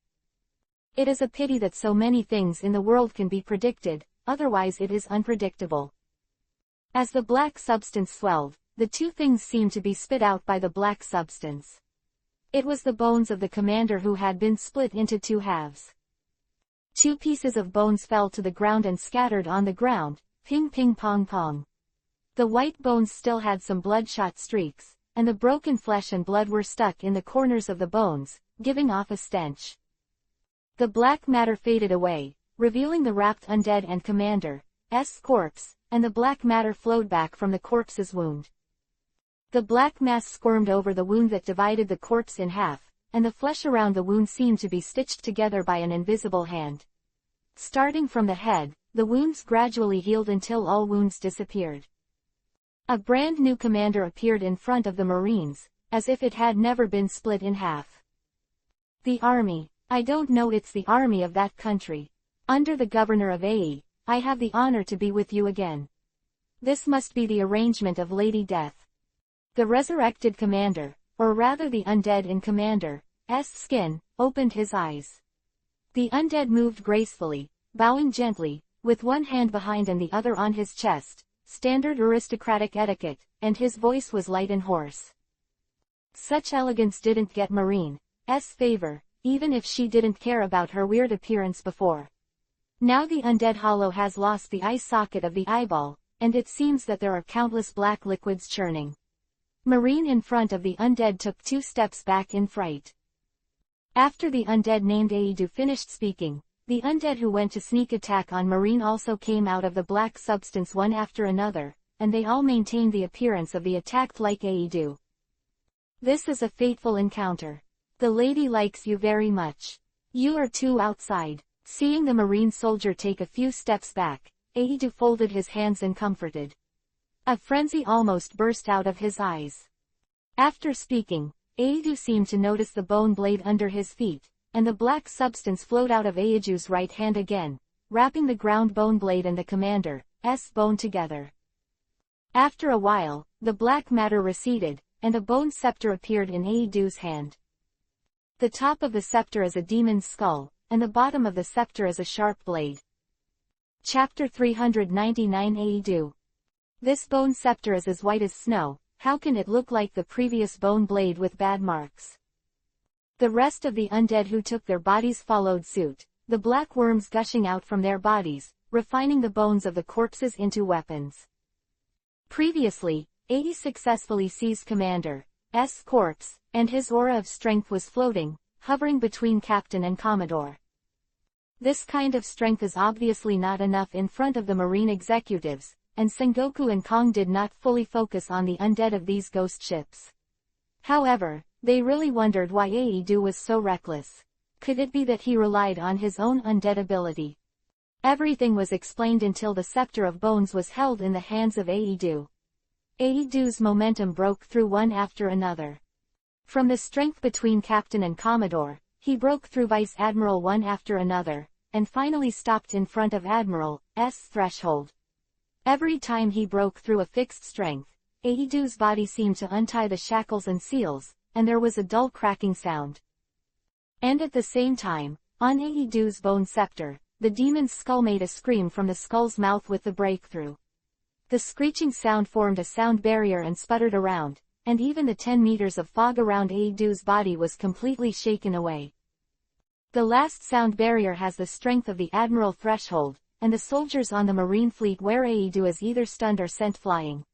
It is a pity that so many things in the world can be predicted, otherwise it is unpredictable. As the black substance swelled, the two things seemed to be spit out by the black substance. It was the bones of the commander who had been split into two halves. Two pieces of bones fell to the ground and scattered on the ground, ping ping pong pong. The white bones still had some bloodshot streaks, and the broken flesh and blood were stuck in the corners of the bones, giving off a stench. The black matter faded away, revealing the wrapped undead and commander's corpse, and the black matter flowed back from the corpse's wound. The black mass squirmed over the wound that divided the corpse in half, and the flesh around the wound seemed to be stitched together by an invisible hand. Starting from the head, the wounds gradually healed until all wounds disappeared. A brand new commander appeared in front of the Marines, as if it had never been split in half. The army. I don't know, it's the army of that country. Under the governor of AE, I have the honor to be with you again. This must be the arrangement of Lady Death. The resurrected commander, or rather the undead in commander's skin, opened his eyes. The undead moved gracefully, bowing gently, with one hand behind and the other on his chest, standard aristocratic etiquette, and his voice was light and hoarse. Such elegance didn't get Marine's favor, even if she didn't care about her weird appearance before. Now the undead hollow has lost the eye socket of the eyeball, and it seems that there are countless black liquids churning. Marine in front of the undead took 2 steps back in fright. After the undead named Aidu finished speaking, the undead who went to sneak attack on Marine also came out of the black substance one after another, and they all maintained the appearance of the attacked like Aidu. This is a fateful encounter. The lady likes you very much. You are too outside. Seeing the Marine soldier take a few steps back, Aidu folded his hands and comforted. A frenzy almost burst out of his eyes. After speaking, Aidu seemed to notice the bone blade under his feet, and the black substance flowed out of Aidu's right hand again, wrapping the ground bone blade and the commander's bone together. After a while, the black matter receded, and a bone scepter appeared in Aidu's hand. The top of the scepter is a demon's skull, and the bottom of the scepter is a sharp blade. Chapter 399 Aedu. This bone scepter is as white as snow, how can it look like the previous bone blade with bad marks? The rest of the undead who took their bodies followed suit, the black worms gushing out from their bodies, refining the bones of the corpses into weapons. Previously, 80 successfully seized Commander's corpse, and his aura of strength was floating, hovering between Captain and Commodore. This kind of strength is obviously not enough in front of the Marine executives, and Sengoku and Kong did not fully focus on the undead of these ghost ships. However, they really wondered why Aedu was so reckless. Could it be that he relied on his own undead ability? Everything was explained until the scepter of bones was held in the hands of Aedu. Aedu's momentum broke through one after another. From the strength between Captain and Commodore, he broke through Vice Admiral one after another, and finally stopped in front of Admiral's threshold. Every time he broke through a fixed strength, Aedu's body seemed to untie the shackles and seals, and there was a dull cracking sound. And at the same time, on Aedu's bone scepter, the demon's skull made a scream from the skull's mouth with the breakthrough. The screeching sound formed a sound barrier and sputtered around, and even the 10 meters of fog around Aedu's body was completely shaken away. The last sound barrier has the strength of the Admiral threshold, and the soldiers on the Marine fleet where Aedu is either stunned or sent flying.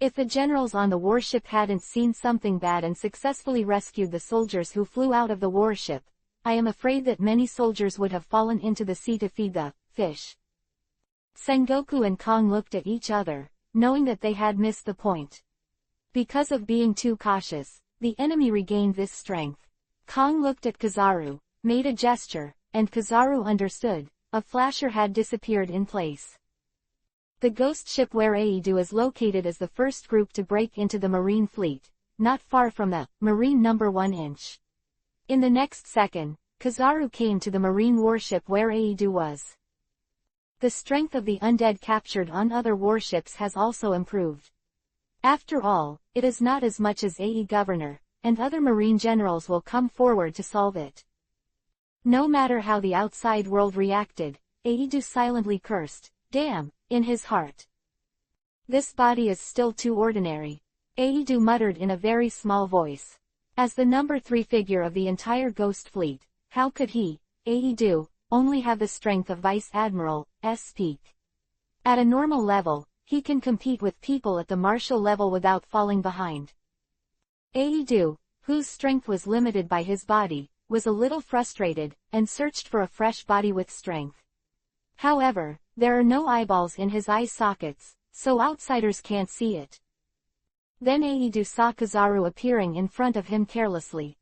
If the generals on the warship hadn't seen something bad and successfully rescued the soldiers who flew out of the warship, I am afraid that many soldiers would have fallen into the sea to feed the fish. Sengoku and Kong looked at each other, knowing that they had missed the point. Because of being too cautious, the enemy regained this strength. Kong looked at Kizaru, made a gesture, and Kizaru understood. A flasher had disappeared in place. The ghost ship where Aedu is located is the first group to break into the Marine fleet, not far from the Marine No. 1 inch. In the next second, Kizaru came to the Marine warship where Aedu was. The strength of the undead captured on other warships has also improved. After all, it is not as much as Ae Governor, and other Marine generals will come forward to solve it. No matter how the outside world reacted, Aedu silently cursed, "Damn," in his heart. This body is still too ordinary. Aedu muttered in a very small voice. As the number 3 figure of the entire ghost fleet, how could he, Aedu, only have the strength of Vice Admiral's peak? At a normal level, he can compete with people at the martial level without falling behind. Aedu, whose strength was limited by his body, was a little frustrated, and searched for a fresh body with strength. However, there are no eyeballs in his eye sockets, so outsiders can't see it. Then Aedu saw Kizaru appearing in front of him carelessly.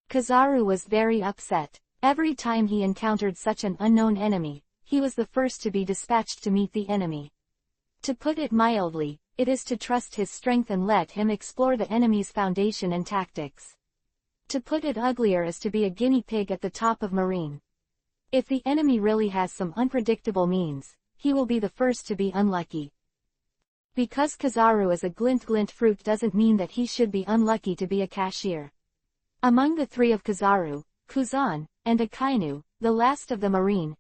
Kizaru was very upset. Every time he encountered such an unknown enemy, he was the first to be dispatched to meet the enemy. To put it mildly, it is to trust his strength and let him explore the enemy's foundation and tactics. To put it uglier is to be a guinea pig at the top of Marine. If the enemy really has some unpredictable means, he will be the first to be unlucky. Because Kizaru is a glint fruit doesn't mean that he should be unlucky to be a cashier. Among the 3 of Kizaru, Kuzan, and Akainu, the last of the Marine's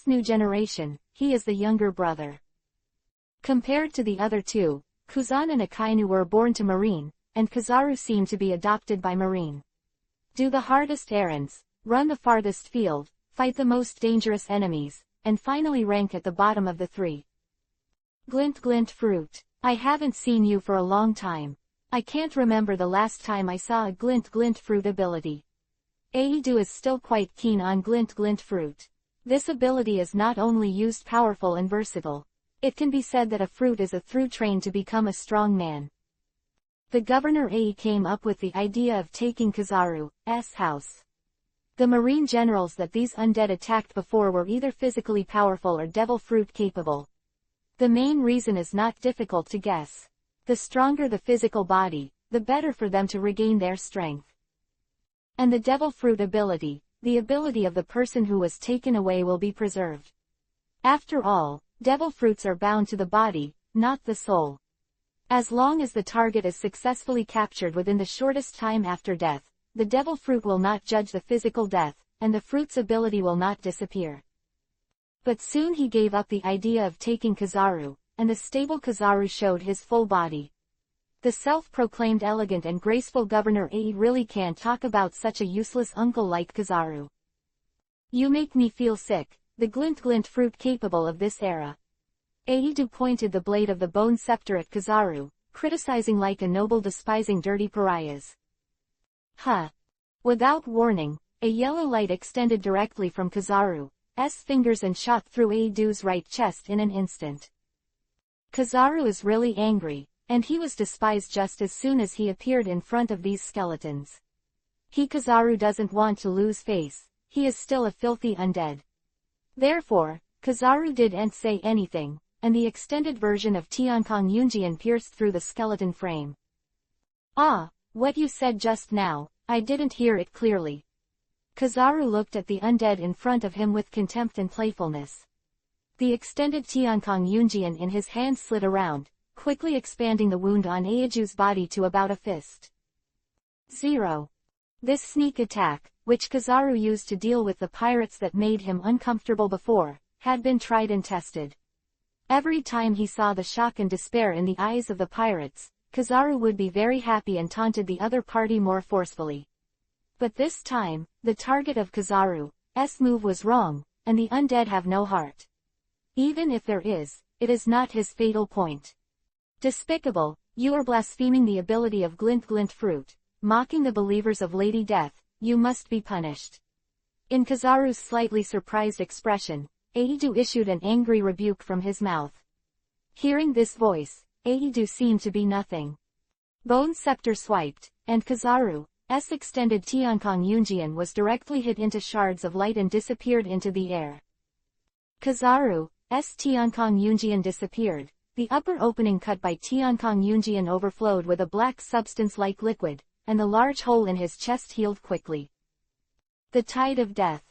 new generation, he is the younger brother. Compared to the other 2, Kuzan and Akainu were born to Marine, and Kizaru seemed to be adopted by Marine. Do the hardest errands, run the farthest field, fight the most dangerous enemies, and finally rank at the bottom of the 3. Glint fruit. I haven't seen you for a long time. I can't remember the last time I saw a glint fruit ability. Aedu is still quite keen on glint fruit. This ability is not only used powerful and versatile. It can be said that a fruit is a through train to become a strong man. The Governor Ae came up with the idea of taking Kizaru's house. The Marine generals that these undead attacked before were either physically powerful or devil fruit capable. The main reason is not difficult to guess. The stronger the physical body, the better for them to regain their strength. And the devil fruit ability, the ability of the person who was taken away, will be preserved. After all, devil fruits are bound to the body, not the soul. As long as the target is successfully captured within the shortest time after death, the devil fruit will not judge the physical death, and the fruit's ability will not disappear. But soon he gave up the idea of taking Kizaru, and the stable Kizaru showed his full body. The self-proclaimed elegant and graceful Governor Ai really can't talk about such a useless uncle like Kizaru. You make me feel sick, the glint fruit capable of this era. Aidu pointed the blade of the bone scepter at Kizaru, criticizing like a noble despising dirty pariahs. Huh. Without warning, a yellow light extended directly from Kizaru's fingers and shot through Aidu's right chest in an instant. Kizaru is really angry, and he was despised just as soon as he appeared in front of these skeletons. Kizaru doesn't want to lose face, he is still a filthy undead. Therefore, Kizaru didn't say anything, and the extended version of Tiankong Yunjian pierced through the skeleton frame. Ah, what you said just now, I didn't hear it clearly. Kizaru looked at the undead in front of him with contempt and playfulness. The extended Tiankong Yunjian in his hand slid around, quickly expanding the wound on Aiju's body to about a fist. 0. This sneak attack, which Kizaru used to deal with the pirates that made him uncomfortable before, had been tried and tested. Every time he saw the shock and despair in the eyes of the pirates, Kizaru would be very happy and taunted the other party more forcefully. But this time, the target of Kizaru's move was wrong, and the undead have no heart. Even if there is, it is not his fatal point. Despicable, you are blaspheming the ability of glint fruit, mocking the believers of Lady Death, you must be punished. In Kizaru's slightly surprised expression, Aidu issued an angry rebuke from his mouth. Hearing this voice, Aidu seemed to be nothing. Bone Scepter swiped, and Kizaru's extended Tiankong Yunjian was directly hit into shards of light and disappeared into the air. Kizaru's Tiankong Yunjian disappeared, the upper opening cut by Tiankong Yunjian overflowed with a black substance-like liquid, and the large hole in his chest healed quickly. The tide of death.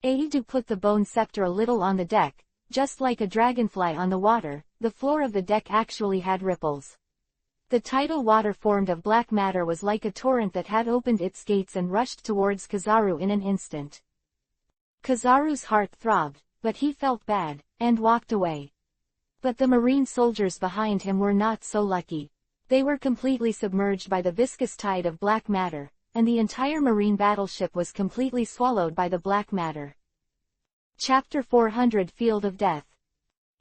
Aidu put the bone scepter a little on the deck, just like a dragonfly on the water, the floor of the deck actually had ripples. The tidal water formed of black matter was like a torrent that had opened its gates and rushed towards Kizaru in an instant. Kizaru's heart throbbed, but he felt bad, and walked away. But the marine soldiers behind him were not so lucky. They were completely submerged by the viscous tide of black matter, and the entire marine battleship was completely swallowed by the black matter. Chapter 400 Field of Death.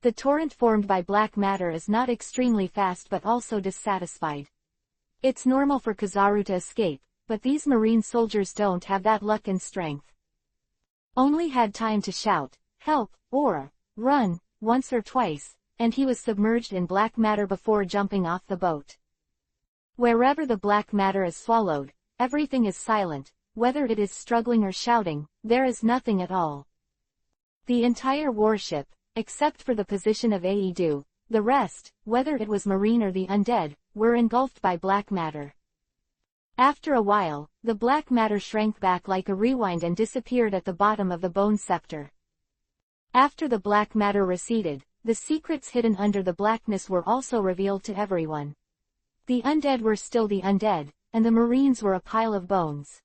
The torrent formed by black matter is not extremely fast but also dissatisfied. It's normal for Kizaru to escape, but these marine soldiers don't have that luck and strength. Only had time to shout, "Help," or "Run," once or twice, and he was submerged in black matter before jumping off the boat. Wherever the black matter is swallowed, everything is silent, whether it is struggling or shouting, there is nothing at all. The entire warship, except for the position of Aidu, the rest, whether it was marine or the undead, were engulfed by black matter. After a while, the black matter shrank back like a rewind and disappeared at the bottom of the bone scepter. After the black matter receded, the secrets hidden under the blackness were also revealed to everyone. The undead were still the undead, and the marines were a pile of bones.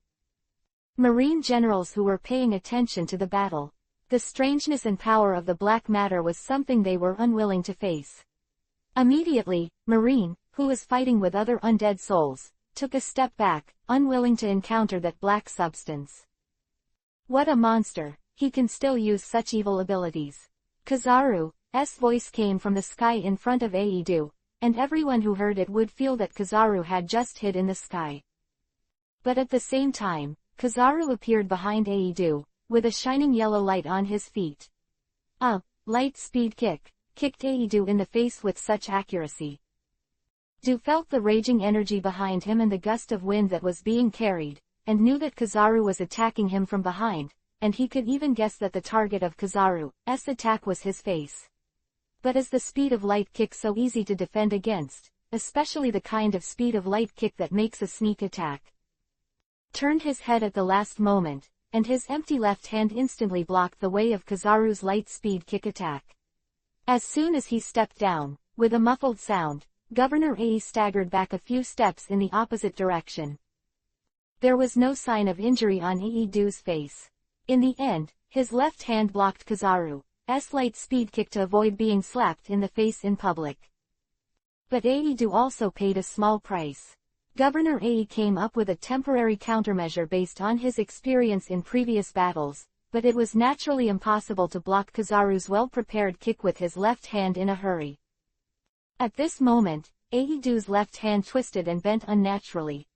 Marine generals who were paying attention to the battle. The strangeness and power of the black matter was something they were unwilling to face. Immediately, Marine, who was fighting with other undead souls, took a step back, unwilling to encounter that black substance. What a monster, he can still use such evil abilities. Kizaru's voice came from the sky in front of Aidu, and everyone who heard it would feel that Kizaru had just hid in the sky. But at the same time, Kizaru appeared behind Aidu, with a shining yellow light on his feet. A light speed kick, kicked Aidu in the face with such accuracy. Du felt the raging energy behind him and the gust of wind that was being carried, and knew that Kizaru was attacking him from behind, and he could even guess that the target of Kizaru's attack was his face. But is the speed of light kick so easy to defend against, especially the kind of speed of light kick that makes a sneak attack? Turned his head at the last moment, and his empty left hand instantly blocked the way of Kizaru's light speed kick attack. As soon as he stepped down, with a muffled sound, Governor Ai staggered back a few steps in the opposite direction. There was no sign of injury on Aidu's face. In the end, his left hand blocked Kizaru's light speed kick to avoid being slapped in the face in public. But Aedu also paid a small price. Governor Ae came up with a temporary countermeasure based on his experience in previous battles, but it was naturally impossible to block Kizaru's well-prepared kick with his left hand in a hurry. At this moment, Aedu's left hand twisted and bent unnaturally.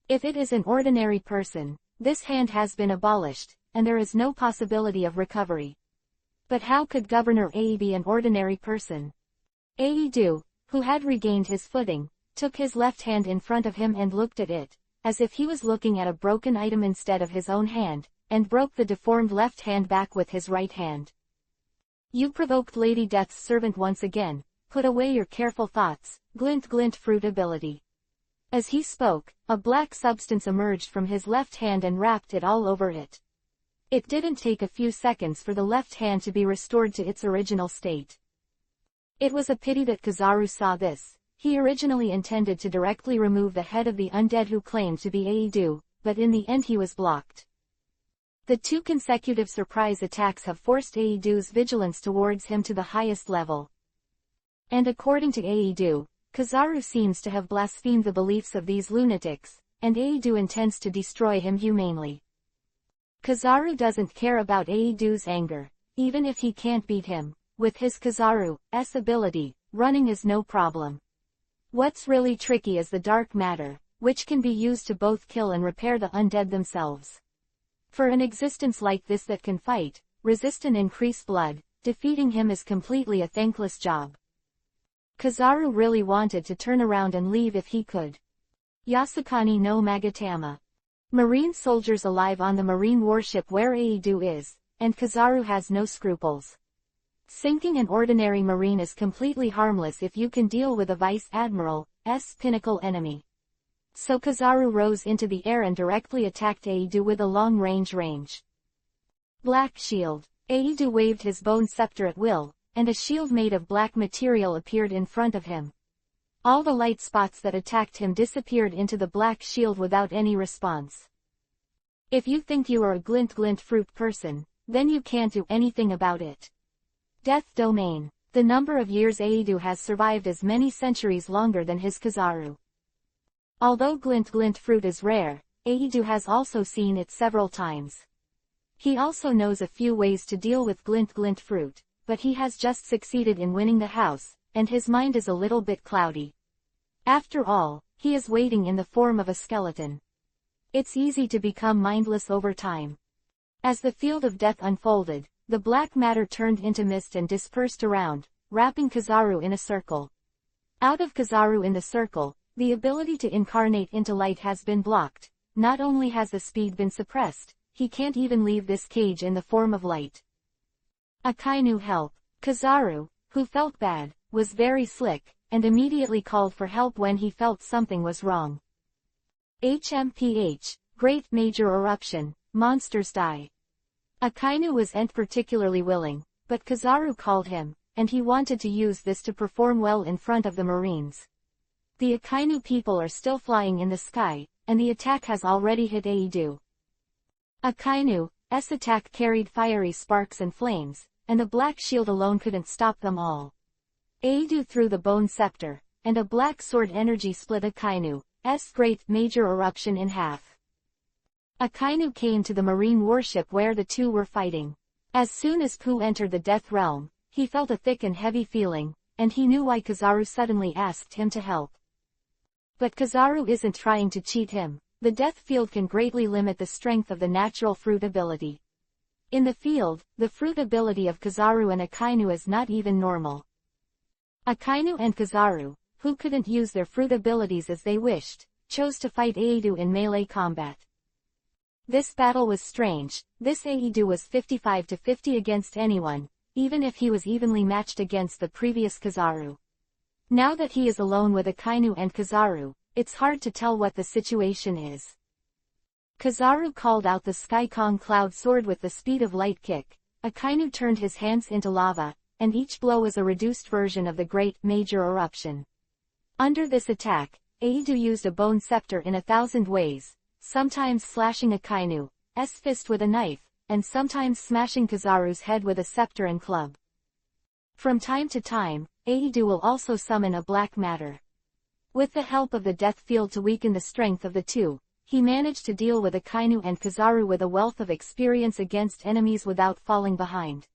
If it is an ordinary person, this hand has been abolished, and there is no possibility of recovery. But how could Governor Ae be an ordinary person? Aedu, who had regained his footing, took his left hand in front of him and looked at it, as if he was looking at a broken item instead of his own hand, and broke the deformed left hand back with his right hand. You provoked Lady Death's servant once again. Put away your careful thoughts, glint glint fruit ability. As he spoke, a black substance emerged from his left hand and wrapped it all over it. It didn't take a few seconds for the left hand to be restored to its original state. It was a pity that Kizaru saw this. He originally intended to directly remove the head of the undead who claimed to be Aedu, but in the end he was blocked. The 2 consecutive surprise attacks have forced Aedu's vigilance towards him to the highest level. And according to Aedu, Kizaru seems to have blasphemed the beliefs of these lunatics, and Aedu intends to destroy him humanely. Kizaru doesn't care about Aedu's anger, even if he can't beat him. With his Kizaru's ability, running is no problem. What's really tricky is the dark matter, which can be used to both kill and repair the undead themselves. For an existence like this that can fight, resist and increase blood, defeating him is completely a thankless job. Kizaru really wanted to turn around and leave if he could. Yasukani no Magatama. Marine soldiers alive on the marine warship where Aedu is, and Kizaru has no scruples. Sinking an ordinary marine is completely harmless if you can deal with a vice admiral's pinnacle enemy. So Kizaru rose into the air and directly attacked Aedu with a long-range. Black Shield. Aedu waved his bone scepter at will, and a shield made of black material appeared in front of him. All the light spots that attacked him disappeared into the black shield without any response. If you think you are a glint glint fruit person, then you can't do anything about it. Death Domain. The number of years Aedu has survived is many centuries longer than his Kizaru. Although glint glint fruit is rare, Aedu has also seen it several times. He also knows a few ways to deal with glint glint fruit, but he has just succeeded in winning the house, and his mind is a little bit cloudy. After all, he is waiting in the form of a skeleton. It's easy to become mindless over time. As the field of death unfolded, the black matter turned into mist and dispersed around, wrapping Kizaru in a circle. Out of Kizaru in the circle, the ability to incarnate into light has been blocked. Not only has the speed been suppressed, he can't even leave this cage in the form of light. Akainu help. Kizaru, who felt bad, was very slick, and immediately called for help when he felt something was wrong. HMPH, Great Major Eruption, monsters die. Akainu wasn't particularly willing, but Kizaru called him, and he wanted to use this to perform well in front of the Marines. The Akainu people are still flying in the sky, and the attack has already hit Aedu. Akainu's attack carried fiery sparks and flames, and the black shield alone couldn't stop them all. Aedu threw the bone scepter, and a black sword energy split Akainu's great major eruption in half. Akainu came to the marine warship where the two were fighting. As soon as Pooh entered the death realm, he felt a thick and heavy feeling, and he knew why Kizaru suddenly asked him to help. But Kizaru isn't trying to cheat him. The death field can greatly limit the strength of the natural fruit ability. In the field, the fruit ability of Kizaru and Akainu is not even normal. Akainu and Kizaru, who couldn't use their fruit abilities as they wished, chose to fight Aedu in melee combat. This battle was strange. This Aedu was 55 to 50 against anyone, even if he was evenly matched against the previous Kizaru. Now that he is alone with Akainu and Kizaru, it's hard to tell what the situation is. Kizaru called out the Sky Kong Cloud Sword with the speed of light kick. Akainu turned his hands into lava, and each blow was a reduced version of the Great Major Eruption. Under this attack, Aedu used a bone scepter in 1,000 ways, sometimes slashing Akainu's fist with a knife, and sometimes smashing Kizaru's head with a scepter and club. From time to time, Aidu will also summon a black matter. With the help of the death field to weaken the strength of the two, he managed to deal with Akainu and Kizaru with a wealth of experience against enemies without falling behind.